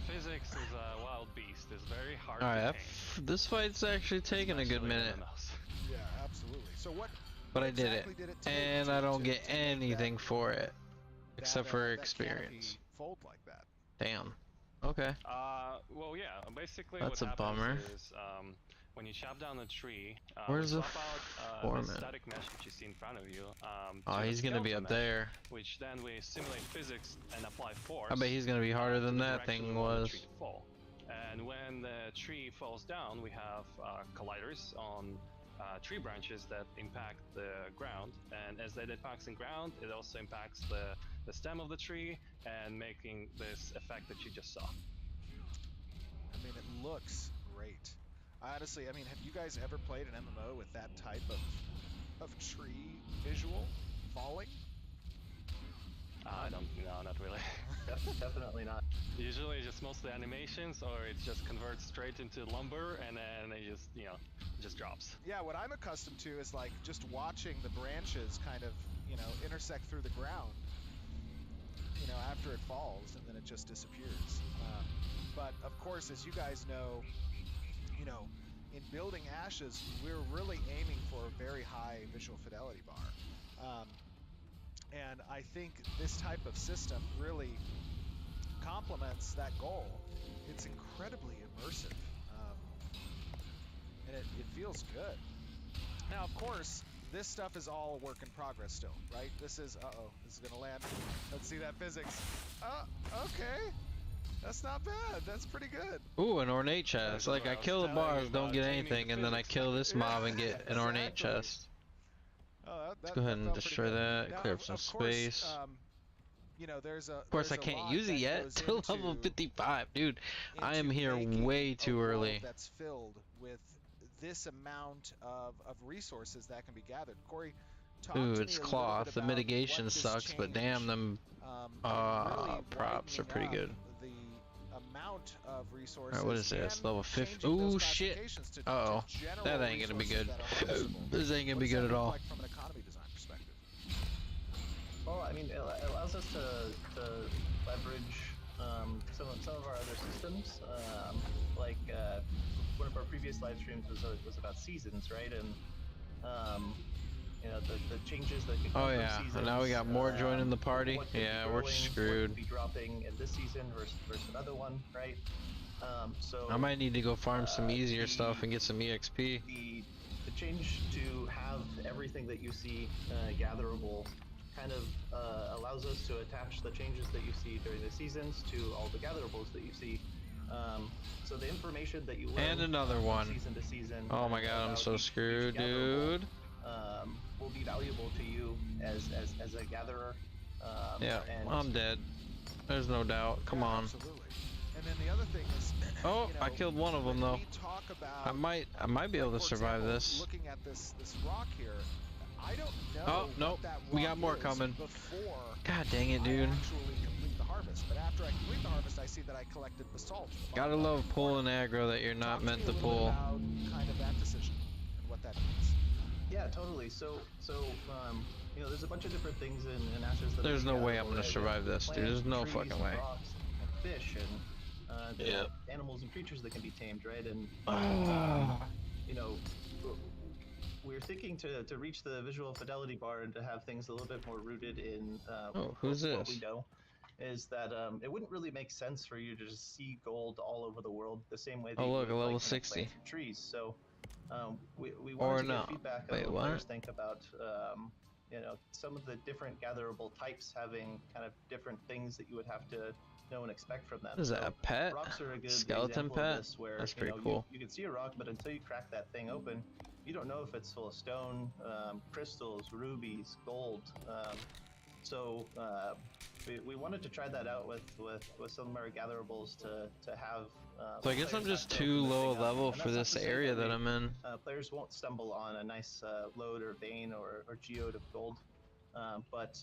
Physics is a wild beast. It's very hard All to right, tame. this fight's actually taking a good minute. Yeah, absolutely. So what? But I did exactly it, take and I don't get anything for it, except for that experience. Fold like that. Damn. Okay. Well, yeah. Basically, That's what a bummer. happens is when you chop down a tree, Where's we the swap out foreman? the static mesh which you see in front of you. Oh, to he's a gonna be skeleton up mesh, there. Which then we simulate physics and apply force. I bet he's gonna be harder than that direction thing we want the was. tree to fall. And when the tree falls down, we have colliders on tree branches that impact the ground, and as that impacts the ground, it also impacts the stem of the tree, and making this effect that you just saw. I mean, it looks great. Honestly, I mean, have you guys ever played an MMO with that type of tree visual falling? No, not really. Definitely not. Usually just mostly animations, or it just converts straight into lumber, and then it just, just drops. Yeah, what I'm accustomed to is like just watching the branches kind of, intersect through the ground, after it falls, and then it just disappears. But of course, as you guys know, in building Ashes, we're really aiming for a very high visual fidelity bar. And I think this type of system really complements that goal. It's incredibly immersive, and it feels good. Now, of course, this stuff is all a work in progress still, right? This is, this is gonna land. Let's see that physics. Okay, that's not bad. That's pretty good. Ooh, an ornate chest. Like, I kill the bars, don't get anything, and then I kill this mob and get an ornate chest. Let's go ahead and destroy that, now, clear up some space. There's a. Of course, I can't use it yet till level 55, dude. I am here way too early. That's filled with this amount of resources that can be gathered. Corey, talk Ooh, to it's me a cloth. little The bit mitigation about sucks, but damn, them really props are pretty good. The amount of resources. Alright, what is this? Level 50. Ooh, shit. Uh-oh. That ain't gonna be good. This ain't gonna be good at all. Like from an economy design perspective? Well, I mean, it allows us to leverage some of our other systems. Like one of our previous live streams was about seasons, right? And the changes that could come from seasons. And now we got more joining the party. Yeah, we're screwed. What could be dropping in this season versus another one, right? So I might need to go farm some easier stuff and get some EXP. The change to have everything that you see gatherable kind of allows us to attach the changes that you see during the seasons to all the gatherables that you see. So the information that you learn and another one. Season to season. Oh my god, I'm so screwed, dude. Will be valuable to you as a gatherer. Yeah, I'm dead. There's no doubt. Come on. Absolutely. And then the other thing is, oh, I killed one of them though. I might be able to survive this. Looking at this rock here, I don't know. Oh no, we got more coming. God dang it, dude. Actually complete the harvest, but after I complete the harvest, I see that I collected basalt. Gotta love pulling aggro that you're not meant to pull. About kind of that decision and what that means. Yeah, totally. So there's a bunch of different things in Ashes that there's no way I'm gonna survive this, dude. There's no fucking way. Rocks and fish and animals and creatures that can be tamed, right? And we're thinking to reach the visual fidelity bar and to have things a little bit more rooted in who's this? What we know is that it wouldn't really make sense for you to just see gold all over the world the same way that you would, a level like, 60 plant trees. So we wanted to get feedback on what players think about some of the different gatherable types having kind of different things that you would have to know and expect from them. Is that a pet? Rocks are a good skeleton example pet? of this, where, that's pretty cool. You can see a rock, but until you crack that thing open, you don't know if it's full of stone, crystals, rubies, gold. So we wanted to try that out with some of our gatherables to have. So I guess I'm just too low level for this area that I'm in. Players won't stumble on a nice lode or vein or geode of gold. but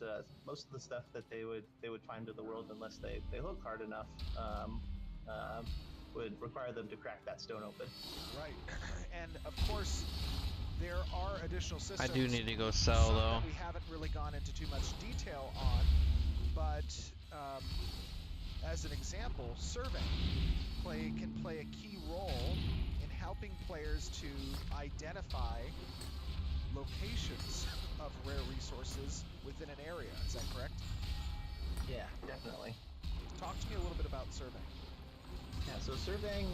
most of the stuff that they would find in the world, unless they look hard enough, would require them to crack that stone open. Right, and of course, there are additional systems. I do need to go sell some though. That we haven't really gone into too much detail on, but as an example, surveying can play a key role in helping players to identify locations of rare resources within an area. Is that correct? Yeah, definitely. Talk to me a little bit about surveying. Yeah, so surveying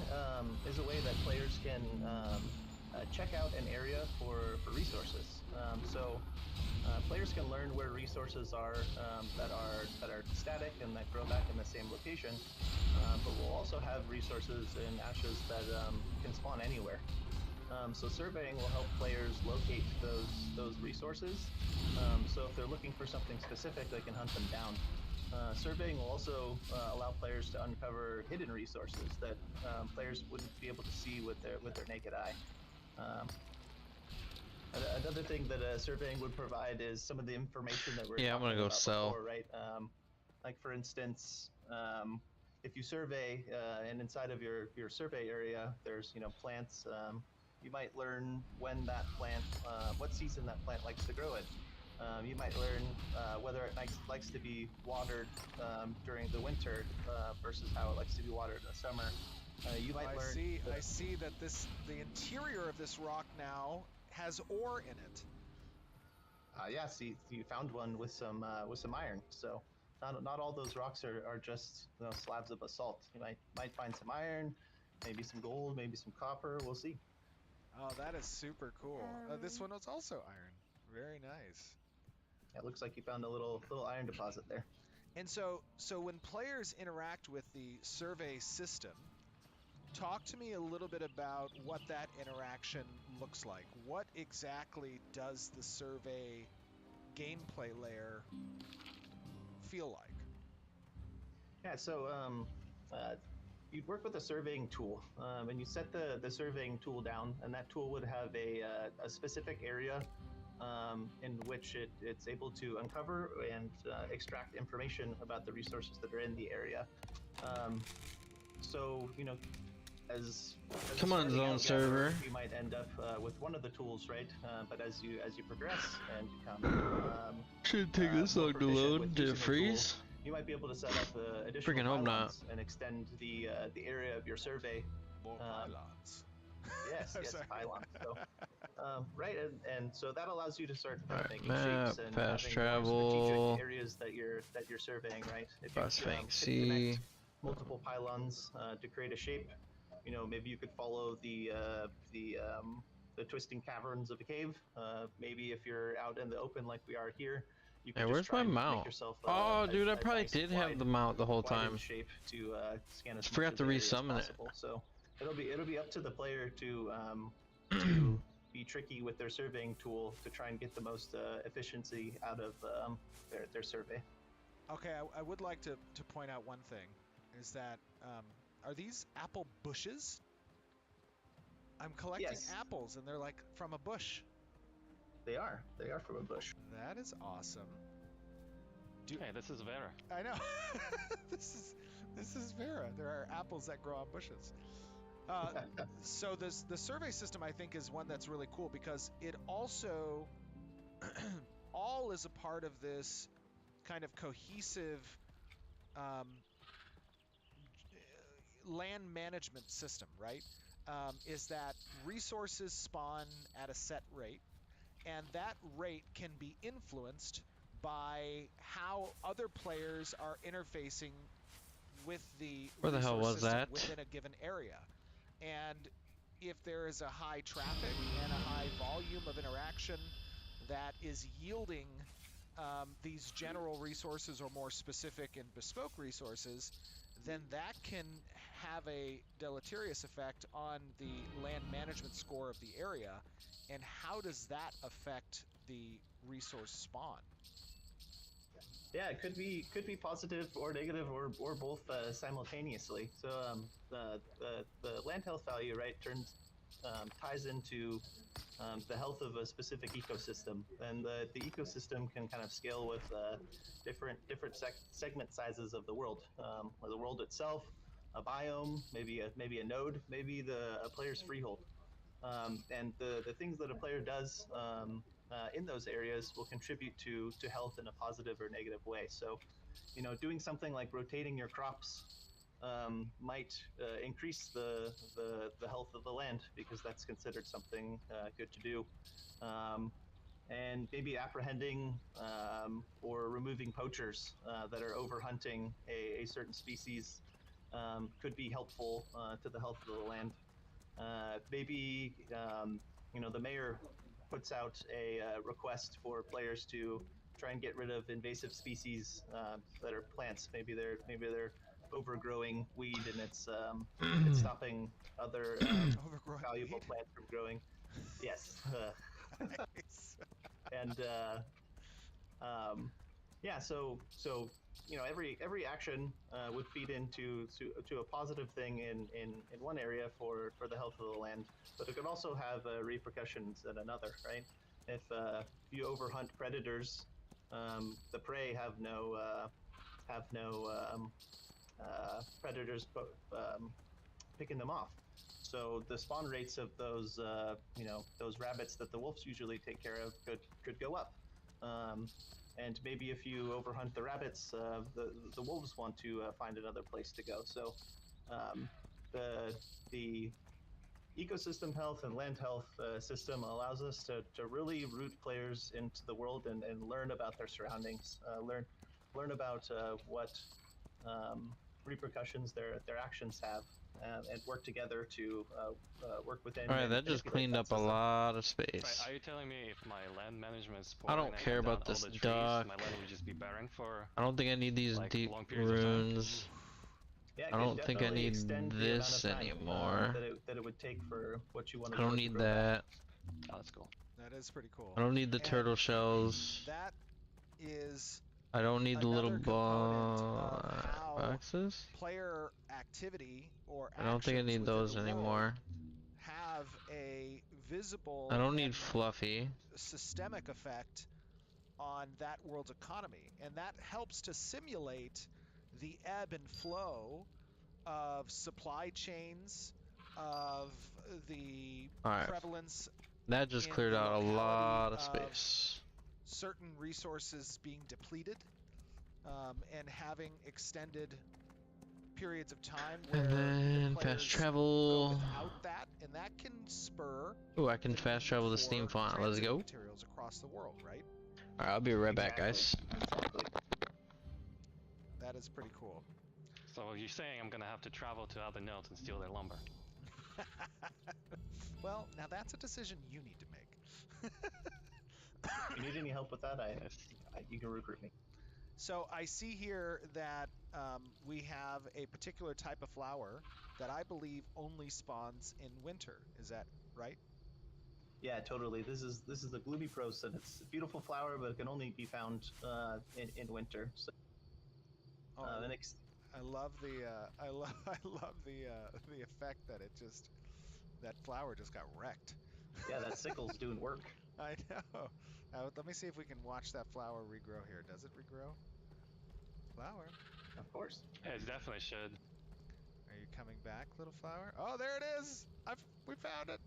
is a way that players can check out an area for resources. Players can learn where resources are that are static and that grow back in the same location. But we'll also have resources in Ashes that can spawn anywhere. So surveying will help players locate those resources. So if they're looking for something specific, they can hunt them down. Surveying will also allow players to uncover hidden resources that players wouldn't be able to see with their naked eye. Another thing that surveying would provide is some of the information that we're I'm gonna go about sell. before, right? Like for instance, if you survey and inside of your survey area, there's plants. You might learn when that plant, what season that plant likes to grow in. You might learn whether it likes to be watered during the winter versus how it likes to be watered in the summer. You might learn. I see that the interior of this rock now has ore in it. Yeah, see, you found one with some iron. So not all those rocks are just slabs of basalt. You might find some iron, maybe some gold, maybe some copper. We'll see. Oh, that is super cool. This one was also iron. Very nice. It looks like you found a little iron deposit there. And so when players interact with the survey system, talk to me a little bit about what that interaction looks like. What exactly does the survey gameplay layer feel like? Yeah, so you'd work with a surveying tool, and you set the surveying tool down, and that tool would have a specific area in which it's able to uncover and extract information about the resources that are in the area. So as come on, zone server, you might end up with one of the tools, right? But as you progress and become should take this long to load. Did it freeze? You might be able to set up additional Freaking hope not. and extend the area of your survey. More pylons. Yes, pylons. So, right, and so that allows you to start making map, shapes and fast having travel, strategic areas that you're surveying, right? If you connect multiple pylons to create a shape, maybe you could follow the twisting caverns of a cave. Maybe if you're out in the open like we are here, you can where's my mount? Oh, dude, I probably did have the mount the whole time. Shape to scan as forgot to resummon it. So it'll be up to the player to be tricky with their surveying tool to try and get the most efficiency out of their survey. Okay, I would like to point out one thing, is that are these apple bushes? I'm collecting apples, and they're like from a bush. They are from a bush. That is awesome. Hey, this is Vera. I know. This is Vera. There are apples that grow on bushes. So the survey system, I think, is one that's really cool because it also all is a part of this kind of cohesive land management system, right? Is that resources spawn at a set rate, and that rate can be influenced by how other players are interfacing with the where the hell was that within a given area. And if there is a high traffic and a high volume of interaction that is yielding these general resources or more specific and bespoke resources, then that can have a deleterious effect on the land management score of the area. And how does that affect the resource spawn? Yeah, it could be positive or negative or both simultaneously. So the land health value, right, turns ties into the health of a specific ecosystem, and the ecosystem can kind of scale with different segment sizes of the world, itself, a biome, maybe a node, maybe a player's freehold, and the things that a player does in those areas will contribute to health in a positive or negative way. So, doing something like rotating your crops might increase the health of the land, because that's considered something good to do. And maybe apprehending or removing poachers that are overhunting a certain species could be helpful to the health of the land. Maybe the mayor puts out a request for players to try and get rid of invasive species that are plants. Maybe they're overgrowing weed, and it's stopping other valuable plants from growing. Yes. And yeah, so every action would feed into a positive thing in one area for the health of the land, but it could also have repercussions in another, right? If you overhunt predators, the prey have no predators picking them off. So the spawn rates of those rabbits that the wolves usually take care of could go up. And maybe if you overhunt the rabbits, the wolves want to find another place to go. So the ecosystem health and land health system allows us to really root players into the world and learn about their surroundings, learn about what repercussions their actions have, and work together to work within. Alright, that just cleaned up a lot of space. Right, are you telling me if my land management's poor I don't care about this duck. my land would just be barren for I don't think I need these deep runes. Yeah, I don't think I need this anymore. That it would take for what you want to I don't need that. Oh, that's cool. That is pretty cool. I don't need the turtle shells. That is. I don't need the little boxes. Player activity or I don't think I need those anymore. Have a visible. I don't need Fluffy. Systemic effect on that world's economy, and that helps to simulate the ebb and flow of supply chains, of the prevalence. That just cleared out a lot of space. Certain resources being depleted, and having extended periods of time where and then fast travel without that, and that can spur. Oh, I can fast travel the Steam font. Let's go. Materials across the world, right? Alright, I'll be right back, guys. That is pretty cool. So you're saying I'm gonna have to travel to other nodes and steal their lumber? Well, now that's a decision you need to make. If you need any help with that, you can recruit me. So I see here that we have a particular type of flower that I believe only spawns in winter. Is that right? Yeah, totally. This is the gloomy pros, and it's a beautiful flower, but it can only be found in winter. So, I love the effect that that flower just got wrecked. Yeah, that sickle's doing work. I know. Let me see if we can watch that flower regrow here. Does it regrow? Flower. Of course. Yeah, it definitely should. Are you coming back, little flower? Oh, there it is! We found it!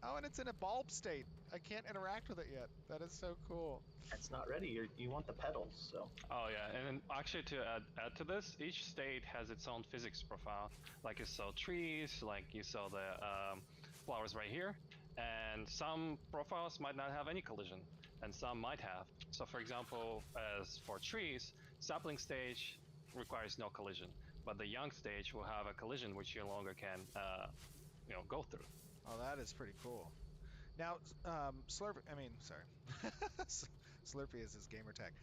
Oh, and it's in a bulb state. I can't interact with it yet. That is so cool. It's not ready. You want the petals, so. Oh yeah, and then actually to add to this, each state has its own physics profile. Like you saw trees, like you saw the flowers right here, and some profiles might not have any collision, and some might have. So for example, as for trees, sapling stage requires no collision, but the young stage will have a collision which you no longer can go through. Oh, that is pretty cool. Now, Slurpee is his gamer tag.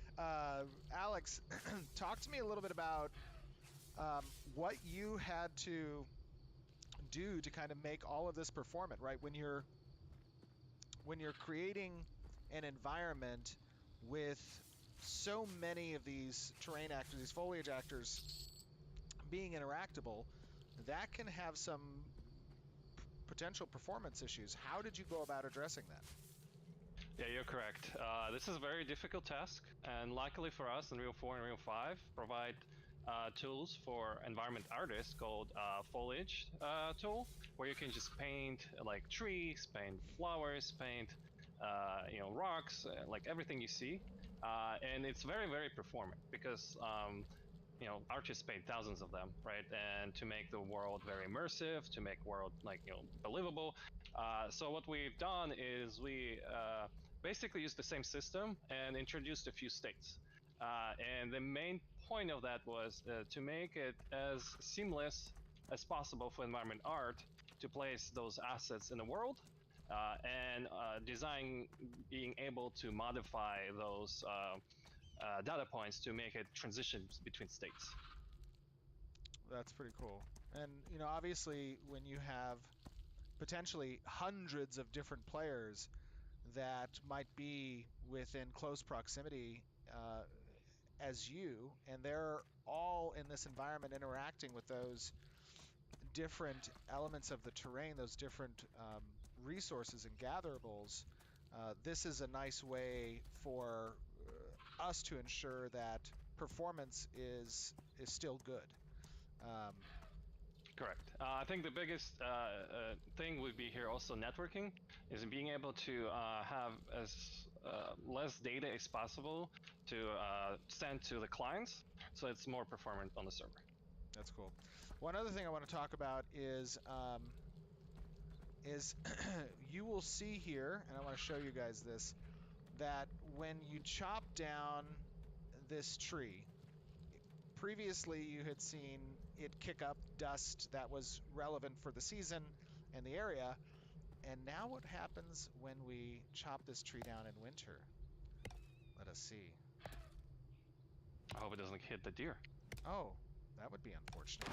Alex, talk to me a little bit about what you had to do to kind of make all of this performant, right? When you're creating an environment with so many of these terrain actors, these foliage actors being interactable, that can have some potential performance issues. How did you go about addressing that? Yeah, you're correct. This is a very difficult task, and luckily for us, Unreal 4 and Unreal 5 provide tools for environment artists called foliage tool, where you can just paint like trees, paint flowers, paint rocks, like everything you see, and it's very, very performant because artists paint thousands of them, right? And to make the world very immersive, to make world believable. So what we've done is we basically used the same system and introduced a few states. And the main point of that was to make it as seamless as possible for environment art to place those assets in the world, and design being able to modify those data points to make it transitions between states. That's pretty cool. And obviously, when you have potentially hundreds of different players that might be within close proximity as you, and they're all in this environment interacting with those different elements of the terrain, those different resources and gatherables, this is a nice way for us to ensure that performance is still good. Correct. I think the biggest thing would be here also networking, is being able to have as less data as possible to send to the clients, so it's more performant on the server. That's cool. One other thing I want to talk about is you will see here, and I want to show you guys this, that when you chop down this tree, previously you had seen it kick up dust that was relevant for the season and the area, and now what happens when we chop this tree down in winter? Let us see. I hope it doesn't hit the deer. Oh, that would be unfortunate.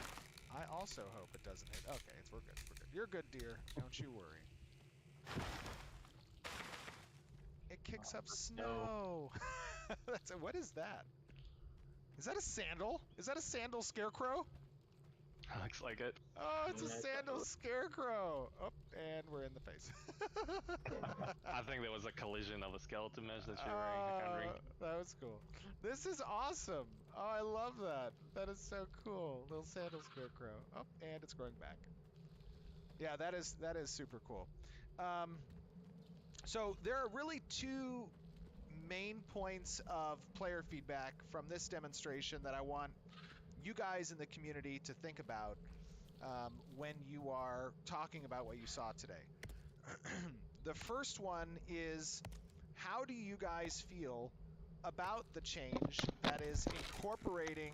I also hope it doesn't hit. Okay, we're good. You're good, deer. Don't you worry. It kicks up snow. What is that? Is that a sandal? Is that a sandal scarecrow? Looks like it. Oh, it's a sandal scarecrow. Oh, and we're in the face. I think there was a collision of a skeleton mesh that you're wearing. I can't read. That was cool. This is awesome. Oh, I love that. That is so cool. Little sandal scarecrow. Oh, and it's growing back. Yeah, that is super cool. So there are really two main points of player feedback from this demonstration that I want you guys in the community to think about when you are talking about what you saw today. The first one is, how do you guys feel about the change that is incorporating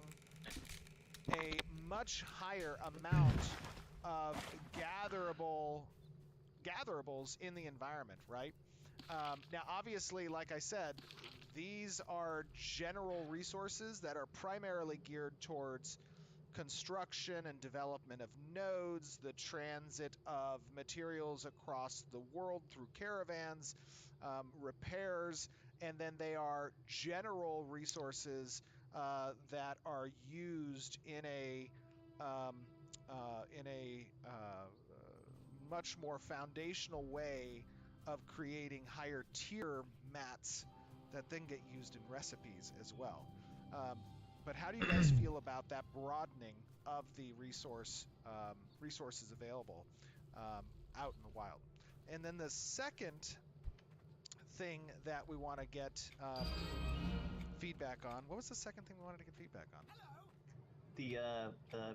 a much higher amount of gatherables in the environment, right? Now, obviously, like I said, these are general resources that are primarily geared towards construction and development of nodes, the transit of materials across the world through caravans, repairs, and then they are general resources that are used in a much more foundational way of creating higher tier mats that then get used in recipes as well. But how do you guys feel about that broadening of the resources available out in the wild? And then the second thing that we want to get feedback on, what was the second thing we wanted to get feedback on? The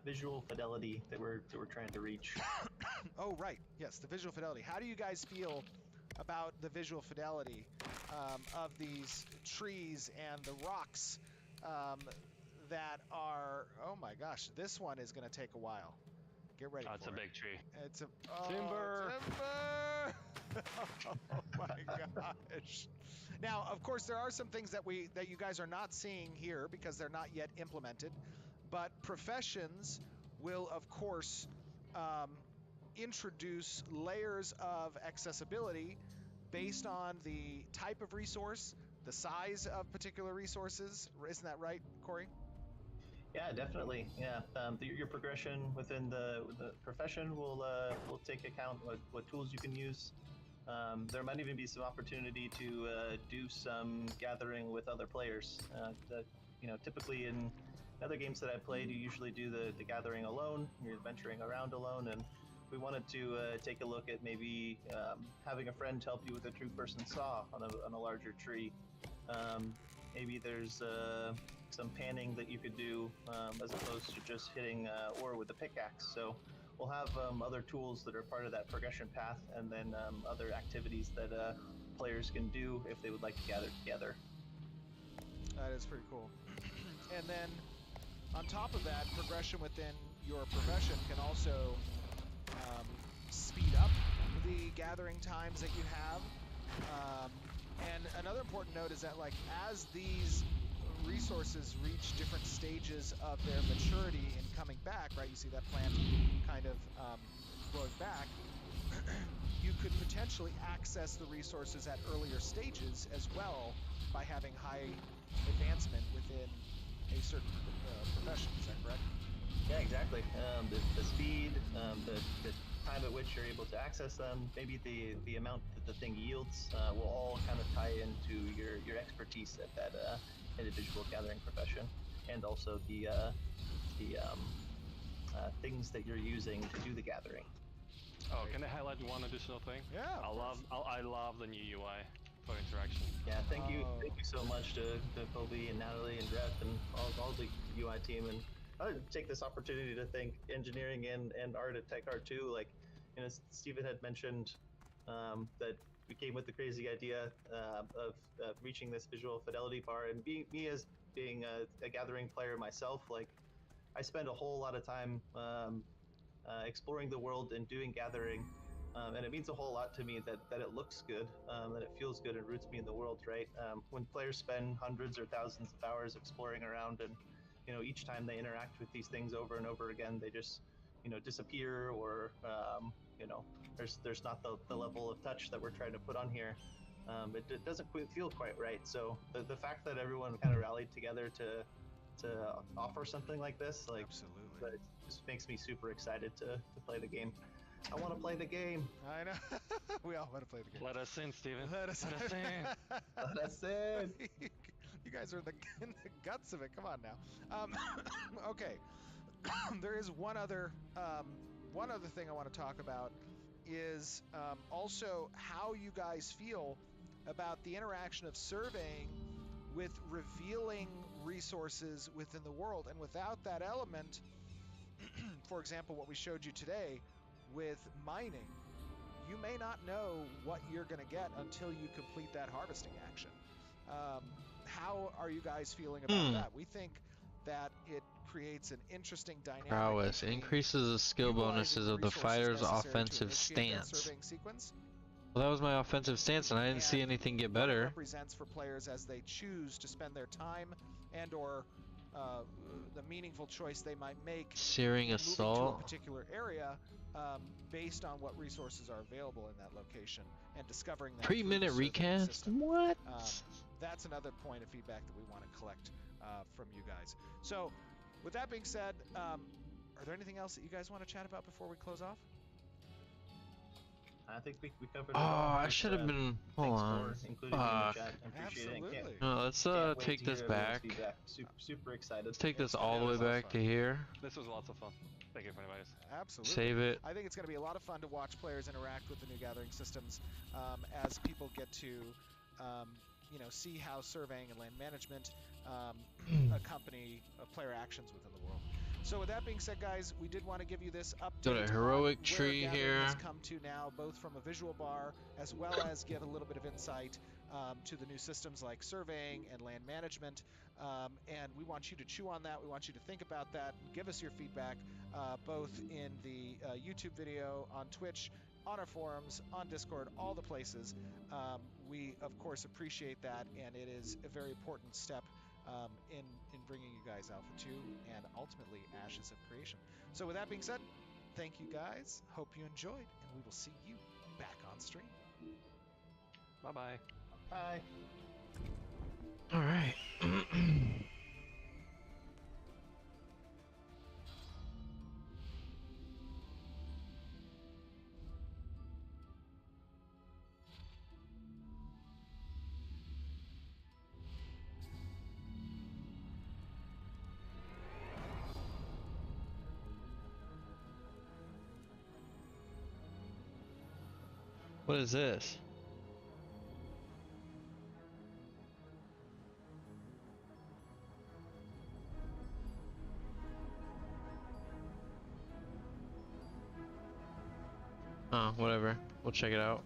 visual fidelity that we're trying to reach. Oh, right. Yes, the visual fidelity. How do you guys feel about the visual fidelity of these trees and the rocks that are... Oh my gosh, this one is going to take a while. Get ready for it. It's a big tree. It's a... Timber! Timber! Oh my gosh. Now, of course, there are some things that you guys are not seeing here because they're not yet implemented, but professions will, of course, introduce layers of accessibility based on the type of resource, the size of particular resources. Isn't that right, Corey? Yeah, definitely. Yeah, your progression within the profession will take account what tools you can use. There might even be some opportunity to do some gathering with other players. Typically in other games that I've played, you usually do the gathering alone. You're venturing around alone, and we wanted to take a look at maybe having a friend help you with a true person saw on a larger tree. Maybe there's some panning that you could do as opposed to just hitting ore with a pickaxe. So we'll have other tools that are part of that progression path, and then other activities that players can do if they would like to gather together. That is pretty cool. And then on top of that, progression within your profession can also speed up the gathering times that you have. And another important note is that, like, as these resources reach different stages of their maturity in coming back, right? You see that plant kind of growing back. You could potentially access the resources at earlier stages as well by having high advancement within a certain profession. Is that correct? Yeah, exactly. The speed, the time at which you're able to access them, maybe the amount that the thing yields will all kind of tie into your expertise at that individual gathering profession, and also the things that you're using to do the gathering. Oh, can I highlight one additional thing? Yeah. I love the new UI for interaction. Yeah, thank you so much to Kobe and Natalie and Ref and all the UI team. And I would take this opportunity to thank engineering and art at Tech Art too. Like, Steven had mentioned that we came with the crazy idea of reaching this visual fidelity bar, and me as being a gathering player myself, like, I spend a whole lot of time exploring the world and doing gathering, and it means a whole lot to me that it looks good, that it feels good and roots me in the world, right? When players spend hundreds or thousands of hours exploring around, and each time they interact with these things over and over again, they just disappear, or there's not the level of touch that we're trying to put on here. It doesn't feel quite right. So the fact that everyone kind of rallied together to offer something like this, like, absolutely, just makes me super excited to play the game. I want to play the game. I know. We all want to play the game. Let us in, Steven. Let us in. Let us in. You guys are in the guts of it. Come on now. Okay. There is one other thing I want to talk about is also how you guys feel about the interaction of surveying with revealing resources within the world. And without that element, for example, what we showed you today with mining, you may not know what you're going to get until you complete that harvesting action. How are you guys feeling about that? We think that it creates an interesting dynamic. Prowess increases the skill bonuses of the fighter's offensive stance. Well, that was my offensive stance, and I didn't see anything get better. It represents for players as they choose to spend their time and/or the meaningful choice they might make. Searing assault. Moving to a particular area based on what resources are available in that location, and discovering that. 3-minute recast? What? That's another point of feedback that we want to collect from you guys. So, with that being said, are there anything else that you guys want to chat about before we close off? I think we covered it all. I should have been. Hold on. Absolutely. No, let's take this back. Super excited. Let's take this all the way back to here. This was lots of fun. Thank you for inviting us. Absolutely. Save it. I think it's going to be a lot of fun to watch players interact with the new gathering systems as people get to see how surveying and land management accompany player actions within the world. So with that being said, guys, we did want to give you this update. Got a heroic tree here. Has come to now, both from a visual bar as well as give a little bit of insight to the new systems like surveying and land management. And we want you to chew on that. We want you to think about that. Give us your feedback, both in the YouTube video, on Twitch, on our forums, on Discord, all the places. We, of course, appreciate that, and it is a very important step in bringing you guys Alpha 2 and ultimately Ashes of Creation. So with that being said, thank you guys. Hope you enjoyed, and we will see you back on stream. Bye-bye. Bye. All right. What is this? Oh, whatever. We'll check it out.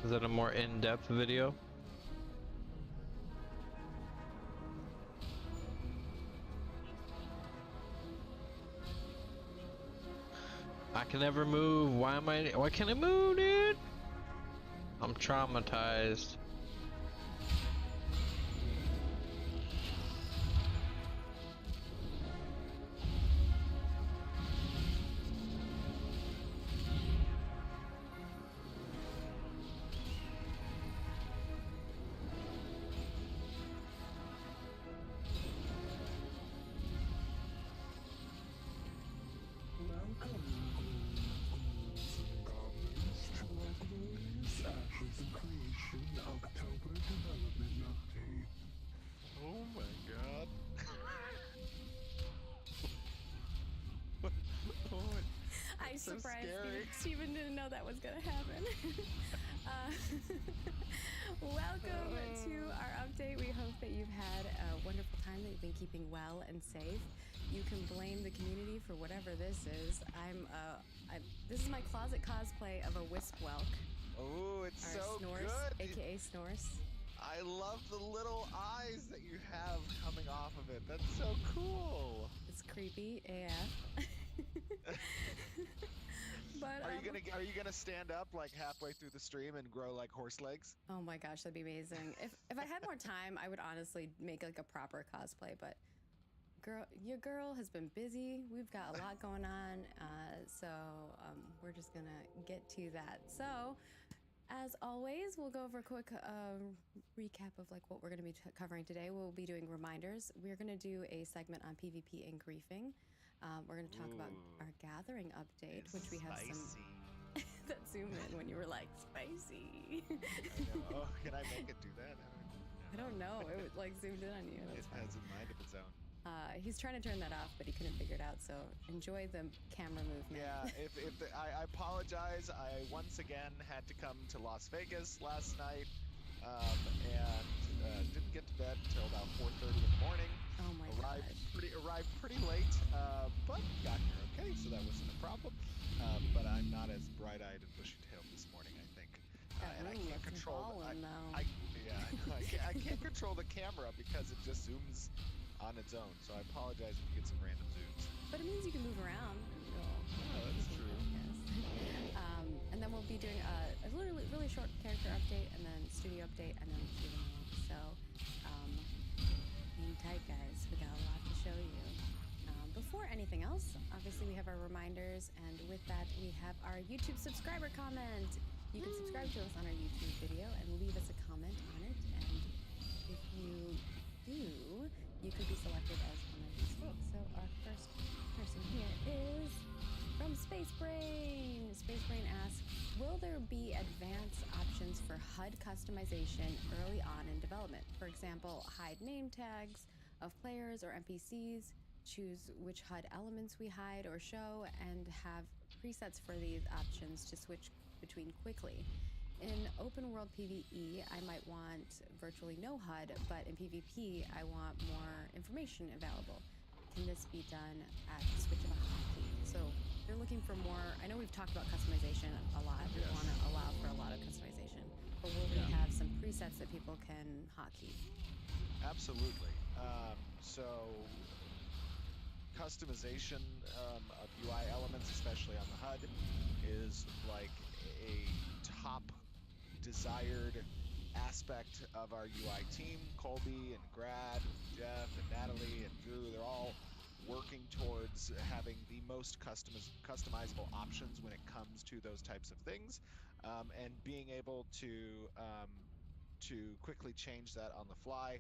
Is that a more in-depth video? I can never move. Why can't I move, dude? I'm traumatized. Oh my god. I'm so surprised scary. Steven didn't know that was gonna happen. Welcome to our update. We hope that you've had a wonderful time, that you've been keeping well and safe. You can blame the community for whatever this is. This is my closet cosplay of a wisp whelk. Oh, it's Our so Snorse, good. aka Snorse. I love the little eyes that you have coming off of it. That's so cool. It's creepy AF. But are you gonna stand up like halfway through the stream and grow like horse legs? oh my gosh, that'd be amazing. If I had more time, I would honestly make like a proper cosplay, but your girl has been busy. We've got a lot going on, so we're just gonna get to that. So, as always, we'll go over a quick recap of like what we're gonna be covering today. We'll be doing reminders. We're gonna do a segment on PvP and griefing. We're gonna talk about our gathering update, which we have some that zoom in when you were like spicy. I know. Oh, can I make it do that? I don't know. It like zoomed in on you. It has a mind of its own. He's trying to turn that off, but he couldn't figure it out. So enjoy the camera movement. Yeah, I apologize. I once again had to come to Las Vegas last night, and didn't get to bed until about 4:30 in the morning. Oh my gosh. Arrived pretty late, but got here okay, so that wasn't a problem. But I'm not as bright-eyed and bushy-tailed this morning, I think. And I can't control. I can't control the camera because it just zooms on its own. So I apologize if you get some random zooms. But it means you can move around. Yeah, that's true. And then we'll be doing a really short character update, and then studio update, and then Q&A. So hang tight, guys. We got a lot to show you. Before anything else, obviously we have our reminders, and with that we have our YouTube subscriber comment. You can subscribe to us on our YouTube video and leave us a comment on it, and if you do, you could be selected as one of these folks. So our first person here is from Space Brain. Space Brain asks, will there be advanced options for HUD customization early on in development? For example, hide name tags of players or NPCs, choose which HUD elements we hide or show, and have presets for these options to switch between quickly. In open world PvE, I might want virtually no HUD, but in PvP, I want more information available. Can this be done at the switch of a hotkey? So they're looking for more. I know we've talked about customization a lot. We want to allow for a lot of customization, but will we have some presets that people can hotkey? Absolutely. So customization of UI elements, especially on the HUD, is like a top desired aspect of our UI team. Colby and Grad, and Jeff and Natalie and Drew, they're all working towards having the most customizable options when it comes to those types of things, and being able to quickly change that on the fly,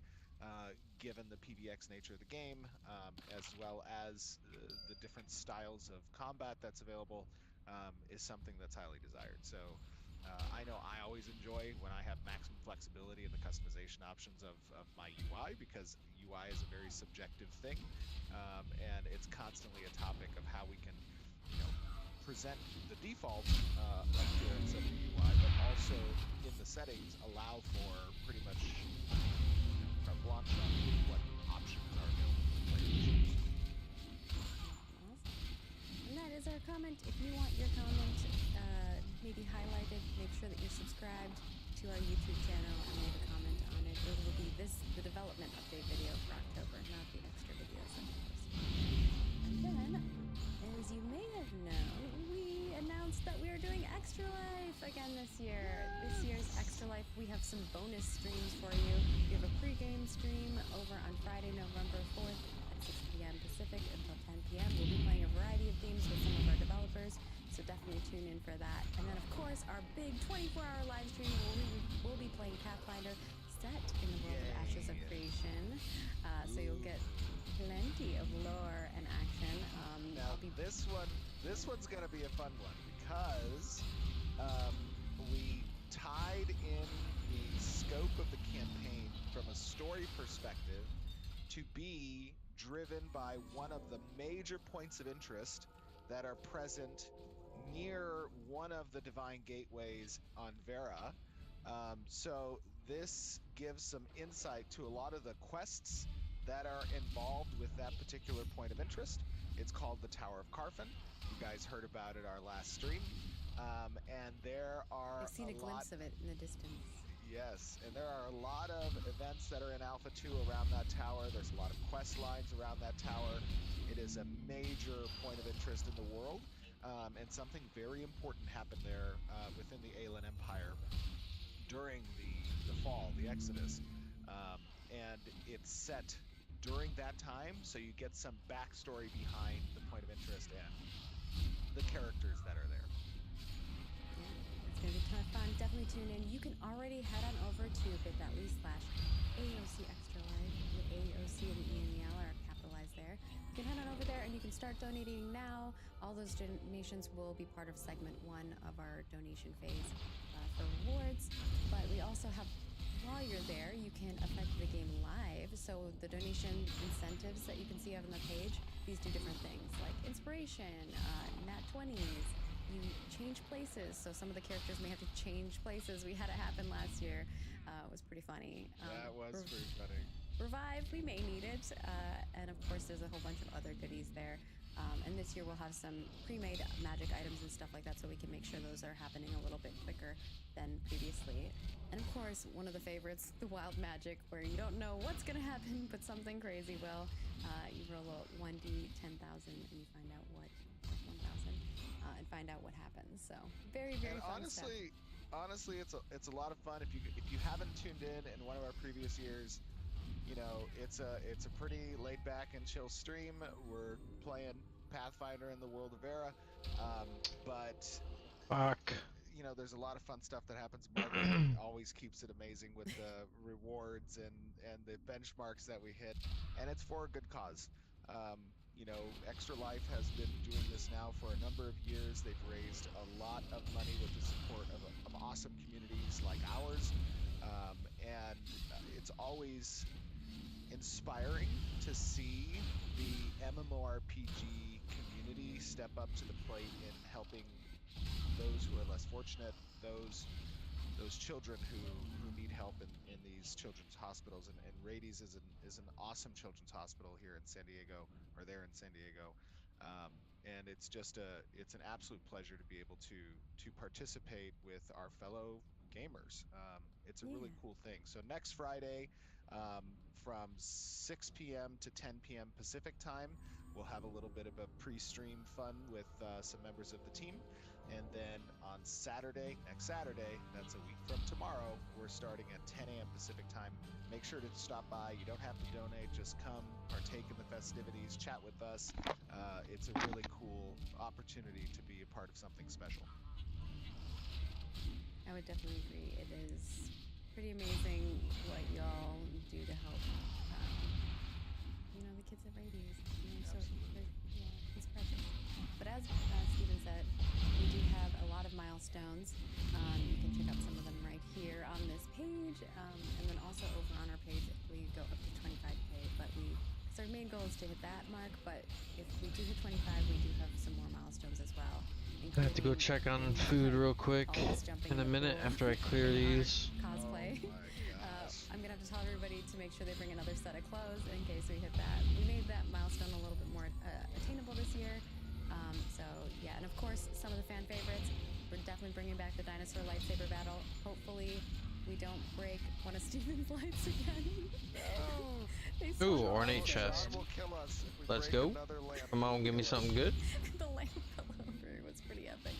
given the PvX nature of the game, as well as the different styles of combat that's available, is something that's highly desired. So I know I always enjoy when I have maximum flexibility in the customization options of my UI, because UI is a very subjective thing, and it's constantly a topic of how we can present the default appearance of the UI, but also in the settings allow for pretty much carte blanche on what options are available for players. And that is our comment. If you want your comment maybe highlighted, make sure that you're subscribed to our YouTube channel and leave a comment on it. It will be the development update video for October, not the extra videos that we post. And then, as you may have known, we announced that we are doing Extra Life again this year. This year's Extra Life, we have some bonus streams for you. We have a pre-game stream over on Friday, November 4th at 6 p.m. Pacific until 10 p.m. We'll be playing a variety of games with some of our developers, so definitely tune in for that. And then, of course, our big 24-hour live stream where we'll be playing Pathfinder set in the world of Ashes of Creation. So you'll get plenty of lore and action. Now, this one's going to be a fun one because we tied in the scope of the campaign from a story perspective to be driven by one of the major points of interest that are present near one of the divine gateways on Vera. So this gives some insight to a lot of the quests that are involved with that particular point of interest. It's called the Tower of Carfin. You guys heard about it our last stream. And there are I've seen a glimpse of it in the distance. Yes, and there are a lot of events that are in Alpha 2 around that tower. There's a lot of quest lines around that tower. It is a major point of interest in the world, and something very important happened there within the Aelan Empire during the fall, the Exodus, and it's set during that time, so you get some backstory behind the point of interest and the characters that are there. It's going to be a ton of fun. Definitely tune in. You can already head on over to bit.ly/AOC Extra Life. The AOC and the E and the L are capitalized there. You can head on over there and you can start donating now. All those donations will be part of segment 1 of our donation phase for rewards. But we also have, while you're there, you can affect the game live. So the donation incentives that you can see on the page, these do different things like inspiration, nat 20s. You change places, so some of the characters may have to change places. We had it happen last year. It was pretty funny. That was pretty funny. Revive, we may need it. And of course, there's a whole bunch of other goodies there. And this year we'll have some pre-made magic items and stuff like that, so we can make sure those are happening a little bit quicker than previously. And of course, one of the favorites, the wild magic, where you don't know what's going to happen, but something crazy will. You roll a 1d 10,000 and you find out what 1,000 and find out what happens. So very, very fun stuff. Honestly, it's a lot of fun. If you haven't tuned in one of our previous years, you know, it's a pretty laid back and chill stream. We're playing Pathfinder in the world of Vera, but you know, there's a lot of fun stuff that happens. Margaret always keeps it amazing with the rewards and the benchmarks that we hit, and it's for a good cause. You know, Extra Life has been doing this now for a number of years. They've raised a lot of money with the support of awesome communities like ours, and it's always inspiring to see the MMORPG community step up to the plate in helping those who are less fortunate, those children who need help in these children's hospitals. And Rades is an awesome children's hospital here in San Diego, or there in San Diego. And it's an absolute pleasure to be able to participate with our fellow gamers. It's a really cool thing. So next Friday, from 6 p.m. to 10 p.m. Pacific time, we'll have a little bit of a pre-stream fun with some members of the team. And then on Saturday, next Saturday, that's a week from tomorrow, we're starting at 10 a.m. Pacific time. Make sure to stop by. You don't have to donate. Just come, partake in the festivities, chat with us. It's a really cool opportunity to be a part of something special. I would definitely agree. It is pretty amazing what y'all do to help, you know, the kids at Rades. You know, so it's precious. But as Steven said, we do have a lot of milestones. You can check out some of them right here on this page, and then also over on our page we go up to 25k. But so our main goal is to hit that mark. But if we do hit 25, we do have some more milestones as well. I have to go check on food real quick in a minute after I clear these. Cosplay. I'm gonna have to tell everybody to make sure they bring another set of clothes in case we hit that. We made that milestone a little bit more attainable this year. So yeah, and of course some of the fan favorites. We're definitely bringing back the dinosaur lightsaber battle. Hopefully we don't break one of Steven's lights again. Ooh, ornate chest. Let's go. Come on, give me something good. The lamp fell over. It was pretty epic.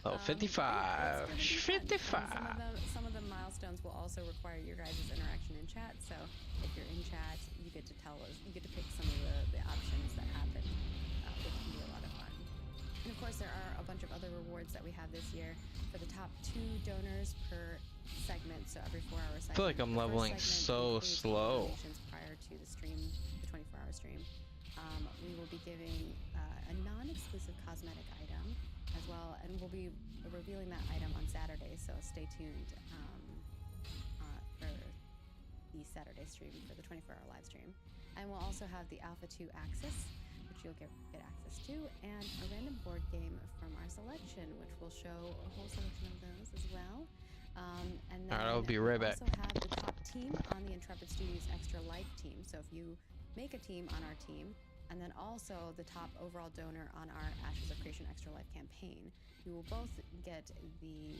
Oh, 55. 55. Some of the milestones will also require your guys' interaction in chat. So if you're in chat, you get to tell us, you get to pick some of the options that happen, which can be a lot of fun. And of course, there are a bunch of other rewards that we have this year for the top 2 donors per segment. So every 4-hour segment. I feel like I'm leveling so slow. Prior to the stream, the 24-hour stream, we will be giving a non-exclusive cosmetic item as well, and we'll be revealing that item on Saturday, so stay tuned for the Saturday stream, for the 24-hour live stream. And we'll also have the Alpha 2 Access, which you'll get access to, and a random board game from our selection, which will show a whole selection of those as well. And then Alright, I'll be right back. We also have the top team on the Intrepid Studios Extra Life team, so if you make a team on our team, and then also the top overall donor on our Ashes of Creation Extra Life campaign, you will both get the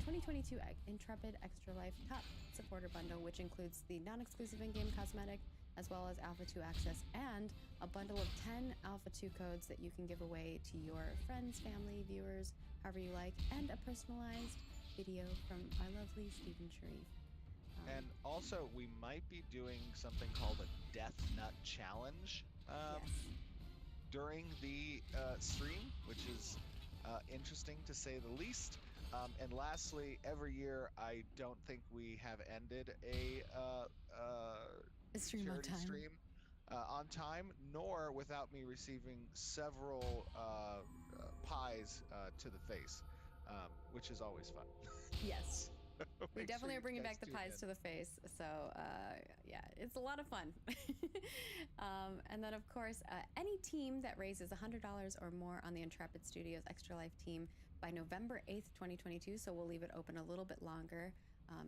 2022 Intrepid Extra Life Top Supporter Bundle, which includes the non-exclusive in-game cosmetic, as well as Alpha 2 Access, and a bundle of 10 Alpha 2 codes that you can give away to your friends, family, viewers, however you like, and a personalized video from our lovely Stephen Sharif. And also, we might be doing something called a Death Nut Challenge during the stream, which is interesting to say the least. And lastly, every year, I don't think we have ended a stream on time, nor without me receiving several pies to the face, which is always fun. Yes. We definitely are bringing back the pies to the face, so yeah, it's a lot of fun. And then, of course, any team that raises $100 or more on the Intrepid Studios Extra Life team by November 8th, 2022, so we'll leave it open a little bit longer,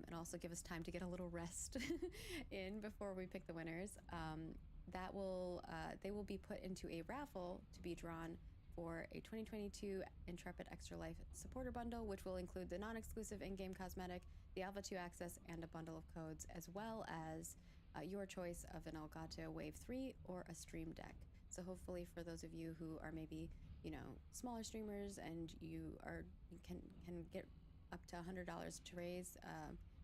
and also give us time to get a little rest in before we pick the winners. They will be put into a raffle to be drawn for a 2022 Intrepid Extra Life Supporter Bundle, which will include the non-exclusive in-game cosmetic, the Alpha 2 Access, and a bundle of codes, as well as your choice of an Elgato Wave 3 or a Stream Deck. So hopefully for those of you who are maybe, you know, smaller streamers and you can get up to $100 to raise,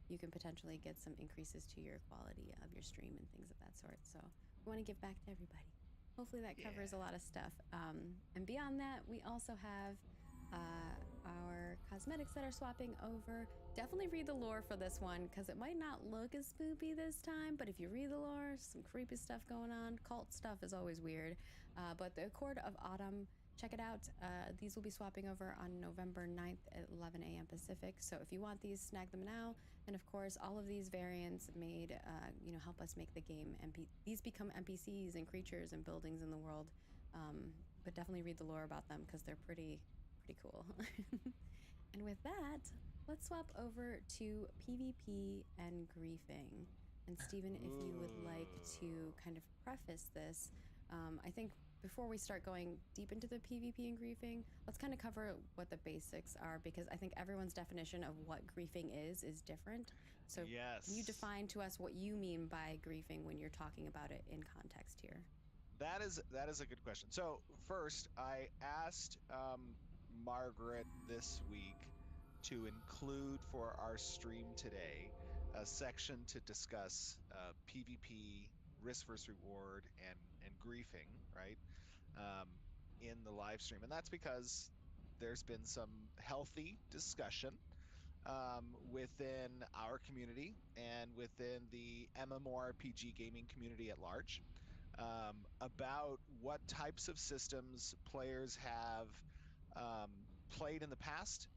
you can potentially get some increases to your quality of your stream and things of that sort. So we want to give back to everybody. Hopefully that covers a lot of stuff. And beyond that, we also have our cosmetics that are swapping over. Definitely read the lore for this one, because it might not look as spoopy this time, but if you read the lore, some creepy stuff going on. Cult stuff is always weird. But the Accord of Autumn, check it out. These will be swapping over on November 9th at 11 a.m. Pacific. So if you want these, snag them now. And of course, all of these variants made, help us make the game. These become NPCs and creatures and buildings in the world. But definitely read the lore about them, because they're pretty cool. And with that, let's swap over to PvP and griefing. And Stephen, if you would like to kind of preface this, I think before we start going deep into the PvP and griefing, let's kind of cover what the basics are, because I think everyone's definition of what griefing is different. So can you define to us what you mean by griefing when you're talking about it in context here? That is a good question. So first, I asked Margaret this week to include for our stream today a section to discuss PvP, risk versus reward, and griefing, right? In the live stream, and that's because there's been some healthy discussion within our community and within the MMORPG gaming community at large about what types of systems players have played in the past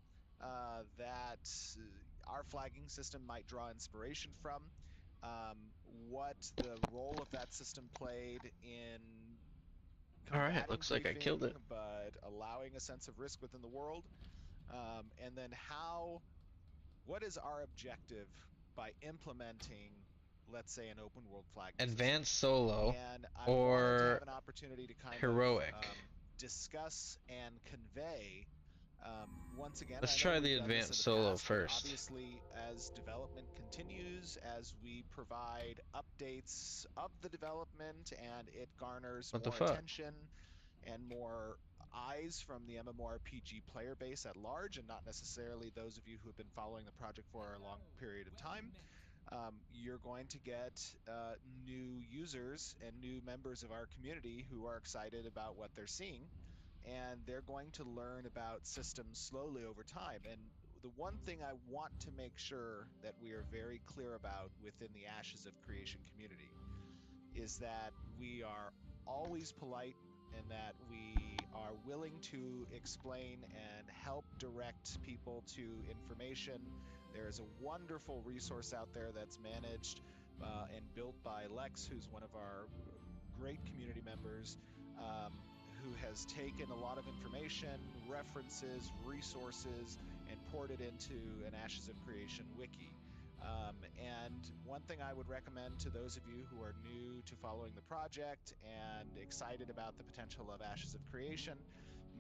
that our flagging system might draw inspiration from, what the role of that system played in combating looks like I griefing, killed it. but allowing a sense of risk within the world. And then what is our objective by implementing, let's say, an open world flagging Advanced system? solo And I wanted to or have an opportunity to kind heroic. of discuss and convey. Once again, Let's I know try we've the done this advanced in the solo past, but first. obviously, as development continues, as we provide updates of the development, and it garners What the more fuck? attention and more eyes from the MMORPG player base at large, and not necessarily those of you who have been following the project for a long period of time, you're going to get new users and new members of our community who are excited about what they're seeing, and they're going to learn about systems slowly over time. And the one thing I want to make sure that we are very clear about within the Ashes of Creation community is that we are always polite and that we are willing to explain and help direct people to information. There is a wonderful resource out there that's managed and built by Lex, who's one of our great community members, who has taken a lot of information, references, resources, and poured it into an Ashes of Creation wiki. And one thing I would recommend to those of you who are new to following the project and excited about the potential of Ashes of Creation,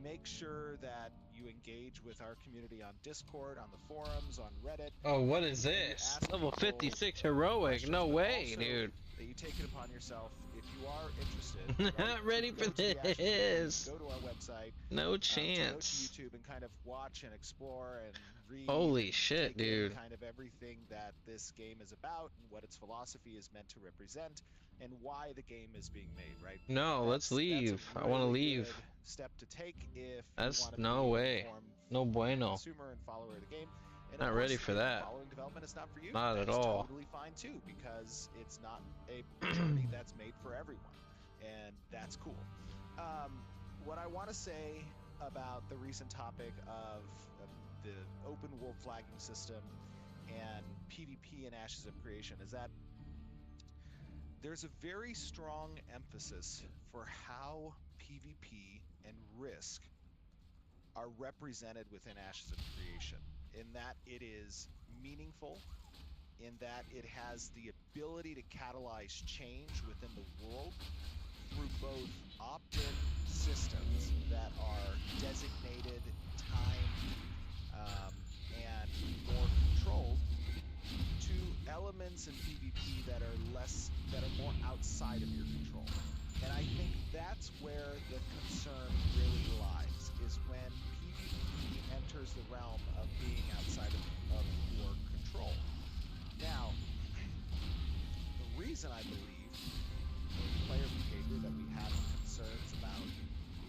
make sure that you engage with our community on Discord, on the forums, on Reddit. Oh, what is this? Level 56 heroic? No way, dude. That you take it upon yourself. If you are interested, right, Not ready for go to the Ashes of this. Creation, go to our website. No To chance. go to YouTube and kind of watch and explore and read. Holy and shit, take in dude. kind of everything that this game is about and what its philosophy is meant to represent and why the game is being made, right? No, let's leave. That's a I want to really leave. good step to take if That's you want to no be way. an informed No bueno. consumer and follower of the game. And Not of ready course, for if that. following development is not for you, Not at that's all. totally fine too, because it's not a journey that's made for everyone, and that's cool. What I want to say about the recent topic of the open world flagging system and PvP and Ashes of Creation is that there's a very strong emphasis for how PvP and Risk are represented within Ashes of Creation, in that it is meaningful, in that it has the ability to catalyze change within the world through both opt-in systems that are designated, timed, and more controlled, to elements in PvP that are more outside of your control. And I think that's where the concern really lies, is when PvP enters the realm of being outside of your control. Now, the reason I believe in player behavior that we have concerns about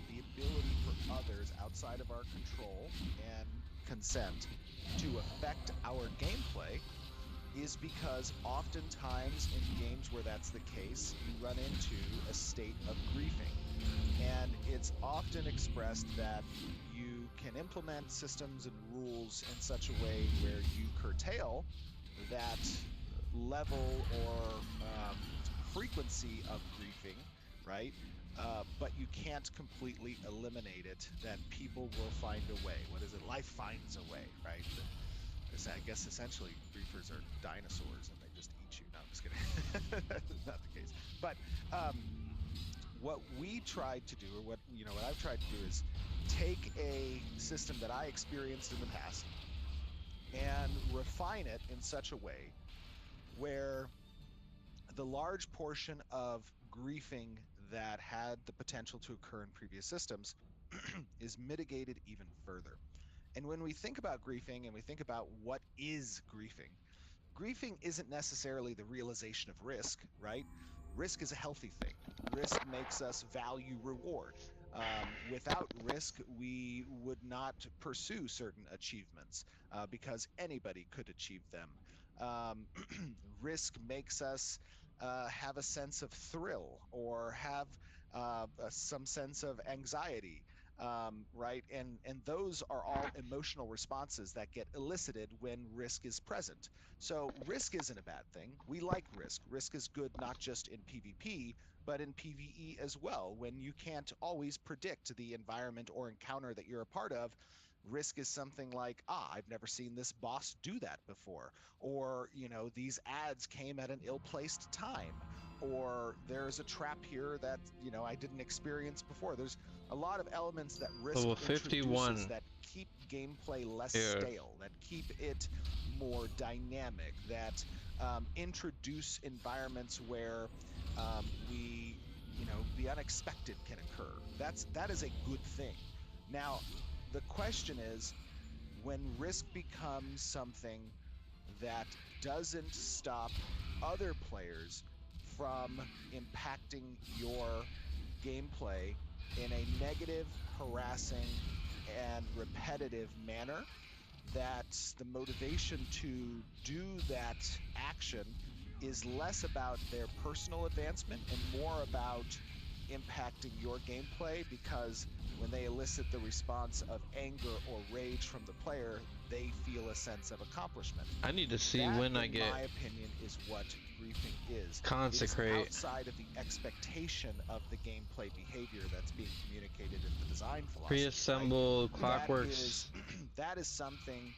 the ability for others outside of our control and consent to affect our gameplay is because oftentimes in games where that's the case, you run into a state of griefing. And it's often expressed that you can implement systems and rules in such a way where you curtail that level or frequency of griefing, right? But you can't completely eliminate it, then people will find a way. What is it? Life finds a way, right? I guess essentially griefers are dinosaurs and they just eat you. No, I'm just kidding. That's not the case. But what we tried to do, or what I've tried to do, is take a system that I experienced in the past and refine it in such a way where the large portion of griefing that had the potential to occur in previous systems is mitigated even further. And when we think about griefing and we think about what is griefing, griefing isn't necessarily the realization of risk, right? Risk is a healthy thing. Risk makes us value reward. Without risk, we would not pursue certain achievements because anybody could achieve them. Risk makes us have a sense of thrill or have some sense of anxiety. Right? And those are all emotional responses that get elicited when risk is present. So risk isn't a bad thing. We like risk. Risk is good not just in PvP, but in PvE as well. When you can't always predict the environment or encounter that you're a part of, risk is something like, I've never seen this boss do that before, or, you know, these ads came at an ill-placed time, or there's a trap here that, you know, I didn't experience before. There's a lot of elements that risk Level 51. introduces that keep gameplay less stale, that keep it more dynamic, that introduce environments where we, you know, the unexpected can occur. That is a good thing. Now, the question is, when risk becomes something that doesn't stop other players from impacting your gameplay in a negative, harassing, and repetitive manner, that the motivation to do that action is less about their personal advancement and more about impacting your gameplay, because when they elicit the response of anger or rage from the player, they feel a sense of accomplishment. I need to see that, when I get. In my opinion, is what griefing is. Consecrate. It's outside of the expectation of the gameplay behavior that's being communicated in the design philosophy. Preassemble right? Clockworks. That is something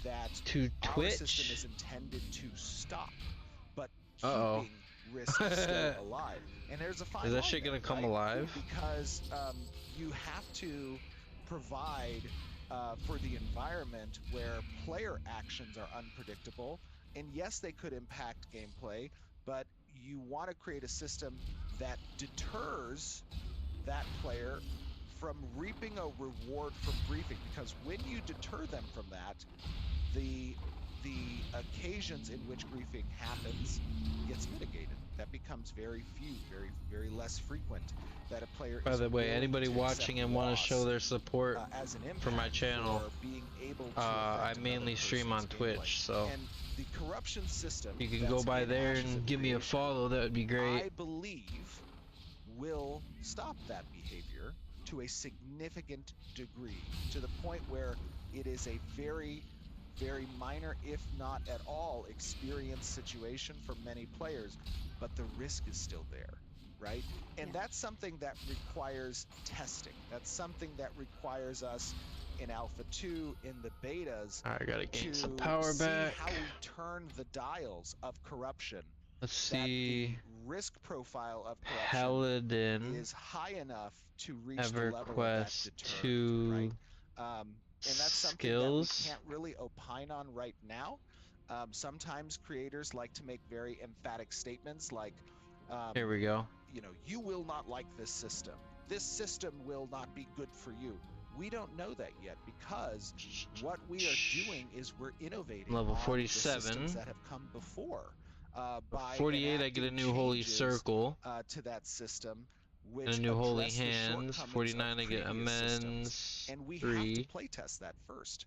that to our Twitch system is intended to stop, but keeping risk still alive. And there's a fine line. Is that shit gonna come alive? Because you have to provide for the environment where player actions are unpredictable, and yes, they could impact gameplay, but you want to create a system that deters that player from reaping a reward from griefing, because when you deter them from that, the occasions in which griefing happens gets mitigated. That becomes very few, very less frequent. That a player. By the way, anybody watching and want to show their support for my channel, I mainly stream on Twitch, so and the corruption system, you can go by there and give me a follow. That would be great. I believe will stop that behavior to a significant degree, to the point where it is a very minor, if not at all, experience situation for many players, but the risk is still there, right? And that's something that requires testing. That's something that requires us in Alpha 2, in the betas, I gotta gain some power back. How we turn the dials of corruption. Let's see. The risk profile of corruption Paladin is high enough to reach the level of that EverQuest deterrent, 2 right? And that's something skills. that we can't really opine on right now. Sometimes creators like to make very emphatic statements like, here we go. You know, you will not like this system. This system will not be good for you. We don't know that yet, because what we are doing is we're innovating Level on 47. the systems that have come before. By 48, I get a new holy circle. To that system, which and a new holy address the hands. 49, I get amends. systems, and we 3. have to playtest that first.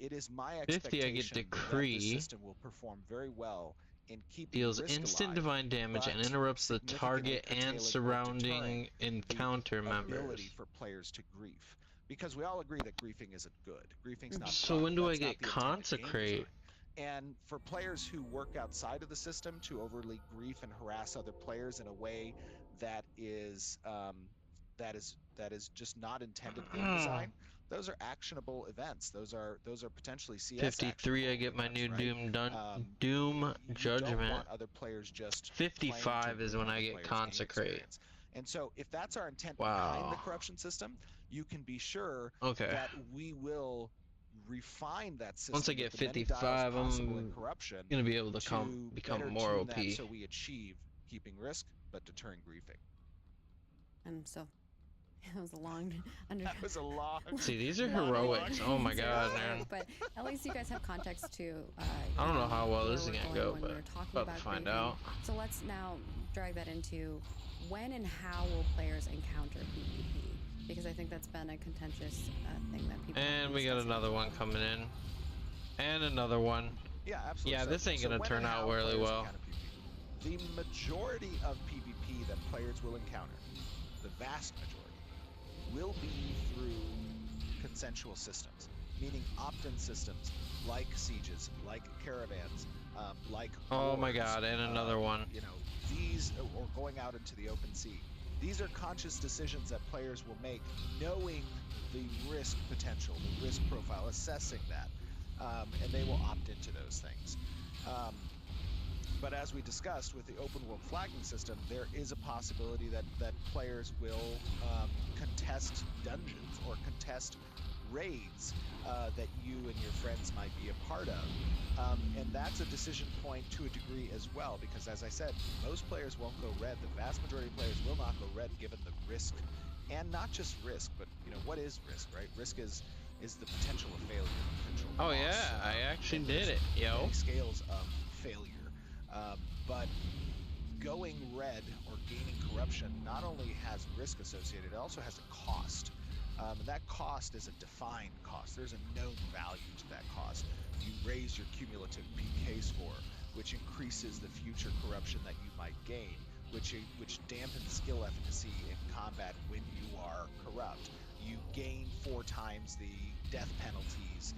It is my expectation 50, I get decree. that the system will perform very well in keeping Deals risk instant alive, divine damage and interrupts the target and surrounding encounter members. Ability for players to grief, because we all agree that griefing isn't good. Griefing's not. So fun. when do That's I not get the intent of game consecrate? design. And for players who work outside of the system to overly grief and harass other players in a way that is just not intended game design, those are actionable events. Those are potentially CS. 53, I get my new right? Doom Judgment. Don't want other players just 55 is when I get consecrate. And so if that's our intent behind the corruption system, you can be sure that we will refine that system. Once I get 55, I'm gonna be able to become more OP. So we achieve keeping risk but deterring griefing. And so that was a long That was a long. See, these are heroics. Oh my god, man. But at least you guys have context to. I don't know how well this is gonna go, but about to find griefing. out. So let's now drag that into when and how will players encounter PvP? Because I think that's been a contentious thing that people. And we got another one coming in, and another one. Yeah, absolutely. Yeah, this ain't gonna turn out really well. The majority of PvP that players will encounter, the vast majority, will be through consensual systems, meaning opt-in systems like sieges, like caravans, like Oh my wars, god, and another one. You know, these, or going out into the open sea. These are conscious decisions that players will make, knowing the risk potential, the risk profile, assessing that, and they will opt into those things. But as we discussed with the open world flagging system, there is a possibility that players will contest dungeons or contest raids that you and your friends might be a part of. And that's a decision point to a degree as well, because as I said, most players won't go red. The vast majority of players will not go red given the risk, and not just risk, but you know, what is risk, right? Risk is the potential of failure, potential Oh loss. yeah, I actually did There's it, yo. many scales of failure. But going red or gaining corruption not only has risk associated, it also has a cost. And that cost is a defined cost. There's a known value to that cost. You raise your cumulative PK score, which increases the future corruption that you might gain, which dampens skill efficacy in combat when you are corrupt. You gain 4 times the death penalties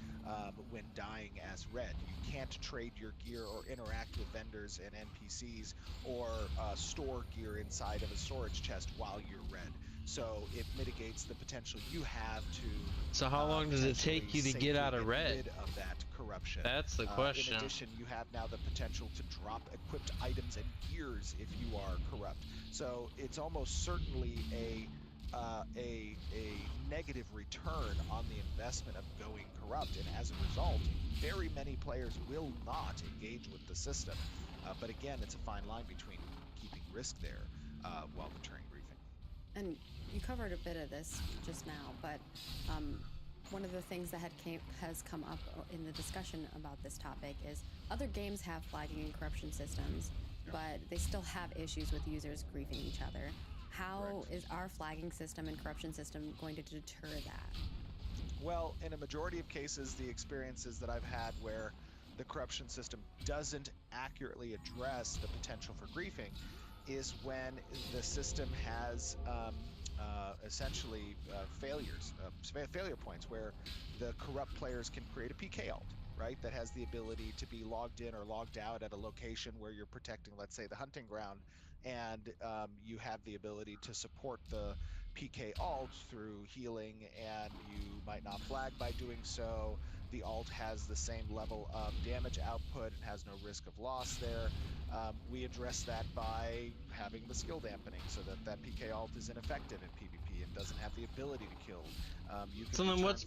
when dying as red. You can't trade your gear or interact with vendors and NPCs or store gear inside of a storage chest while you're red. So it mitigates the potential you have to. So how long does it take you to get out of red? Rid of that corruption. That's the question. In addition, you have now the potential to drop equipped items and gears if you are corrupt. So it's almost certainly a negative return on the investment of going corrupt, and as a result, very many players will not engage with the system. But again, it's a fine line between keeping risk there while deterring griefing. And you covered a bit of this just now, but one of the things that has come up in the discussion about this topic is other games have flagging and corruption systems, but they still have issues with users griefing each other. How is our flagging system and corruption system going to deter that? Well, in a majority of cases, the experiences that I've had where the corruption system doesn't accurately address the potential for griefing is when the system has essentially failure points where the corrupt players can create a PK alt, right? That has the ability to be logged in or logged out at a location where you're protecting, let's say, the hunting ground, and you have the ability to support the PK alt through healing, and you might not flag by doing so. The alt has the same level of damage output and has no risk of loss there. We address that by having the skill dampening so that that PK alt is ineffective in PvP and doesn't have the ability to kill. So then what's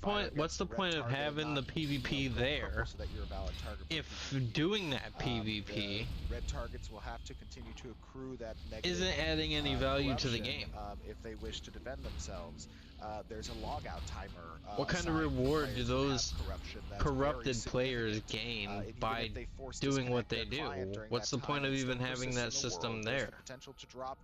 the point of having the PvP there so that you're a valid target if doing that PvP red targets will have to continue to accrue that negative isn't adding any value to the game? If they wish to defend themselves, there's a logout timer. What kind of reward do those corrupted players gain by doing what they do? What's the point of even having that system there? The potential to drop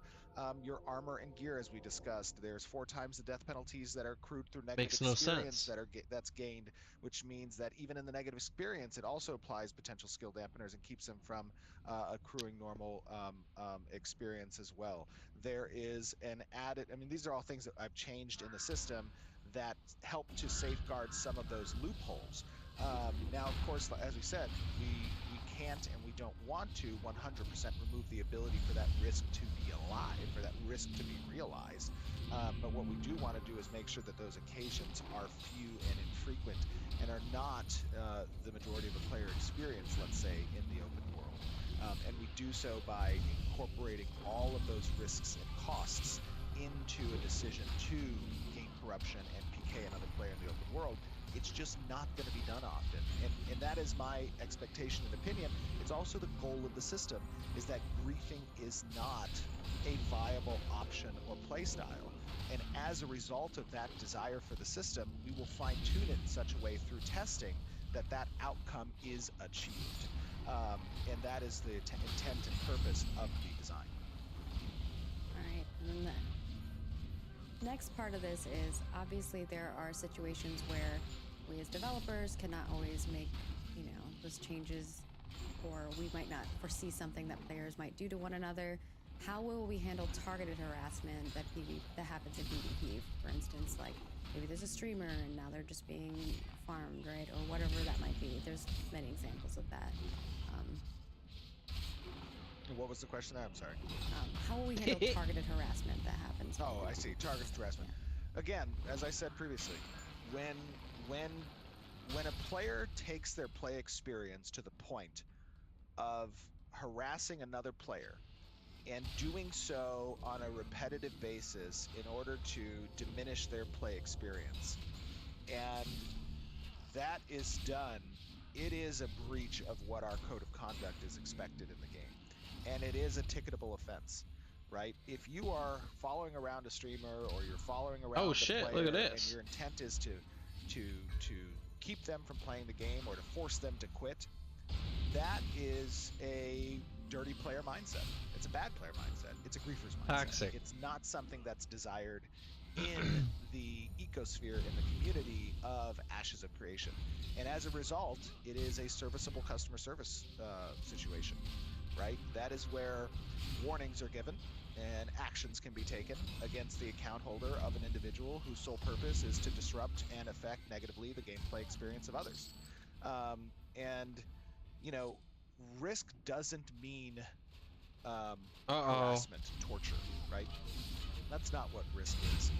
your armor and gear, as we discussed. There's 4 times the death penalties that are accrued through negative experience that's gained, which means that even in the negative experience, it also applies potential skill dampeners and keeps them from accruing normal experience as well. There is an added, I mean, these are all things that I've changed in the system that help to safeguard some of those loopholes. Now, of course, as we said, we can't and we don't want to 100% remove the ability for that risk to be alive, for that risk to be realized. But what we do want to do is make sure that those occasions are few and infrequent and are not the majority of a player experience, let's say, in the open world. And we do so by incorporating all of those risks and costs into a decision to gain corruption and PK another player in the open world. It's just not going to be done often. And that is my expectation and opinion. It's also the goal of the system, is that griefing is not a viable option or playstyle. And as a result of that desire for the system, we will fine-tune it in such a way through testing that that outcome is achieved. And that is the intent and purpose of the design. All right, and then the next part of this is, obviously there are situations where we as developers cannot always make, you know, those changes, or we might not foresee something that players might do to one another. How will we handle targeted harassment that happens in PvP? For instance, like maybe there's a streamer and now they're just being farmed, right? Or whatever that might be. There's many examples of that. What was the question there? I'm sorry. How will we handle targeted harassment that happens? Oh, I see. Targeted harassment. Again, as I said previously, when a player takes their play experience to the point of harassing another player and doing so on a repetitive basis in order to diminish their play experience, and that is done, it is a breach of what our code of conduct is expected in the game, and it is a ticketable offense, right? If you are following around a streamer or you're following around a player, look at this. and your intent is to keep them from playing the game or to force them to quit, that is a dirty player mindset. It's a bad player mindset. It's a griefer's mindset. Toxic. It's not something that's desired in the ecosphere, in the community of Ashes of Creation. And as a result, it is a serviceable customer service situation, right? That is where warnings are given and actions can be taken against the account holder of an individual whose sole purpose is to disrupt and affect negatively the gameplay experience of others. And, you know, risk doesn't mean harassment, torture, right? That's not what risk is.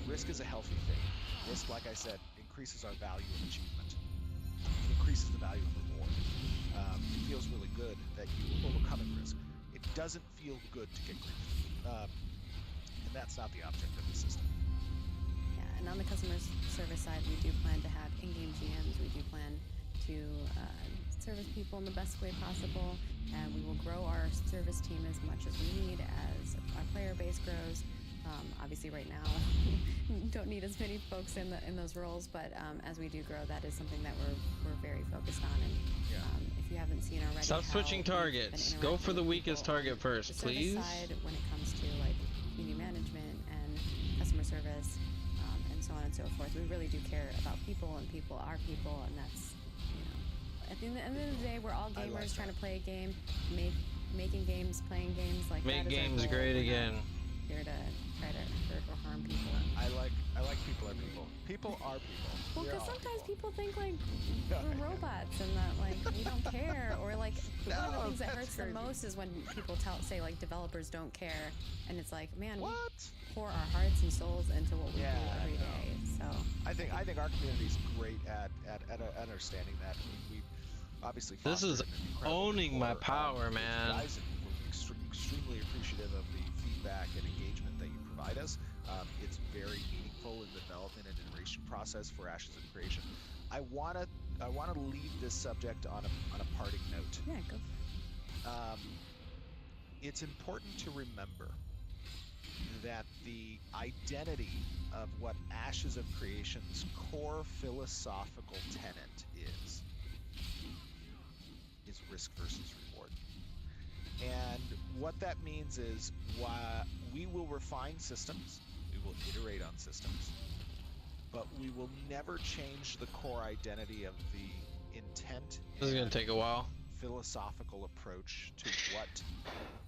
Risk is a healthy thing. Risk, like I said, increases our value of achievement. It increases the value of reward. It feels really good that you overcoming risk. It doesn't feel good to get griefed. And that's not the object of the system. Yeah, and on the customer service side, we do plan to have in-game GMs. We do plan to service people in the best way possible, and we will grow our service team as much as we need as our player base grows. Obviously right now don't need as many folks in those roles, but as we do grow, that is something that we're very focused on. And if you haven't seen already, stop switching targets. Go for the weakest target first, please. Side, when it comes to like community management and customer service and so on and so forth, we really do care about people, and people are people, and that's, you know, at the end of the day, we're all gamers trying to play a game, making games, playing games. Like, make that is games our goal. great again. Here to try to hurt or harm people. I like people are people. People are people. Well, because sometimes people think like we're robots and that like we don't care, or like one of the things that hurts the most is when people say like developers don't care, and it's like, man, we pour our hearts and souls into what we do every day. So I think our community is great at understanding that. I mean, we obviously this is owning my power, man. Guys, we're extremely appreciative of the feedback and engagement that you provide us. It's very meaningful in the development and iteration process for Ashes of Creation. I wanna leave this subject on a parting note. Yeah, go. It's important to remember that the identity of what Ashes of Creation's core philosophical tenet is risk versus reward. And what that means is we will refine systems, we will iterate on systems, but we will never change the core identity of the intent. This is gonna take a while. Philosophical approach to what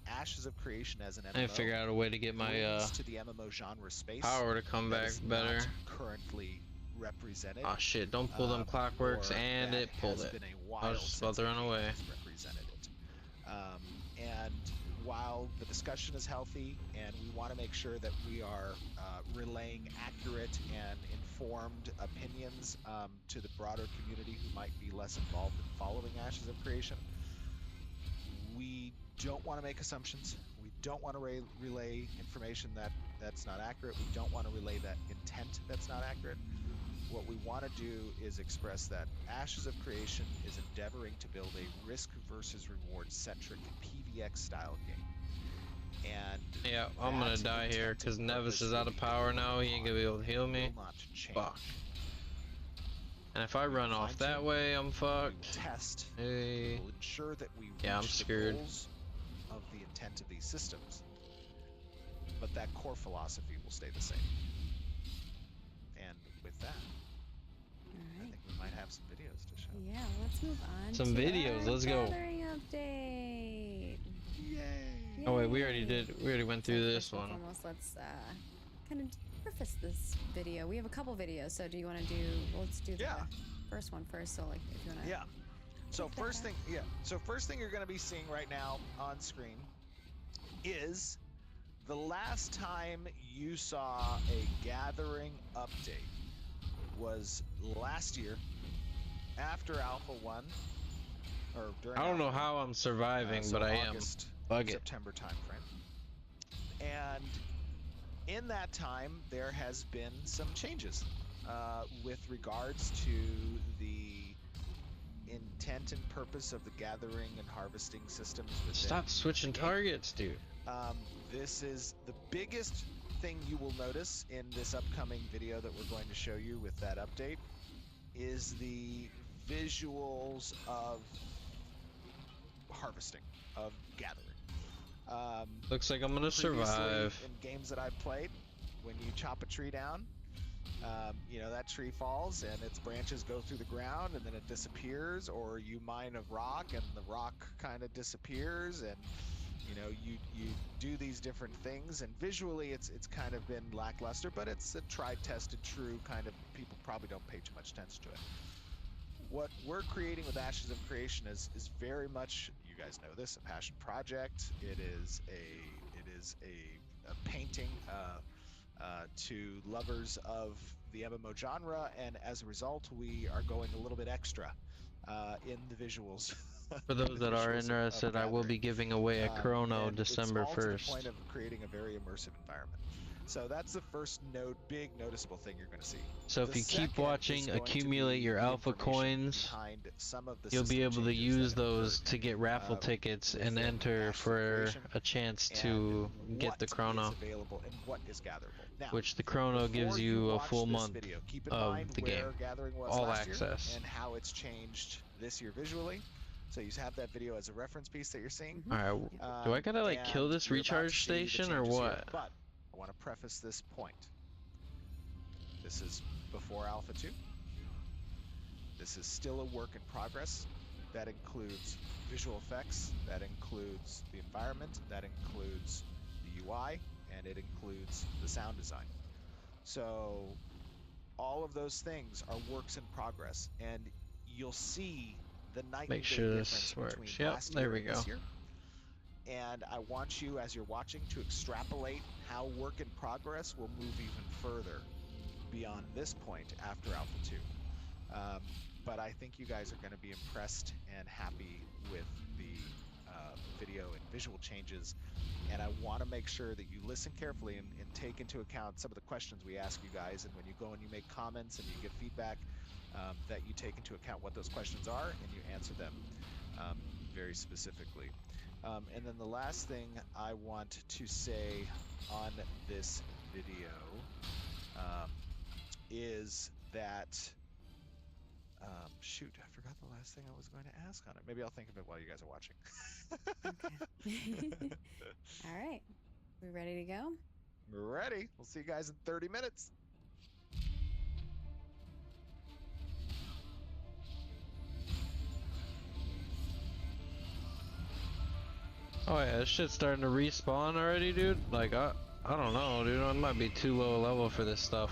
Ashes of Creation as an MMO I need to figure out a way to get my to the MMO genre space power to come back better. Currently represented. Oh shit! Don't pull them clockworks, and it pulled it. I was just about to run away. Represented it. And while the discussion is healthy, and we want to make sure that we are relaying accurate and informed opinions to the broader community who might be less involved in following Ashes of Creation, we don't want to make assumptions. We don't want to relay information that's not accurate. We don't want to relay that intent that's not accurate. What we want to do is express that Ashes of Creation is endeavoring to build a risk versus reward centric PvX style game. And yeah, I'm gonna die here because Nevis is out of power now. He ain't gonna be able to heal me. Fuck. And if I run off that way, I'm fucked. Test. Hey. Will ensure that we yeah, I'm reach screwed. The goals of the intent of these systems, but that core philosophy will stay the same. And with that, I think we might have some videos to show. Yeah, let's move on. Some to videos. Our let's go. gathering update. Yay! Oh wait, we already went through this one. Almost. Let's kind of preface this video. We have a couple videos, so do you want to do? Let's do the first one first. So like, if you want to. Yeah. So first thing you're going to be seeing right now on screen is the last time you saw a gathering update was last year after Alpha 1 or during I don't know Alpha 1, how I'm surviving, so but I am. August, Bug it. September timeframe. And in that time, there has been some changes with regards to the intent and purpose of the gathering and harvesting systems. Stop switching targets, dude. This is the biggest thing you will notice in this upcoming video that we're going to show you with that update is the visuals of harvesting, of gathering. Looks like I'm gonna survive. In games that I've played, when you chop a tree down, you know, that tree falls and its branches go through the ground and then it disappears, or you mine a rock and the rock kind of disappears, and you know, you do these different things, and visually it's kind of been lackluster, but it's a tried, tested, true kind of, people probably don't pay too much attention to it. What we're creating with Ashes of Creation is very much, you guys know this, a passion project. It is a painting to lovers of the MMO genre, and as a result, we are going a little bit extra in the visuals. For those that are interested, I will be giving away a Chrono December 1st. It's all to the point of creating a very immersive environment. So that's the first big noticeable thing you're going to see. So if you keep watching, accumulate your alpha coins, you'll be able to use those to get raffle tickets and enter for a chance to get the Chrono, which the Chrono gives you a full month of the game, all access. And how it's changed this year visually. So you have that video as a reference piece that you're seeing. Alright, do I gotta like kill this recharge station or what? But I want to preface this point. This is before Alpha 2. This is still a work in progress. That includes visual effects, that includes the environment, that includes the UI, and it includes the sound design. So all of those things are works in progress, and you'll see the night and day difference between last year and this year. And I want you, as you're watching, to extrapolate how work in progress will move even further beyond this point after Alpha 2. But I think you guys are going to be impressed and happy with the video and visual changes. And I want to make sure that you listen carefully and take into account some of the questions we ask you guys. And when you go and you make comments and you give feedback, that you take into account what those questions are and you answer them very specifically. And then the last thing I want to say on this video is that, shoot, I forgot the last thing I was going to ask on it. Maybe I'll think of it while you guys are watching. Okay. All right. We ready to go? We're ready. We'll see you guys in 30 minutes. Oh yeah, this shit's starting to respawn already, dude. Like, I don't know, dude. I might be too low a level for this stuff.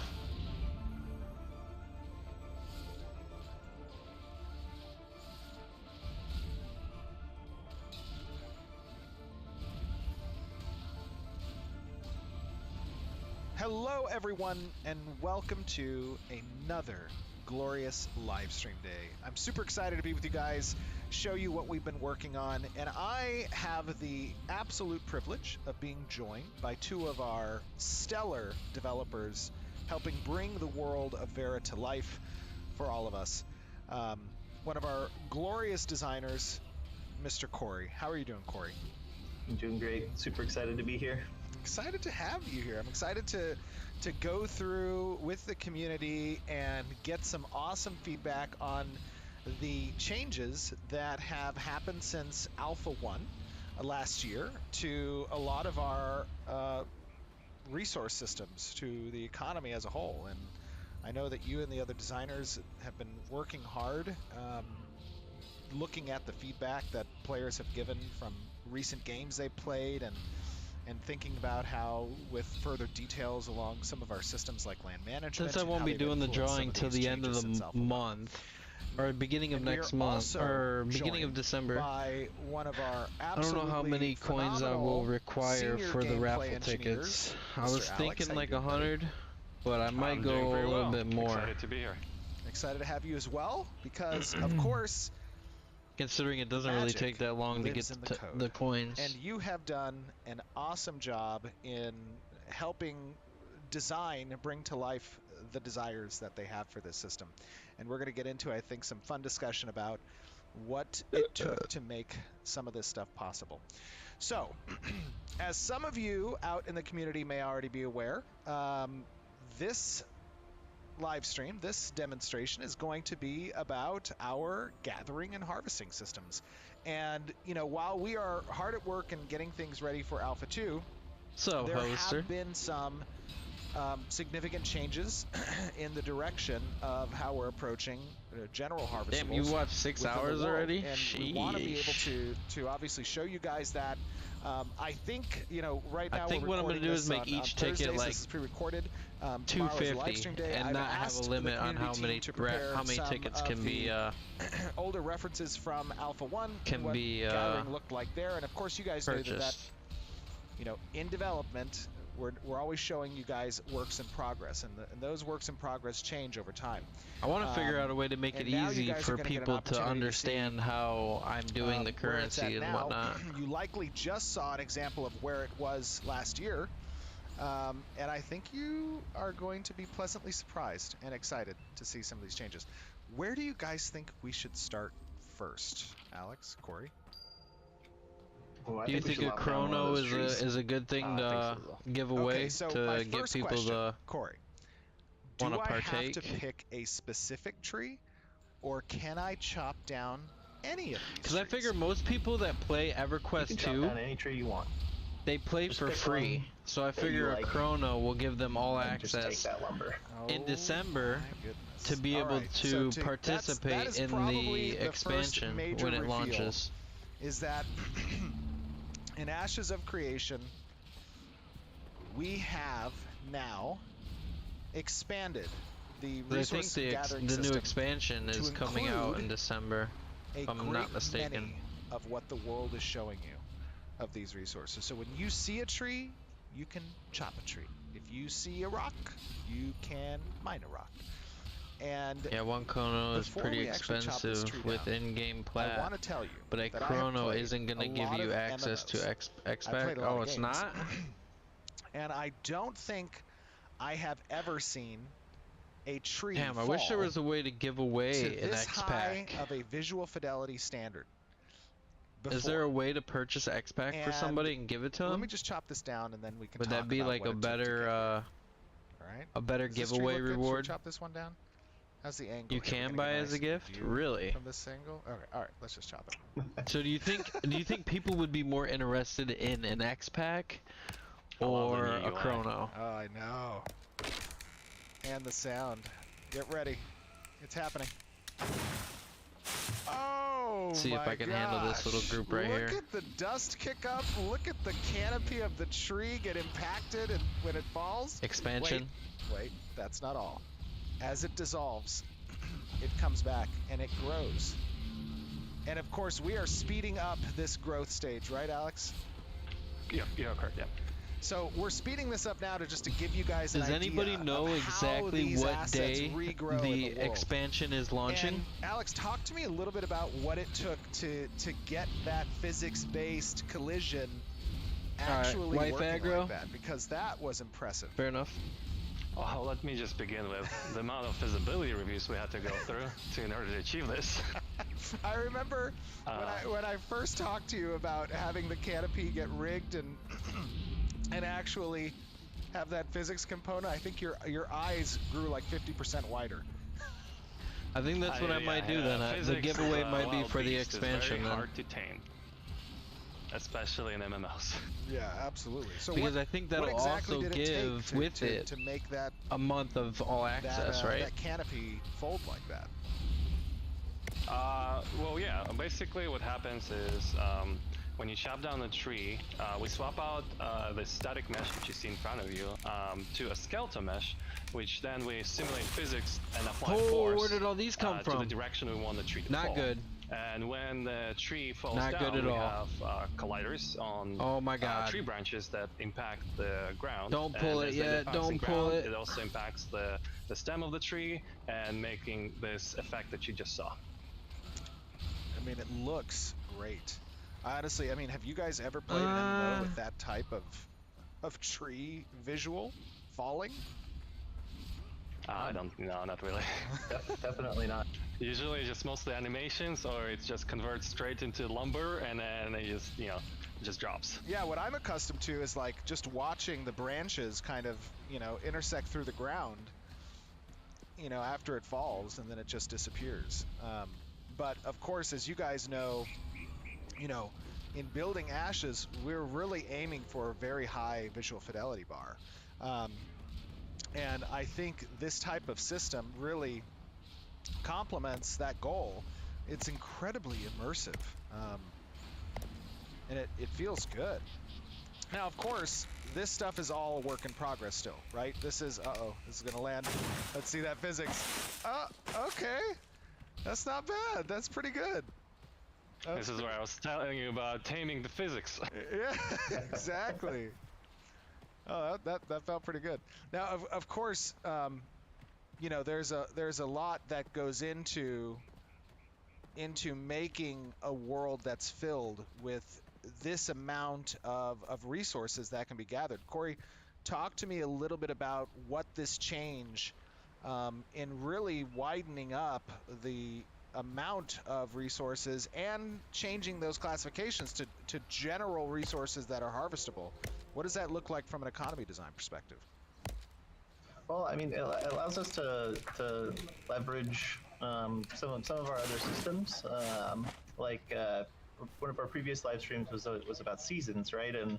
Hello everyone, and welcome to another glorious live stream day. I'm super excited to be with you guys, show you what we've been working on, and I have the absolute privilege of being joined by two of our stellar developers helping bring the world of Vera to life for all of us. One of our glorious designers, Mr. Corey. How are you doing, Corey? I'm doing great. Super excited to be here. Excited to have you here. I'm excited to go through with the community and get some awesome feedback on the changes that have happened since Alpha 1 last year to a lot of our resource systems, to the economy as a whole. And I know that you and the other designers have been working hard, looking at the feedback that players have given from recent games they played, and thinking about how, with further details along some of our systems like land management. Since I won't be doing the drawing till the end of the month, or beginning of And we next are month, also or beginning of joined December. by one of our I don't know how many coins I will require for the raffle tickets. I was thinking like 100, but I might I'm go doing pretty a little well. bit more. Excited to be here. Excited to have you as well, because of course, considering it doesn't really take that long to get the coins. And you have done an awesome job in helping bring to life the desires that they have for this system. And we're going to get into, I think, some fun discussion about what it took to make some of this stuff possible. So, as some of you out in the community may already be aware, this live stream, this demonstration is going to be about our gathering and harvesting systems. And, you know, while we are hard at work and getting things ready for Alpha 2, there have been some significant changes in the direction of how we're approaching general harvestables. Damn, you watched 6 hours already? And we want to be able to obviously show you guys that. I think, you know, right now I think we're what I'm recording gonna do is this make on each Thursdays. ticket like This is pre-recorded. 250 and not have a limit on how many tickets can be older references from Alpha 1 can what be gathering looked like there, and of course you guys know that you know, in development we're always showing you guys works in progress, and those works in progress change over time. I want to figure out a way to make it easy for people to understand how I'm doing the currency and whatnot. You likely just saw an example of where it was last year, and I think you are going to be pleasantly surprised and excited to see some of these changes. Where do you guys think we should start first? Alex, Corey? Well, do you think a chrono is a good thing to give away to get people to Corey, want to partake? Do I have to pick a specific tree, or can I chop down any of these? Because I figure most people that play EverQuest 2, any tree you want. They play for free, so I figure a chrono will give them all access in December to be able to participate in the expansion when it launches. Is that in Ashes of Creation, we have now expanded the resource gathering system. The new expansion is coming out in December, if I'm not mistaken. Many of what the world is showing you of these resources. So when you see a tree, you can chop a tree. If you see a rock, you can mine a rock. And yeah, one chrono is pretty expensive with in-game plat. I want to tell you, but a chrono isn't going to give you access to xpac. Oh, it's not? And I don't think I have ever seen a tree Damn, I wish there was a way to give away an xpac of a visual fidelity standard. Before. Is there a way to purchase xpac for somebody and give it to them? Let me just chop this down and then we can Would that be like a better giveaway reward? Chop this one down. How's the angle? You can buy as a gift? Really? From this angle? Okay, all right, let's just chop it. So do you think people would be more interested in an xpac or a chrono? Oh, I know. And the sound. Get ready. It's happening. Oh, let's see if I can handle this little group right here. Look at the dust kick up. Look at the canopy of the tree get impacted and when it falls. Expansion. Wait, that's not all. As it dissolves, it comes back and it grows. And of course, we are speeding up this growth stage, right, Alex? Yeah, correct, yeah. So we're speeding this up now to give you guys an idea. Does anybody know exactly what day the expansion is launching? And Alex, talk to me a little bit about what it took to get that physics-based collision actually working like that, because that was impressive. Fair enough. Well, let me just begin with the amount of feasibility reviews we had to go through in order to achieve this. I remember when I first talked to you about having the canopy get rigged and actually have that physics component. I think your eyes grew like 50% wider. I think that's what I might do then. The giveaway might be for the expansion. It's very hard to tame, especially in MMOs. Yeah, absolutely. So because I think that'll also give with it to make that a month of all access, right? That canopy fold like that. Well, yeah. Basically, what happens is when you chop down a tree, we swap out the static mesh that you see in front of you to a skeletal mesh, which then we simulate physics and apply force where did all these come to from? the direction we want the tree to fall. Not good. And when the tree falls Not down, good at we all. have colliders on Oh my God. tree branches that impact the ground. Don't pull and it as yet, impacts don't the pull ground, it. It also impacts the stem of the tree and making this effect that you just saw. I mean, it looks great. Honestly, I mean, have you guys ever played an MMO with that type of tree visual falling? I don't, no, not really. Definitely not. Usually it's just mostly animations, or it just converts straight into lumber and then it just, you know, just drops. Yeah, what I'm accustomed to is like just watching the branches kind of, you know, intersect through the ground, you know, after it falls, and then it just disappears. But of course, as you guys know, you know, in building Ashes, we're really aiming for a very high visual fidelity bar. And I think this type of system really complements that goal. It's incredibly immersive, and it feels good. Now, of course, this stuff is all a work in progress still, right? This is, this is gonna land. Let's see that physics. Okay, that's not bad. That's pretty good. This is where I was telling you about taming the physics. Yeah, exactly. Oh, that felt pretty good. Now, of course, you know, there's a lot that goes into making a world that's filled with this amount of resources that can be gathered. Corey, talk to me a little bit about what this change in really widening up the amount of resources and changing those classifications to general resources that are harvestable. What does that look like from an economy design perspective? Well, I mean, it allows us to leverage some of our other systems. Like one of our previous live streams was about seasons, right? And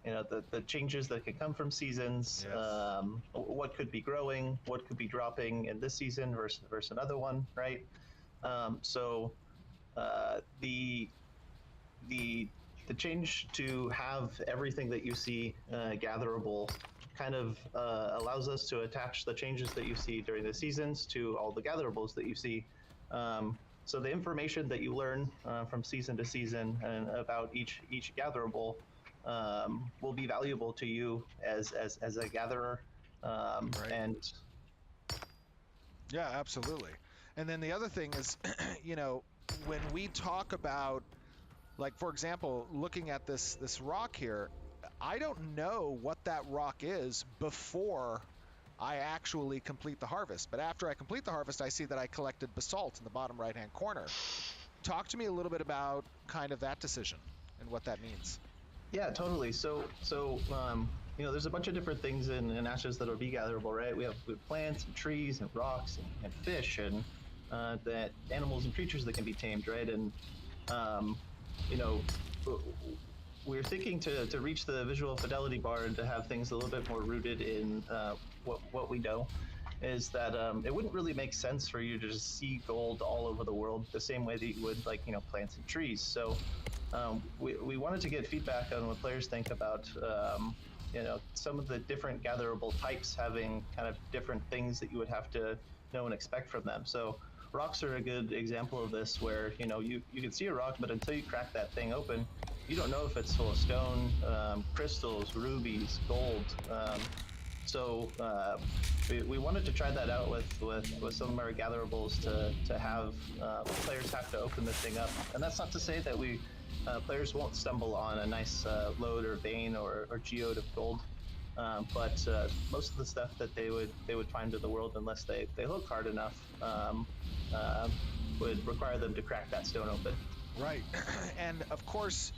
you know, the changes that could come from seasons. Yes. What could be growing, what could be dropping in this season versus another one, right? So the change to have everything that you see gatherable kind of allows us to attach the changes that you see during the seasons to all the gatherables that you see. So the information that you learn from season to season and about each gatherable will be valuable to you as a gatherer. Right. And yeah, absolutely. And then the other thing is, you know, when we talk about, like, for example, looking at this rock here, I don't know what that rock is before I actually complete the harvest. But after I complete the harvest, I see that I collected basalt in the bottom right-hand corner. Talk to me a little bit about kind of that decision and what that means. Yeah, totally. So you know, there's a bunch of different things in Ashes that will be gatherable, right? We have plants and trees and rocks and fish and that animals and creatures that can be tamed, right? And you know, we're thinking to reach the visual fidelity bar and to have things a little bit more rooted in what we know, is that it wouldn't really make sense for you to just see gold all over the world the same way that you would, like, you know, plants and trees. So we wanted to get feedback on what players think about you know, some of the different gatherable types having kind of different things that you would have to know and expect from them. So rocks are a good example of this, where, you know, you can see a rock, but until you crack that thing open, you don't know if it's full of stone, crystals, rubies, gold. So we wanted to try that out with some of our gatherables to have players have to open this thing up. And that's not to say that players won't stumble on a nice lode or vein or geode of gold. But most of the stuff that they would find in the world, unless they look hard enough, would require them to crack that stone open. Right. And of course,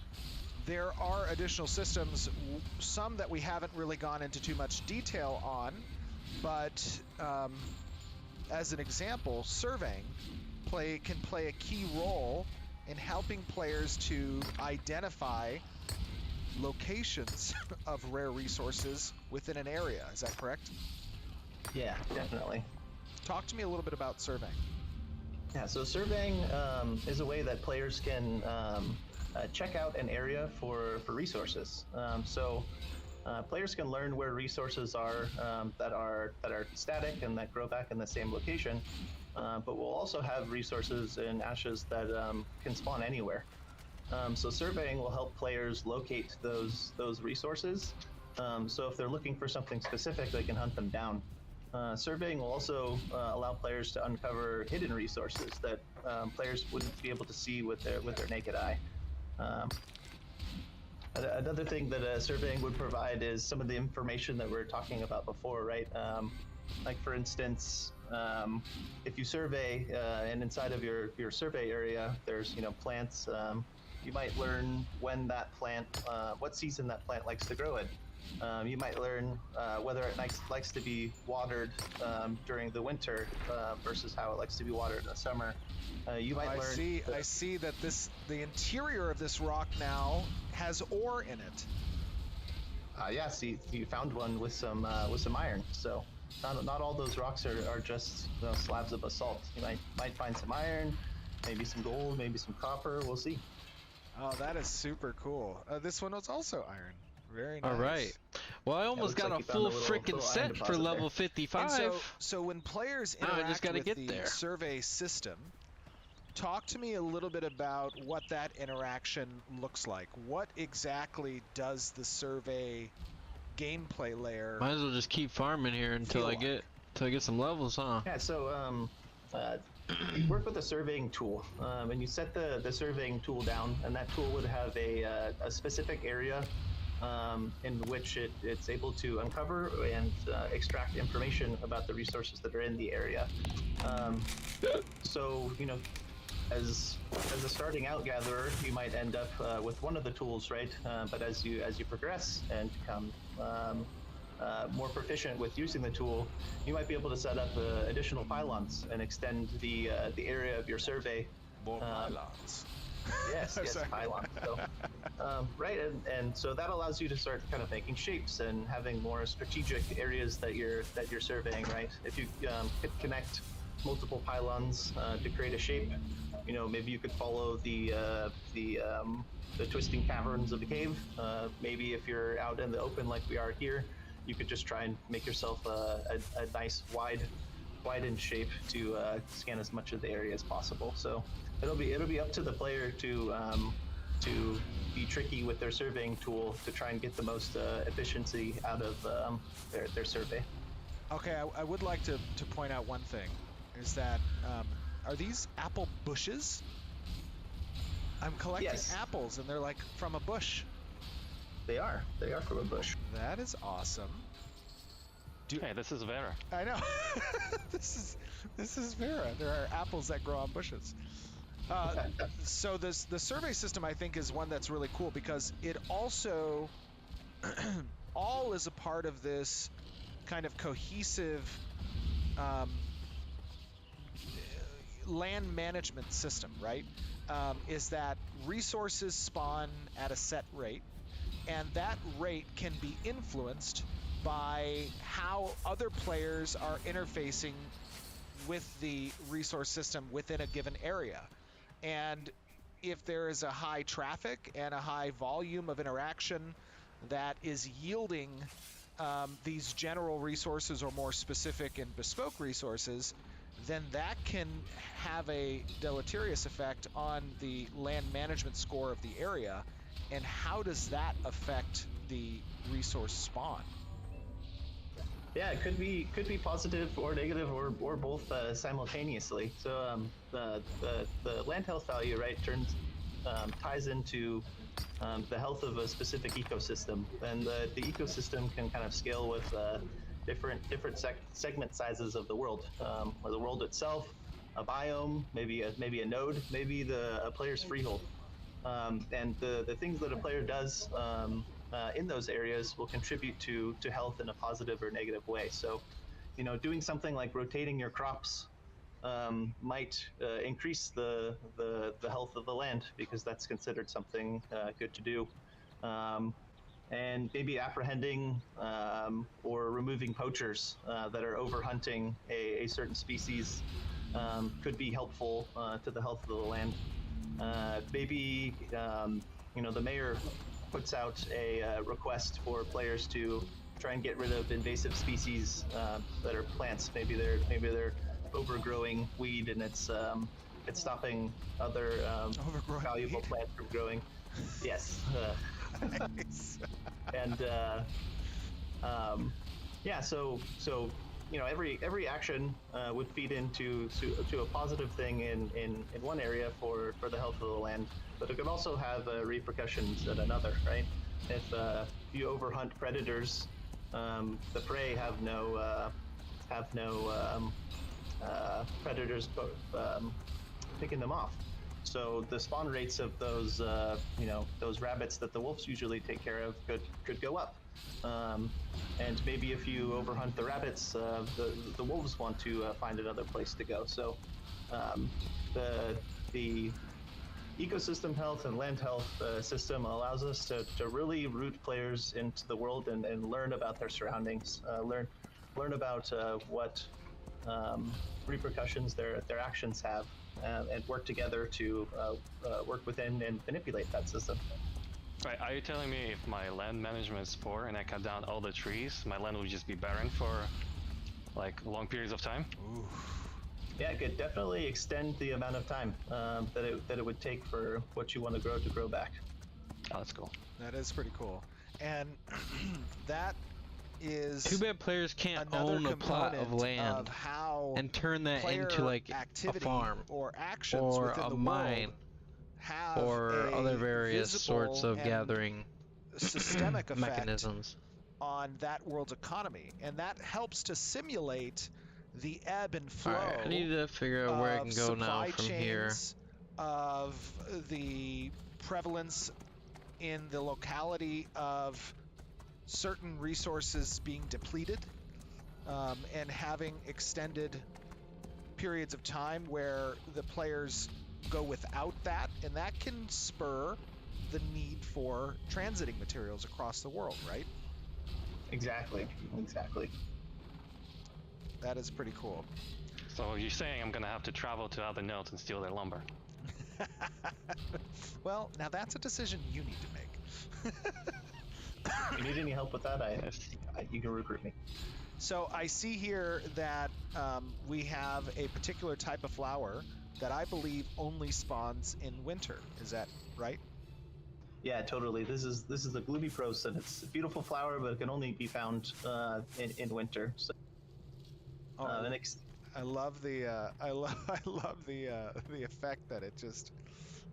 there are additional systems, some that we haven't really gone into too much detail on, but as an example, surveying can play a key role in helping players to identify locations of rare resources within an area. Is that correct? Yeah, definitely. Talk to me a little bit about surveying. Yeah, so surveying is a way that players can check out an area for resources. Players can learn where resources are that are static and that grow back in the same location, but we'll also have resources in Ashes that can spawn anywhere. So surveying will help players locate those resources. So if they're looking for something specific, they can hunt them down. Surveying will also allow players to uncover hidden resources that players wouldn't be able to see with their naked eye. Another thing that surveying would provide is some of the information that we were talking about before, right? Like for instance, if you survey and inside of your survey area, there's plants. You might learn when that plant, what season that plant likes to grow in. You might learn whether it likes to be watered during the winter versus how it likes to be watered in the summer. You might learn. I see that the interior of this rock now has ore in it. Yeah, see, you found one with some iron. So not all those rocks are just slabs of basalt. You might find some iron, maybe some gold, maybe some copper. We'll see. Oh, that is super cool. This one was also iron. Very nice. All right. Well, I almost got a full freaking set for level 55. And so when players interact with the survey system, talk to me a little bit about what that interaction looks like. What exactly does the survey gameplay layer? Might as well just keep farming here until I get some levels, huh? Yeah. So you work with a surveying tool, and you set the surveying tool down, and that tool would have a specific area in which it's able to uncover and extract information about the resources that are in the area. So as a starting out gatherer, you might end up with one of the tools, right? But as you progress and become more proficient with using the tool, you might be able to set up additional pylons and extend the area of your survey. More pylons. Yes, pylons. So, right, and so that allows you to start kind of making shapes and having more strategic areas that you're surveying, right? If you could connect multiple pylons to create a shape, maybe you could follow the twisting caverns of the cave. Maybe if you're out in the open like we are here, you could just try and make yourself a nice widened shape to scan as much of the area as possible. So it'll be up to the player to be tricky with their surveying tool to try and get the most efficiency out of their survey. Okay, I would like to point out one thing, is that are these apple bushes? I'm collecting apples, and they're like from a bush. They are from a bush. That is awesome. Hey, this is Vera. I know. This is Vera. There are apples that grow on bushes. So the survey system, I think, is one that's really cool because it also all is a part of this kind of cohesive land management system, right? Is that resources spawn at a set rate, and that rate can be influenced by how other players are interfacing with the resource system within a given area. And if there is a high traffic and a high volume of interaction that is yielding these general resources or more specific and bespoke resources, then that can have a deleterious effect on the land management score of the area. And how does that affect the resource spawn? Yeah, it could be positive or negative or both simultaneously. So the land health value, right, ties into the health of a specific ecosystem, and the ecosystem can kind of scale with different segment sizes of the world, or the world itself, a biome, maybe a node, maybe a player's freehold, and the things that a player does in those areas will contribute to health in a positive or negative way. So, doing something like rotating your crops might increase the health of the land because that's considered something good to do. And maybe apprehending or removing poachers that are overhunting a certain species could be helpful to the health of the land. Maybe the mayor puts out a request for players to try and get rid of invasive species that are plants. Maybe they're overgrowing weed, and it's stopping other valuable weed? plants from growing. Yes. Nice. And yeah, so every action would feed into a positive thing in one area for the health of the land, but it could also have repercussions at another, right? If you overhunt predators, the prey have no predators picking them off. So the spawn rates of those those rabbits that the wolves usually take care of could go up. And maybe if you overhunt the rabbits, the wolves want to find another place to go. So the ecosystem health and land health system allows us to really root players into the world and learn about their surroundings, learn about what repercussions their actions have, and work together to work within and manipulate that system. Right, are you telling me if my land management is poor and I cut down all the trees, my land will just be barren for like long periods of time? Ooh. Yeah, it could definitely extend the amount of time that it would take for what you want to grow back. Oh, that's cool. That is pretty cool. And that is too bad players can't own a plot of land and turn that into like a farm or actions or within a the mine have or other various sorts of and gathering systemic effect mechanisms on that world's economy, and that helps to simulate the ebb and flow. All right, I need to figure out where I can go now from here. Of the prevalence in the locality of certain resources being depleted, and having extended periods of time where the players go without that, and that can spur the need for transiting materials across the world, right? Exactly. That is pretty cool. So you're saying I'm gonna have to travel to other nodes and steal their lumber? Well, now that's a decision you need to make. If you need any help with that, you can recruit me. So I see here that we have a particular type of flower that I believe only spawns in winter. Is that right? Yeah, totally. This is the gloomy pros, and it's a beautiful flower, but it can only be found in winter. So, I love the I love the effect that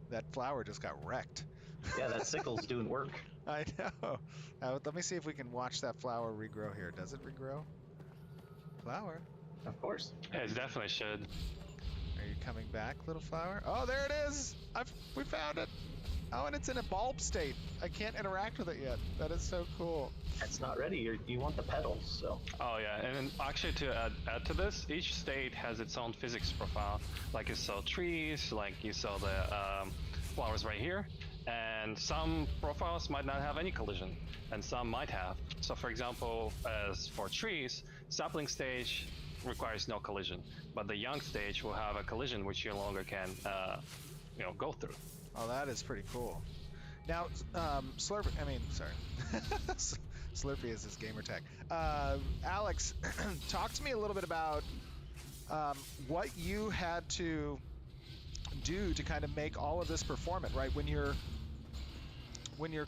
that flower just got wrecked. Yeah, that sickle's doing work. I know. Let me see if we can watch that flower regrow here. Does it regrow? Flower. Of course. Yeah, it definitely should. Are you coming back, little flower? Oh, there it is! We found it! Oh, and it's in a bulb state. I can't interact with it yet. That is so cool. It's not ready. You want the petals, so. Oh yeah, and then actually to add to this, each state has its own physics profile. Like you saw trees, like you saw the flowers right here, and some profiles might not have any collision, and some might have. So for example, as for trees, sapling stage requires no collision, but the young stage will have a collision which you no longer can go through. Oh, that is pretty cool. Now, Slurpee is his gamer tag. Alex, talk to me a little bit about what you had to do to kind of make all of this performant, right? When you're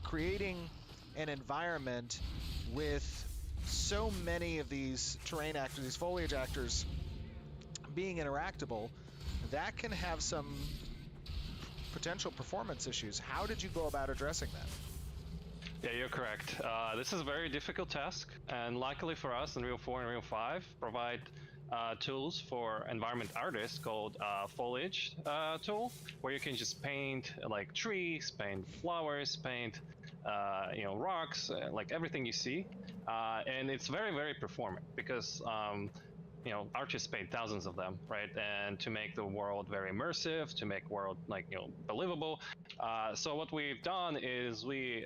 creating an environment with so many of these terrain actors, these foliage actors being interactable, that can have some potential performance issues. How did you go about addressing that? Yeah, you're correct. This is a very difficult task, and luckily for us, Unreal 4 and Unreal 5 provide tools for environment artists called Foliage tool, where you can just paint like trees, paint flowers, paint rocks, like everything you see, and it's very, very performant because artists paint thousands of them, right? And to make the world very immersive, to make world believable. So what we've done is we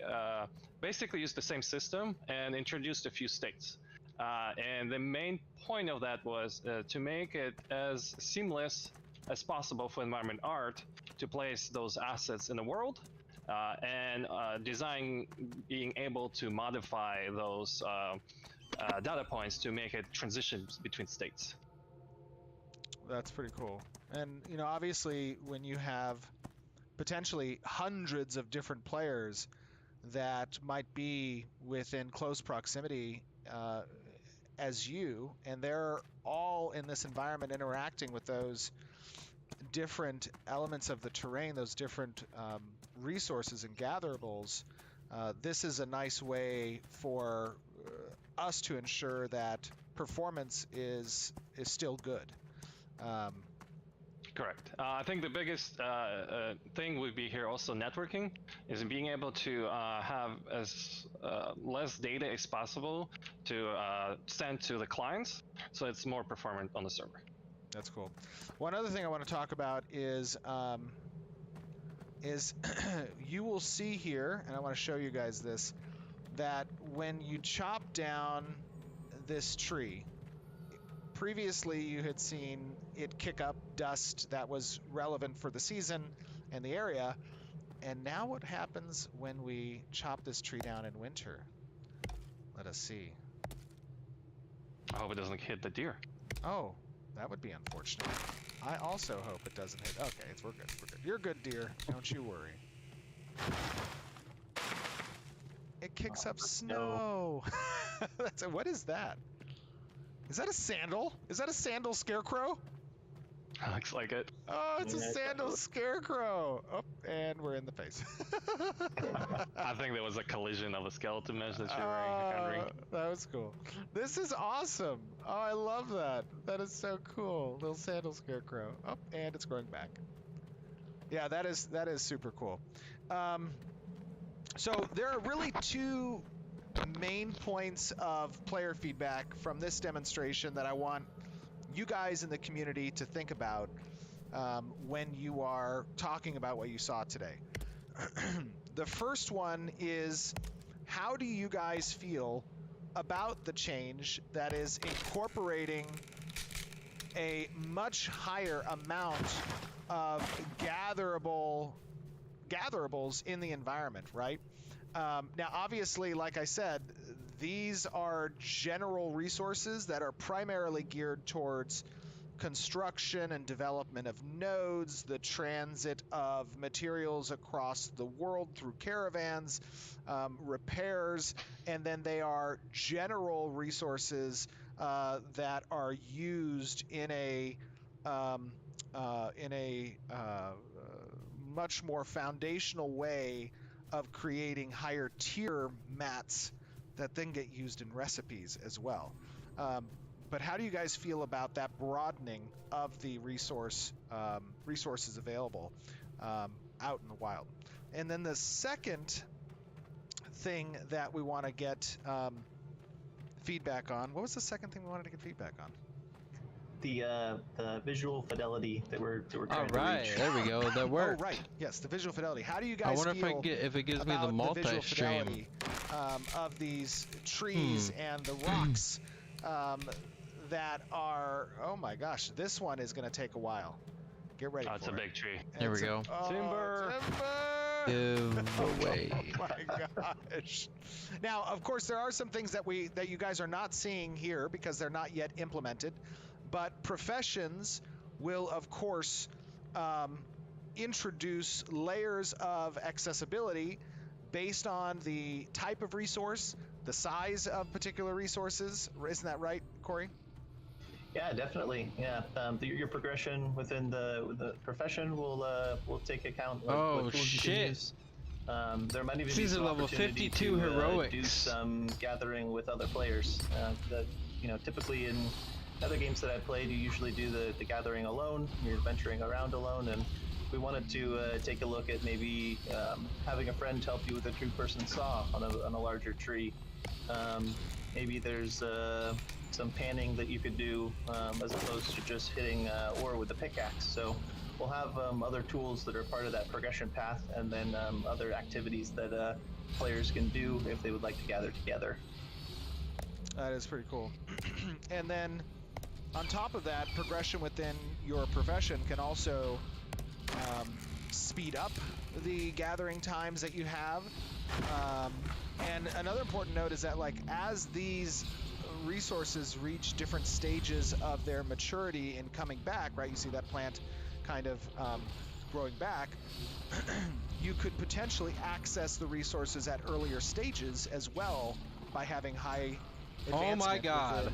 basically used the same system and introduced a few states. And the main point of that was to make it as seamless as possible for environment art to place those assets in the world, and design being able to modify those data points to make it transitions between states. That's pretty cool. And, you know, obviously when you have potentially hundreds of different players that might be within close proximity as you, and they're all in this environment interacting with those different elements of the terrain, those different resources and gatherables, this is a nice way for us to ensure that performance is still good. Correct. I think the biggest thing would be here also networking, is being able to have as less data as possible to send to the clients, so it's more performant on the server. That's cool. One other thing I want to talk about is you will see here, and I want to show you guys this, that when you chop down this tree, previously you had seen it kick up dust that was relevant for the season and the area, and now what happens when we chop this tree down in winter? Let us see. I hope it doesn't hit the deer. Oh, that would be unfortunate. I also hope it doesn't hit. Okay, we're good. We're good. You're good, deer. Don't you worry. It kicks up snow. What is that? Is that a sandal? Is that a sandal scarecrow? Looks like it. Oh, it's a sandal scarecrow. Oh, and we're in the face. I think there was a collision of a skeleton mesh that you were encountering. That was cool. This is awesome. Oh, I love that. That is so cool. Little sandal scarecrow. Oh, and it's growing back. Yeah, that is super cool. So there are really two main points of player feedback from this demonstration that I want you guys in the community to think about when you are talking about what you saw today. The first one is, how do you guys feel about the change that is incorporating a much higher amount of gatherables in the environment, right? Now, obviously, like I said, these are general resources that are primarily geared towards construction and development of nodes, the transit of materials across the world through caravans, repairs, and then they are general resources that are used in a much more foundational way of creating higher tier mats that then get used in recipes as well. But how do you guys feel about that broadening of the resources available out in the wild? And then the second thing that we want to get feedback on, what was the second thing we wanted to get feedback on? The visual fidelity that we're trying to reach. There we go. That worked. Oh, right. Yes, the visual fidelity. How do you guys feel if it gives me the multi-stream of these trees and the rocks that are, oh my gosh, this one is going to take a while. Get ready for it. It's a big tree. There we go. Timber! Give away. Oh my gosh. Now, of course, there are some things that you guys are not seeing here because they're not yet implemented, but professions will, of course, introduce layers of accessibility based on the type of resource, the size of particular resources. Isn't that right, Corey? Yeah, definitely. Yeah, your progression within the profession will take account of what tools you can use. There might even be some level 52 to heroics. do some gathering with other players. Typically in other games that I played, you usually do the gathering alone. You're venturing around alone, and we wanted to take a look at maybe having a friend help you with a two-person saw on a larger tree. Maybe there's some panning that you could do as opposed to just hitting ore with a pickaxe. So we'll have other tools that are part of that progression path, and then other activities that players can do if they would like to gather together. That is pretty cool. And then On top of that, progression within your profession can also speed up the gathering times that you have. And another important note is that, like, as these resources reach different stages of their maturity and coming back, right? You see that plant kind of growing back. You could potentially access the resources at earlier stages as well by having high advancement. Oh my god.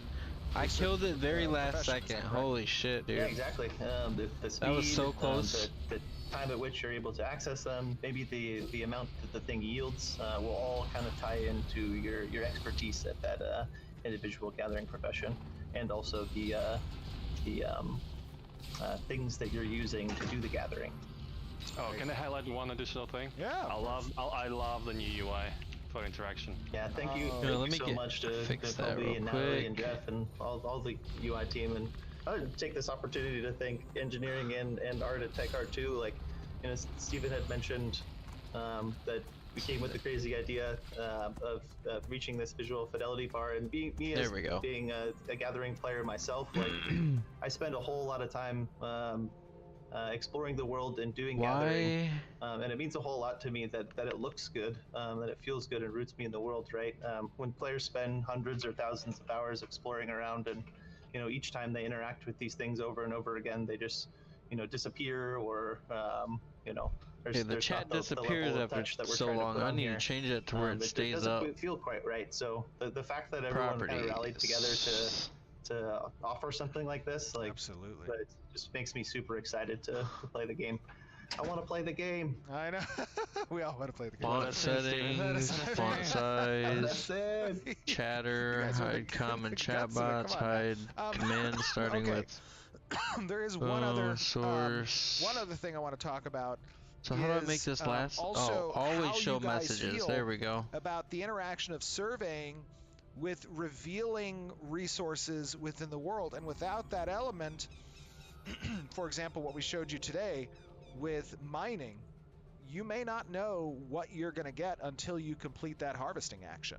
I killed it very last second. Holy shit, dude. Yeah, exactly. The speed, that was so close. The time at which you're able to access them, maybe the amount that the thing yields, will all kind of tie into your expertise at that individual gathering profession, and also the things that you're using to do the gathering. Oh, can I highlight one additional thing? Yeah. I love the new UI for interaction. Yeah, thank you so much to Kobe and Natalie and Jeff and all the UI team. And I would take this opportunity to thank engineering and art at Tech Art too. Like, you know, Steven had mentioned that we came with the crazy idea of reaching this visual fidelity bar, and being a gathering player myself, like I spend a whole lot of time exploring the world and doing gathering, and it means a whole lot to me that it looks good, that it feels good and roots me in the world, right? When players spend hundreds or thousands of hours exploring around, and you know, each time they interact with these things over and over again, they just, you know, disappear, or you know, the chat disappears after so long. I need to change it to where it stays up. It doesn't feel quite right. So the fact that everyone kind of rallied together to offer something like this, like, absolutely, but it just makes me super excited to play the game. I want to play the game. I know. We all want to play the game. Font settings, font size, chatter, hide common chat bots, hide commands starting with. There is one other source. One other thing I want to talk about. So how do I make this last? Always show messages. There we go. About the interaction of surveying with revealing resources within the world, and without that element, for example, what we showed you today with mining, you may not know what you're going to get until you complete that harvesting action.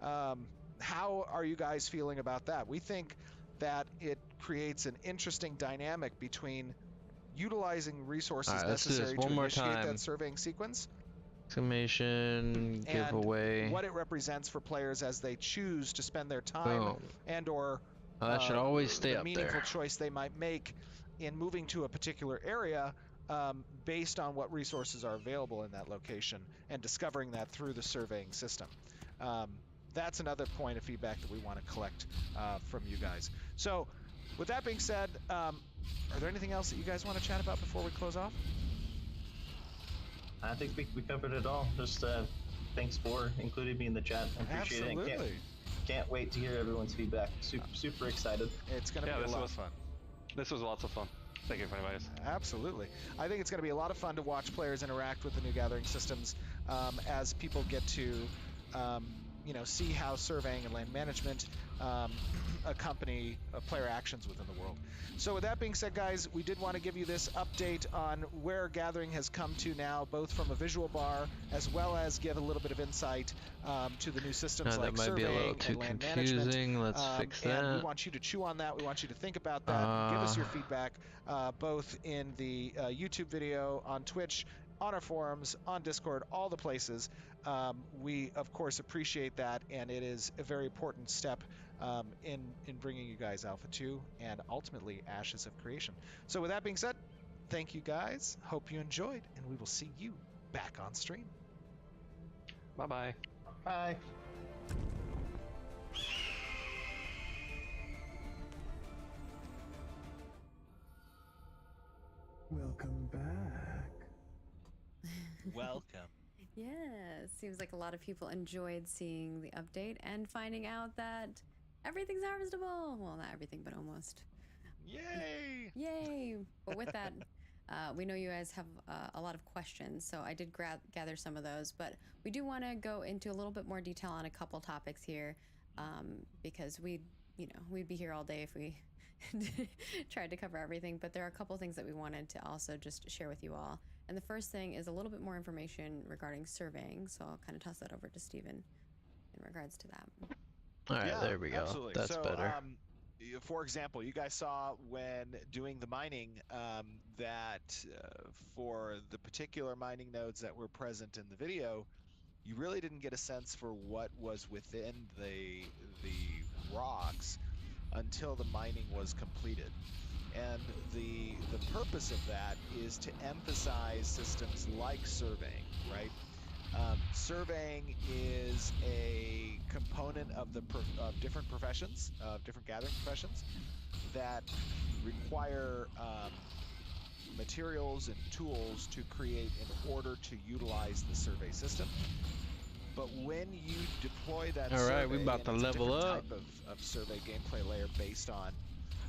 How are you guys feeling about that? We think that it creates an interesting dynamic between utilizing resources necessary to initiate that surveying sequence, exclamation, giveaway, what it represents for players as they choose to spend their time, and or that should always stay up there. The meaningful choice they might make in moving to a particular area, based on what resources are available in that location, and discovering that through the surveying system. That's another point of feedback that we want to collect from you guys. So with that being said, are there anything else that you guys want to chat about before we close off? I think we covered it all. Just thanks for including me in the chat. I appreciate it. Can't wait to hear everyone's feedback. Super excited. It's going to be a lot of fun. This was lots of fun. Thank you for inviting us. Absolutely. I think it's going to be a lot of fun to watch players interact with the new gathering systems, as people get to you know, see how surveying and land management accompany player actions within the world. So with that being said, guys, we did want to give you this update on where gathering has come to now, both from a visual bar as well as give a little bit of insight to the new systems like surveying and land management. Let's fix that. And we want you to chew on that. We want you to think about that. Give us your feedback, both in the YouTube video, on Twitch, on our forums, on Discord, all the places. We, of course, appreciate that, and it is a very important step in bringing you guys Alpha 2 and ultimately Ashes of Creation. So with that being said, thank you guys. Hope you enjoyed, and we will see you back on stream. Bye-bye. Bye. Welcome back. Welcome. Yeah, seems like a lot of people enjoyed seeing the update and finding out that everything's harvestable. Well, not everything, but almost. Yay! Yay! But with that, we know you guys have a lot of questions, so I did gather some of those. But we do want to go into a little bit more detail on a couple topics here, because we'd be here all day if we tried to cover everything. But there are a couple things that we wanted to also just share with you all. And the first thing is a little bit more information regarding surveying, so I'll kind of toss that over to Steven in regards to that. All right, there we go. Absolutely. That's better. for example, you guys saw when doing the mining that for the particular mining nodes that were present in the video, you really didn't get a sense for what was within the rocks until the mining was completed. And the purpose of that is to emphasize systems like surveying, right? Surveying is a component of of different professions, of different gathering professions, that require materials and tools to create in order to utilize the survey system. But when you deploy that survey, Alright, we about to level up. Type of survey gameplay layer based on,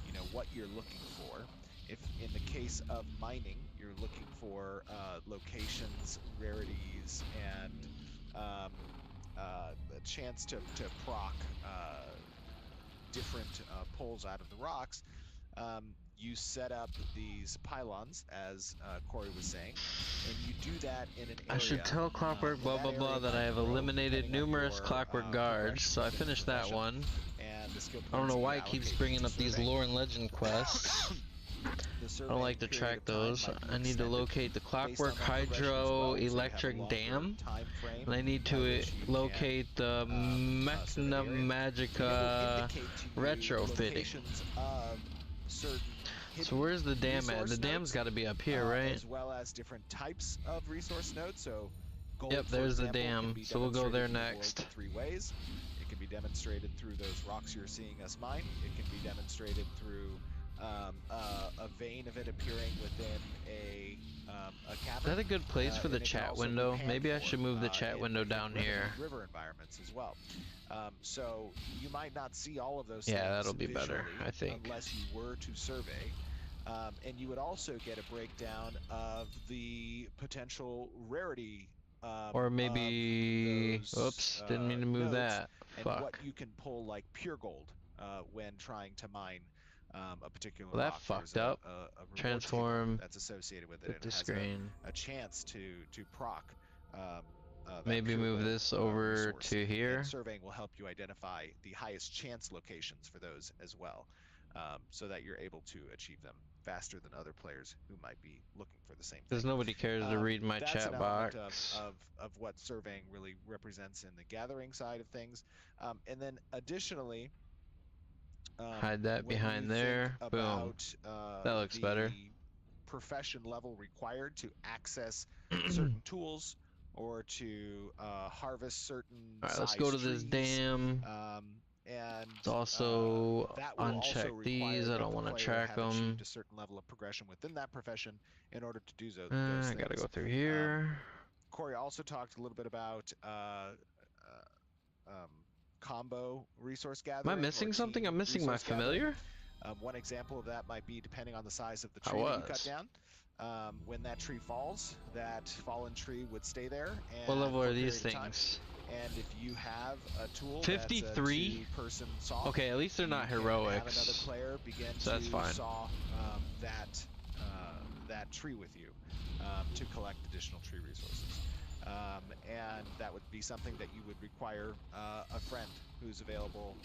you know, what you're looking for. If in the case of mining, you're looking for locations, rarities, and a chance to proc different pulls out of the rocks, you set up these pylons, as Corey was saying, and you do that in an area. I should tell Clockwork blah blah blah that I have eliminated numerous Clockwork guards, so I finished that one. I don't know why it keeps bringing up these lore and legend quests. I don't like to track those. I need to locate the Clockwork Hydroelectric Dam, and I need to locate the Mechna Magica retrofitting. So where's the dam at? The dam's got to be up here, right? As well as different types of resource nodes. So gold, yep, there's the dam. So we'll go there next. 3 ways. It can be demonstrated through those rocks you're seeing us mine. It can be demonstrated through a vein of it appearing within a cavern. Is that a good place for the chat window? Maybe I should move the chat window down here. River environments as well. So you might not see all of those. Yeah, that'll be better, I think. Unless you were to survey. And you would also get a breakdown of the potential rarity. Or maybe, oops, didn't mean to move that. And Fuck. what you can pull like pure gold when trying to mine a particular well, that rock. fucked up. Transform. That's associated with it. With the it has screen. A chance to proc. Maybe move this over to here. And surveying will help you identify the highest chance locations for those as well, so that you're able to achieve them faster than other players who might be looking for the same thing. Because nobody cares to read my that's chat an box. Of what surveying really represents in the gathering side of things. And then additionally, hide that behind there. Boom. That looks better. Profession level required to access certain tools or to harvest certain. All right, let's go to this dam. And it's also uncheck these. I don't want to track them. A certain level of progression within that profession in order to do those. I gotta go through here. Corey also talked a little bit about combo resource gathering. Am I missing something? I'm missing my familiar. One example of that might be depending on the size of the tree that you cut down. When that tree falls, that fallen tree would stay there. And what level are these things? And if you have a tool 53 person saw, okay, at least they're not heroics. Have another player begin so that's fine. Saw that tree with you to collect additional tree resources. And that would be something that you would require a friend who's available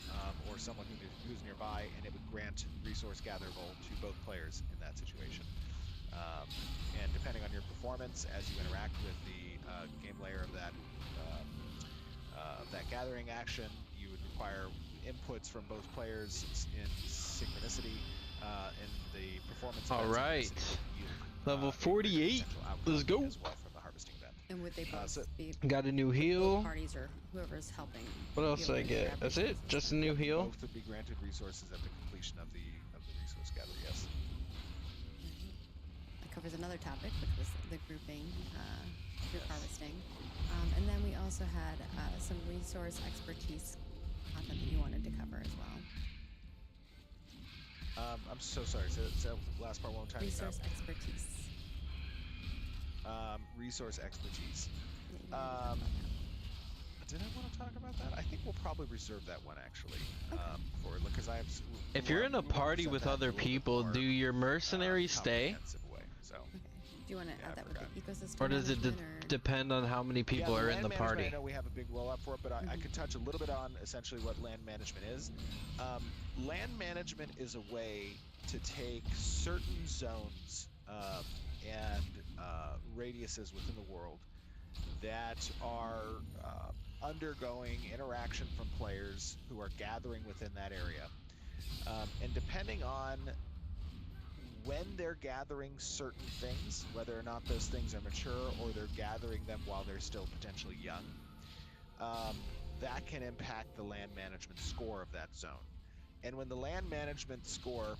or someone who's nearby, and it would grant resource gatherable to both players in that situation. And depending on your performance as you interact with the game layer of that gathering action, you would require inputs from both players in synchronicity in the performance. All right, level 48. Let's go. As well from the harvesting event. And would they both be got a new heal? Parties or whoever's helping. What else did I get? That's it? Just a new heal? Both would be granted resources at the completion of the resource gather. Yes. That covers another topic, which was the grouping, group harvesting. And then we also had some resource expertise content that you wanted to cover as well. I'm so sorry. So last part one more time. Resource expertise. Resource expertise. Did I want to talk about that? I think we'll probably reserve that one actually for because I have. If you're in a party with other people, do your mercenaries stay? So. Do you want to add that with the ecosystem? Or does it depend on how many people are in the party? I know we have a big rollout for it, but I could touch a little bit on essentially what land management is. Land management is a way to take certain zones and radiuses within the world that are undergoing interaction from players who are gathering within that area. And depending on when they're gathering certain things, whether or not those things are mature or they're gathering them while they're still potentially young, that can impact the land management score of that zone. And when the land management score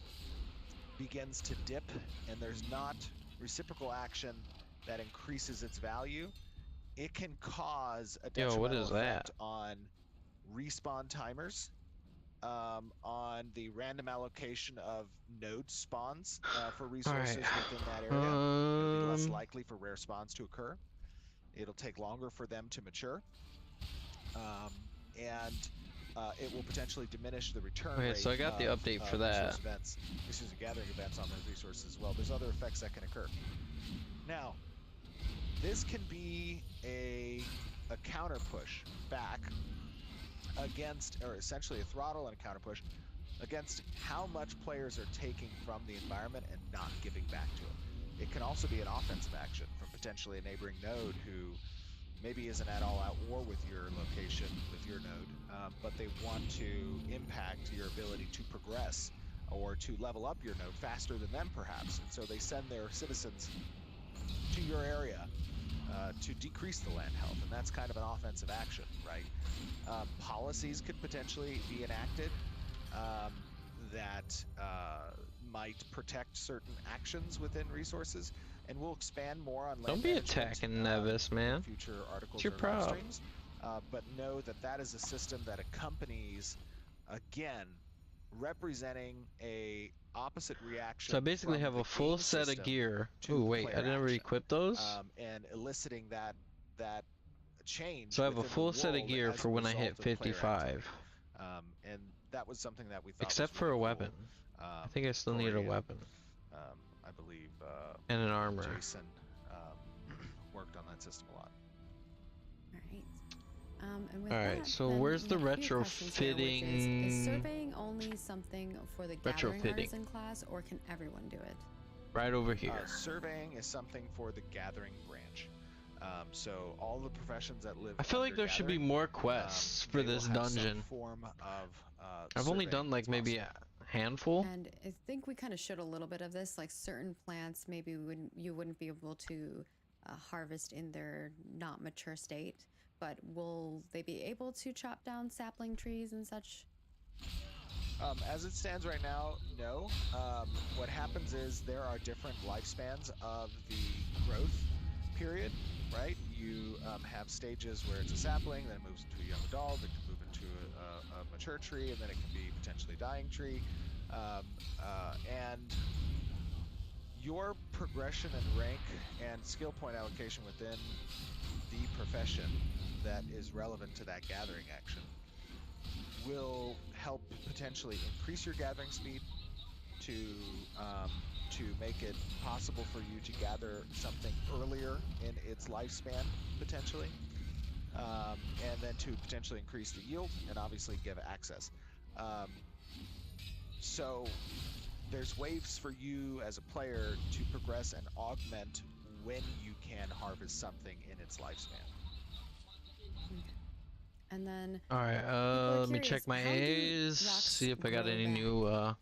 begins to dip and there's not reciprocal action that increases its value, it can cause a detrimental effect on respawn timers, on the random allocation of node spawns for resources within that area. It'll be less likely for rare spawns to occur. It'll take longer for them to mature. And it will potentially diminish the return rate. So I got the update for that. Gathering events on those resources as well. There's other effects that can occur. Now, this can be a counter push back against, or essentially a throttle and a counter push against how much players are taking from the environment and not giving back to it. It can also be an offensive action from potentially a neighboring node who maybe isn't at all out war with your location, with your node, but they want to impact your ability to progress or to level up your node faster than them perhaps. And so they send their citizens to your area to decrease the land health, and that's kind of an offensive action, right? Policies could potentially be enacted that might protect certain actions within resources, and we'll expand more on land Don't be attacking Nevis, man. Future articles. It's your problem. But know that that is a system that accompanies, again, representing a opposite reaction. So I basically have a full set of gear. Ooh, wait, I never equipped those? And eliciting that change. So I have a full set of gear for when I hit 55. And that was something that we thought except was for really a weapon. Cool. I think I still need a weapon. I believe and an armor. Jason worked on that system a lot. And with Alright, that, so then where's we the have a few questions here, which retrofitting? Is surveying only something for the gathering artisan class, or can everyone do it? Right over here. Surveying is something for the gathering branch. So all the professions that live. I feel like there should be more quests for this dungeon. Form of, I've only done like maybe a handful. And I think we kind of showed a little bit of this, like certain plants maybe you wouldn't be able to harvest in their not mature state, but will they be able to chop down sapling trees and such? As it stands right now, no. What happens is there are different lifespans of the growth period, right? You have stages where it's a sapling, then it moves into a young adult, it can move into a mature tree, and then it can be potentially a dying tree. And your progression and rank and skill point allocation within the profession that is relevant to that gathering action will help potentially increase your gathering speed to make it possible for you to gather something earlier in its lifespan potentially, and then to potentially increase the yield and obviously give access. So there's ways for you as a player to progress and augment when you can harvest something in its lifespan. And then alright, let me check my A's, see if I got any new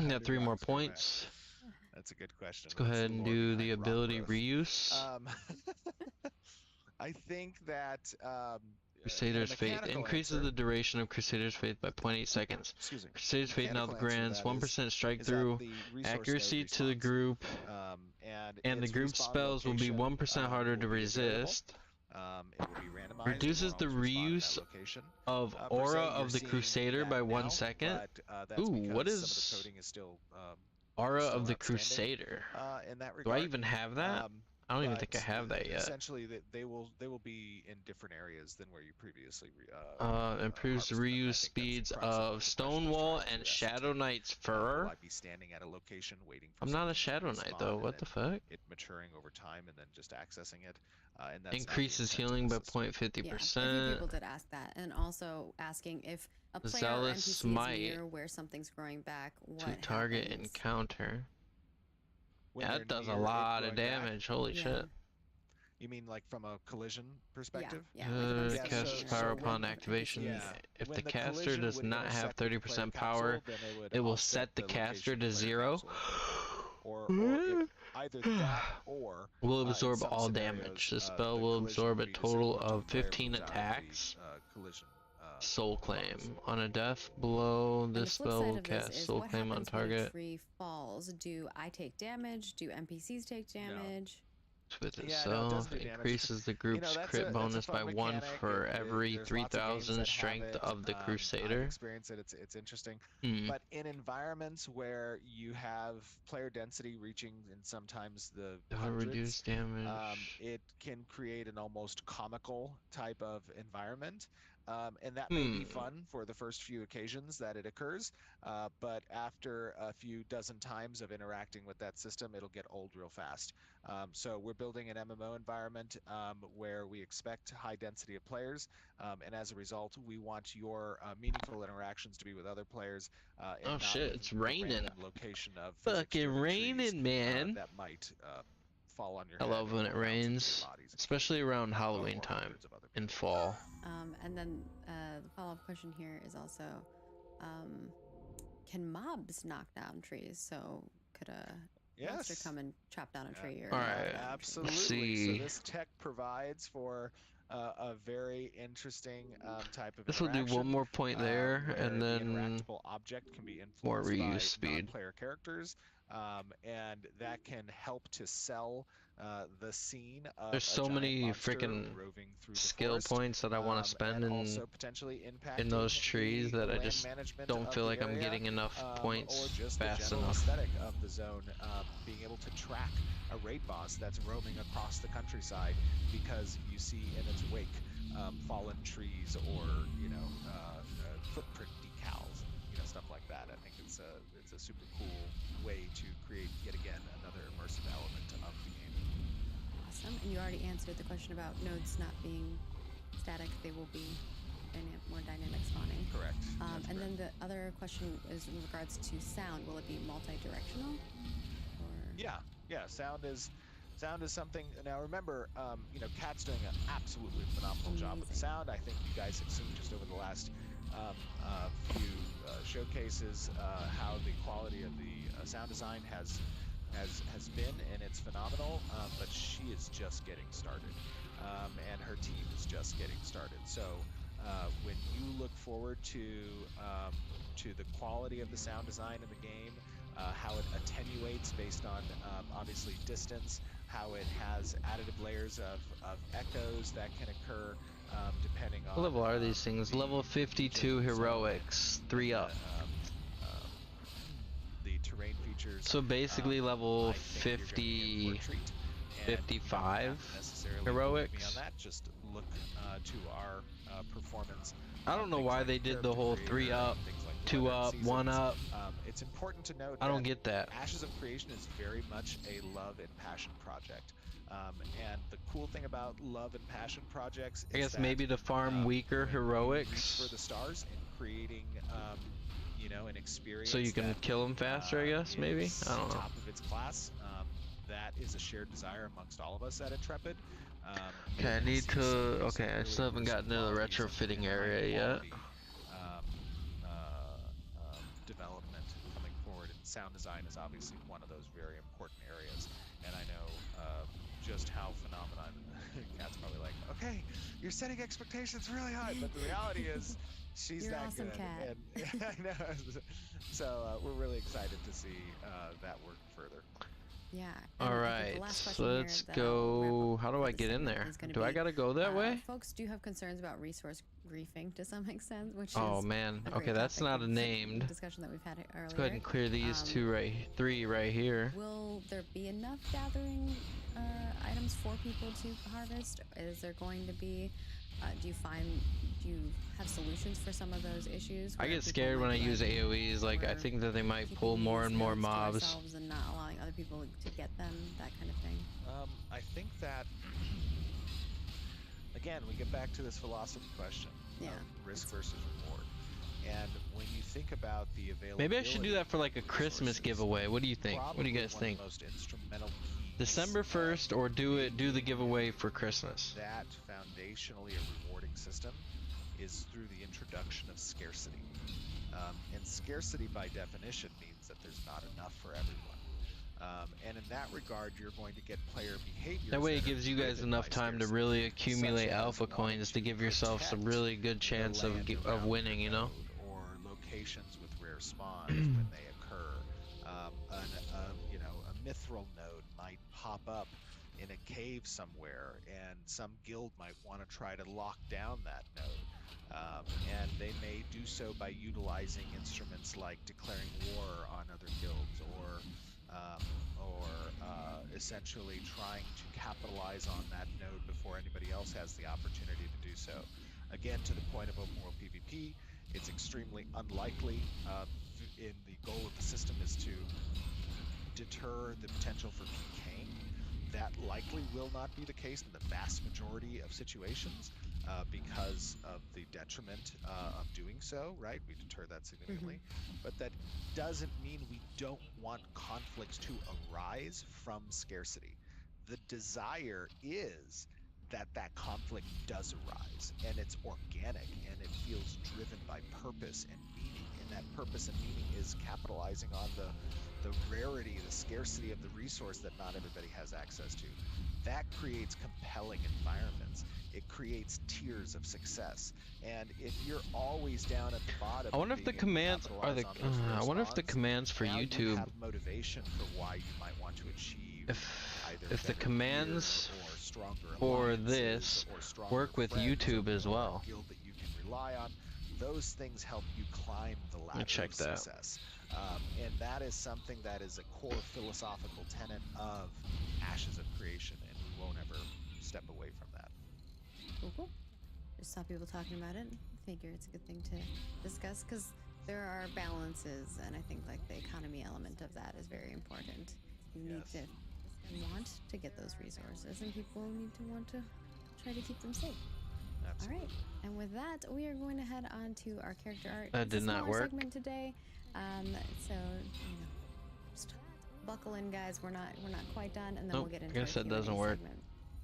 got 3 more points. That's a good question. Let's go ahead and do the ability reuse. I think that Crusader's Fate increases the duration of Crusader's Fate by 0.8 seconds. Crusader's Fate now grants 1% strike through accuracy to the group, and the group spells will be 1% harder to resist. It will be randomized. Reduces the reuse of aura of the Crusader by 1 second. Ooh, what is aura of the Crusader? Do I even have that? I don't even think I but have that yet. essentially, they will be in different areas than where you previously. Improves the harvested them. I reuse think that's the speeds crux of the of question Stonewall they're trying and to Shadow ascertain. Knight's Will fur. I be standing at a location waiting for I'm not a something to Shadow Knight respawn though. and What the then fuck? it maturing over time and then just accessing it? And that's Increases not the healing intent by of the system. 0.50%. Yeah, a few people did ask that, and also asking if a player or Zealous NPC Smite is near where something's growing back, what to target happens? encounter. When Yeah, they're that does a near it lot of growing back? damage. Holy Yeah. shit. You mean like from a collision perspective? Yeah, like if I'm standing Caster's near power a upon NPC. activation. Yeah. If When the the caster collision does would not have intersect with the 30% player power, capsule, then it would it will offset set the the caster location to player 0. capsule is located. Or either that or Will in absorb some all scenarios, damage. The the spell will collision absorb would a be total disabled until of the player 15 moves out of the, attacks. collision Soul Claim. box. On a death blow, And the this flip spell side will of this cast is Soul what Claim on happens when a target. tree falls? Do I take damage? Do NPCs take damage? With Yeah, no, it itself, doesn't do damage. increases the group's that's crit a bonus by fun 1 mechanic. for every There's lots of games 3,000 that have strength it. of the I've Crusader. experienced it. It's interesting. But in environments where you have player density reaching in sometimes the hundreds, Reduce damage. it can create an almost comical type of environment. And that may be fun for the first few occasions that it occurs, but after a few dozen times of interacting with that system, it'll get old real fast. So we're building an MMO environment where we expect high density of players, and as a result, we want your meaningful interactions to be with other players. And Oh not shit, with it's the raining. random location of Fucking raining, man. that might fall on your I head love and when it roll down some of rains, your bodies. especially around Halloween time in fall. And then the follow-up question here is also, can mobs knock down trees? So could a monster come and chop down a tree? Or all right, absolutely. let's see. So this tech provides for a very interesting type of This will do one more point there, and the then interactable object can be more influenced reuse by speed. non-player characters, and that can help to sell the scene of There's so many freaking skill points that I want to spend in those trees that I just don't feel like I'm getting enough points fast enough. Aesthetic of the zone, being able to track a raid boss that's roaming across the countryside because you see in its wake fallen trees or footprint decals, stuff like that. I think it's a super cool way to create yet again another immersive element of the game. Awesome. And you already answered the question about nodes not being static; they will be more dynamic spawning. Correct. And then the other question is in regards to sound. Will it be multi-directional? Yeah. Sound is something. Now remember, Kat's doing an absolutely phenomenal job with the sound. I think you guys have seen just over the last few showcases how the quality of the sound design has been, and it's phenomenal. But she is just getting started, and her team is just getting started. So when you look forward to the quality of the sound design in the game, how it attenuates based on obviously distance, how it has additive layers of echoes that can occur depending on What level are these things? Level 52 heroics, 3 up. The terrain features. So basically level 50, 55 heroics. On that, just look to our performance. I don't know why they did the whole 3 up, 2 up, 1 up. It's important to note I don't get that. Ashes of Creation is very much a love and passion project. And the cool thing about love and passion projects is I guess maybe to farm weaker heroics for the stars and creating an experience so you can kill them faster, I guess, maybe? I don't know. Top of its class. That is a shared desire amongst all of us at Intrepid. Okay, I need to. Okay, I still haven't gotten into the retrofitting area yet. Development coming forward, and sound design is obviously one of those very important areas. And I know just how phenomenon. Kat's probably like, okay, you're setting expectations really high, but the reality is, she's that awesome, good. Kat. And I know. So we're really excited to see that work further. Yeah. All right, so let's go. How do I get in there? Do I gotta go that way? Folks do have concerns about resource griefing to some extent, which is Oh man. Okay, that's not a named discussion that we've had earlier. Let's go ahead and clear these three right here. Will there be enough gathering items for people to harvest? Is there going to be? Do you have solutions for some of those issues? I get scared when I use AoEs. Like I think that they might pull more and more mobs. And not allowing other people to get them, that kind of thing. I think that again we get back to this philosophy question of risk versus reward. And when you think about the availability, maybe I should do that for like a Christmas giveaway. What do you think? What do you guys think? Most instrumental December 1st, or do the giveaway for Christmas. That foundationally a rewarding system is through the introduction of scarcity. And scarcity by definition means that there's not enough for everyone. And in that regard, you're going to get player behavior. That way it gives you guys enough time to really accumulate alpha coins to give yourself some really good chance of winning, you know? Or locations with rare spawns when they occur. A mithril node might pop up in a cave somewhere, and some guild might want to try to lock down that node. And they may do so by utilizing instruments like declaring war on other guilds, or essentially trying to capitalize on that node before anybody else has the opportunity to do so. Again, to the point of open world PvP, it's extremely unlikely. In the goal of the system is to deter the potential for decaying. That likely will not be the case in the vast majority of situations because of the detriment of doing so, right? We deter that significantly. But that doesn't mean we don't want conflicts to arise from scarcity. The desire is that conflict does arise, and it's organic, and it feels driven by purpose and meaning, and that purpose and meaning is capitalizing on the rarity, the scarcity of the resource that not everybody has access to. That creates compelling environments. It creates tiers of success. And if you're always down at the bottom, I wonder if the commands are the. I wonder if the commands for YouTube. You have motivation for why you might want to achieve. If the commands for this work with YouTube as well. Guild that you can rely on. Those things help you climb the ladder of success. And that is something that is a core philosophical tenet of Ashes of Creation, and we won't ever step away from that. Cool. Just saw people talking about it. Figure it's a good thing to discuss because there are balances, and I think like the economy element of that is very important. You need to want to get those resources, and people need to want to try to keep them safe. Absolutely. All right, and with that, we are going to head on to our character art. That did not work. Segment today. So just buckle in, guys. We're not quite done, and then we'll get into. I guess that doesn't work.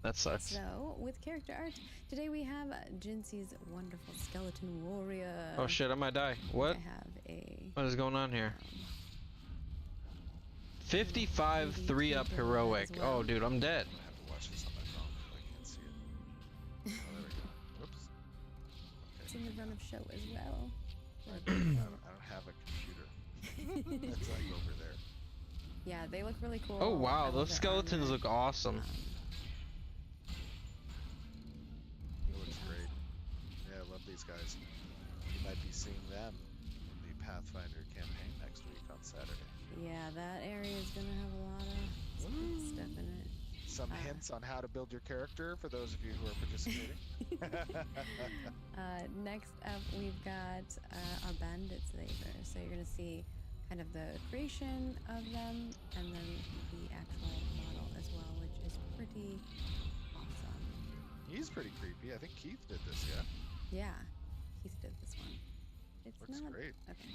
That sucks. So with character art today, we have Jinxie's wonderful skeleton warrior. Oh shit! I might die. What? I have What is going on here? 55 3-up heroic. Well. Oh, dude, I'm dead. I have to watch this on my phone. I can't see it. Oh, there we go. Whoops. Okay. It's in the run of show as well. I don't have a computer. It's like over there. Yeah, they look really cool. Oh wow, those skeletons look awesome. It looks great. Yeah, I love these guys. You might be seeing them in the Pathfinder campaign next week on Saturday. Yeah, that area is gonna have a lot of stuff in it. Some hints on how to build your character for those of you who are participating. Next up, we've got our bandit slaver. So you're gonna see kind of the creation of them, and then the actual model as well, which is pretty awesome. He's pretty creepy. I think Keith did this, yeah? Yeah, Keith did this one. It's looks not great. Okay.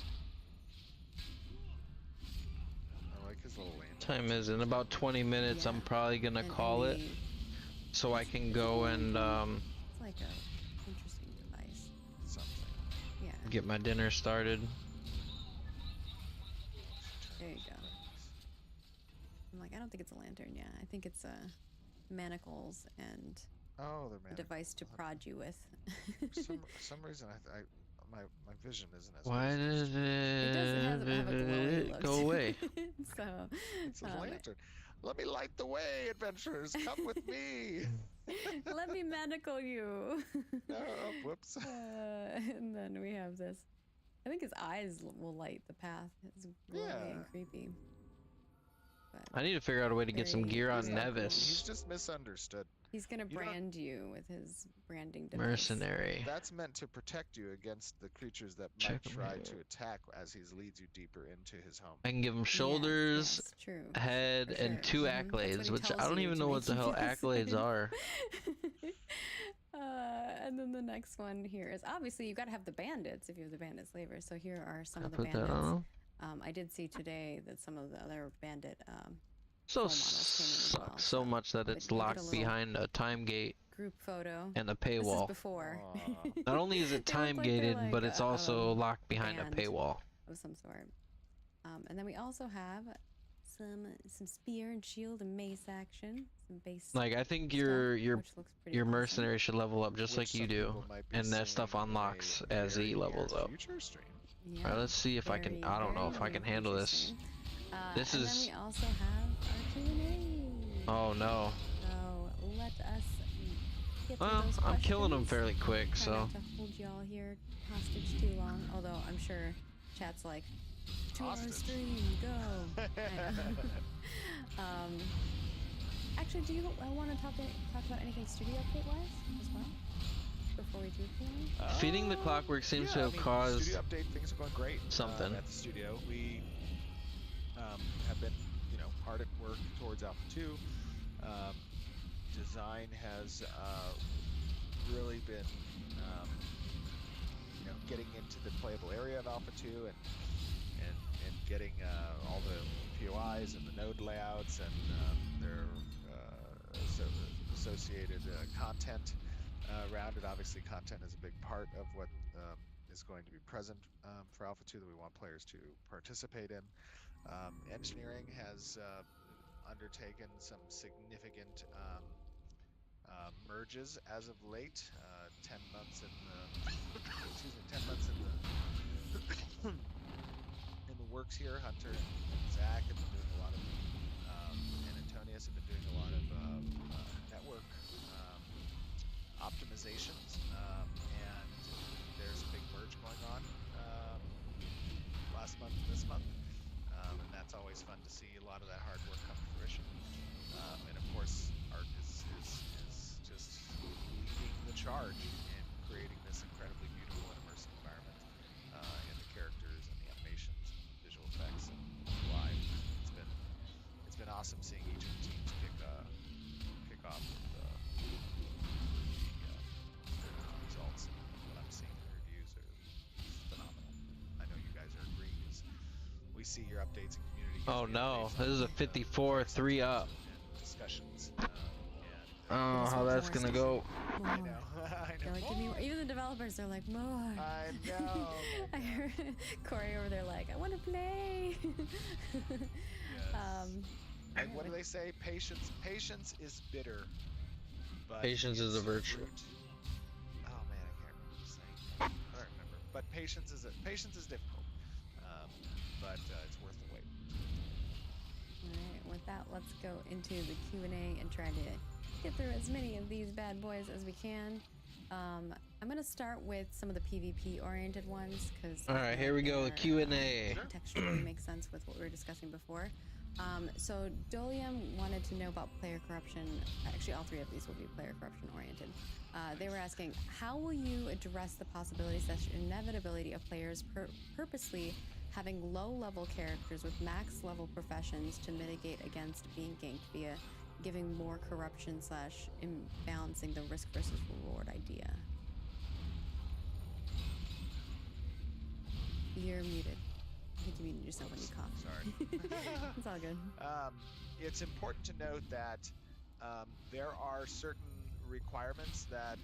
I like his little lantern. Time is in about 20 minutes. I'm probably gonna call it, so I can go and It's like a interesting device. Something. Yeah. get my dinner started. There you go. I'm like, I don't think it's a lantern. Yeah, I think it's manacles and a device to prod you with. For some reason, my vision isn't as. Why did it does have a glowy look go away? So it's a lantern. Let me light the way, adventurers. Come with me. Let me manacle you. No, whoops. And then we have this. I think his eyes will light the path. It's gloomy and creepy. I need to figure out a way to get some gear on Nevis. He's just misunderstood. He's gonna brand you with his branding device. Mercenary. That's meant to protect you against the creatures that might try to attack as he leads you deeper into his home. I can give him shoulders, head, and 2 accolades, which I don't even know what the hell accolades are. And then the next one here is obviously you got to have the bandits if you have the bandit slavers. So here are some of the put that bandits. on. I did see today that some of the other bandit so sucks so much that it's locked behind a time gate group photo and a This is paywall. before. Not only is it time gated, but it's also locked behind a band paywall. of some sort. And then we also have some spear and shield and mace action, some base. Like I think your mercenary should level up just like you do, and that stuff unlocks as he levels up. Yeah, Alright, let's see if I can. I don't know if I can handle this. This and is. then we also have our Q&A. Oh no. So let us get through Well, those I'm killing them questions. fairly quick, Try so. not to hold y'all here hostage too long. Although I'm sure chat's like, 2 hour stream, go. I know. Actually, do you want to talk about anything studio update wise as well before we do Q&A? Feeding the clockwork seems to have caused studio update. Things are going great. Something. At the studio, we have been, hard at work towards Alpha 2. Design has really been, getting into the playable area of Alpha 2 and getting all the POIs and the node layouts and their associated content around it. Obviously, content is a big part of what is going to be present for Alpha 2 that we want players to participate in. Engineering has undertaken some significant merges as of late. 10 months in the 10 months in the works here. Hunter and Zach have been doing a lot of, and Antonius have been doing a lot of network optimizations, and there's a big merge going on last month and this month, and that's always fun to see a lot of that hard work come to fruition. And of course, Art is just leading the charge in creating this incredibly beautiful and immersive environment, and the characters and the animations, and visual effects, and live. It's been awesome seeing each of the teams kick off with the results. And what I'm seeing in the reviews are phenomenal. I know you guys are agreeing because we see your updates and community. Oh no, this is a 54 3 up. Discussions. I don't know how that's gonna go. I know. They're like, give me more. Even the developers are like, more. I know. I heard Corey over there like, I want to play. And what do they say? Patience is bitter. But Patience is a virtue. Oh man, I can't remember the saying. I don't remember. But patience is difficult. But it's worth the wait. Alright, with that, let's go into the Q&A and try to get through as many of these bad boys as we can. I'm going to start with some of the PvP-oriented ones, because... Alright, here we go, the Q&A. Contextually makes sense with what we were discussing before. So Dolium wanted to know about player corruption. Actually, all three of these will be player corruption-oriented. They were asking, how will you address the possibility/inevitability of players purposely having low-level characters with max-level professions to mitigate against being ganked via giving more corruption/imbalancing the risk versus reward idea? You're muted. I think you muted yourself when you coughed. Sorry. It's all good. It's important to note that there are certain requirements that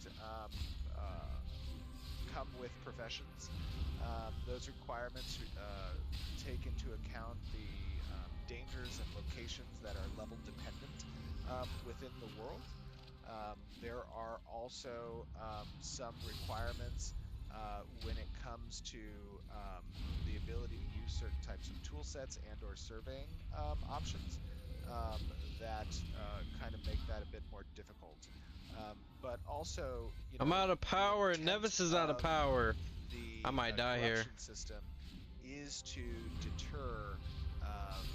come with professions. Those requirements take into account the dangers and locations that are level dependent within the world. There are also some requirements when it comes to the ability to use certain types of tool sets and or surveying options. that kind of make that a bit more difficult. But also, you know, I'm out of power, and Nevis is out of power. The I might die here. corruption system is to deter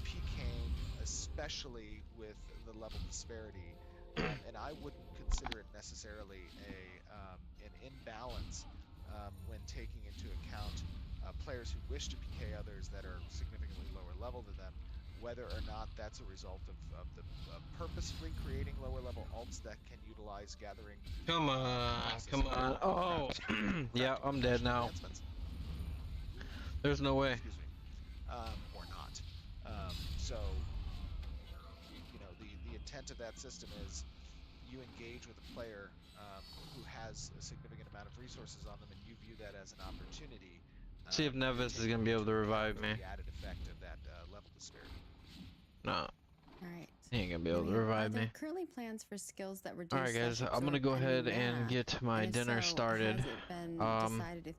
PKing, especially with the level disparity, and I wouldn't consider it necessarily an imbalance when taking into account players who wish to PK others that are significantly lower level than them, whether or not that's a result of the purposefully creating lower level alts that can utilize gathering. Come on, come on. Oh, yeah, I'm dead now. There's no way. Excuse me. Or not. So, you know, the intent of that system is you engage with a player who has a significant amount of resources on them, and you view that as an opportunity. See if Nevis is gonna be able to revive me. The added effect of that level disparity. No. Alright. He ain't gonna be able to revive me. Currently plans for skills that reduce. Alright guys, I'm gonna go ahead and get my dinner started. I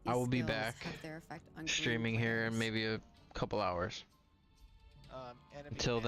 will be back streaming here in maybe a couple hours. Until then.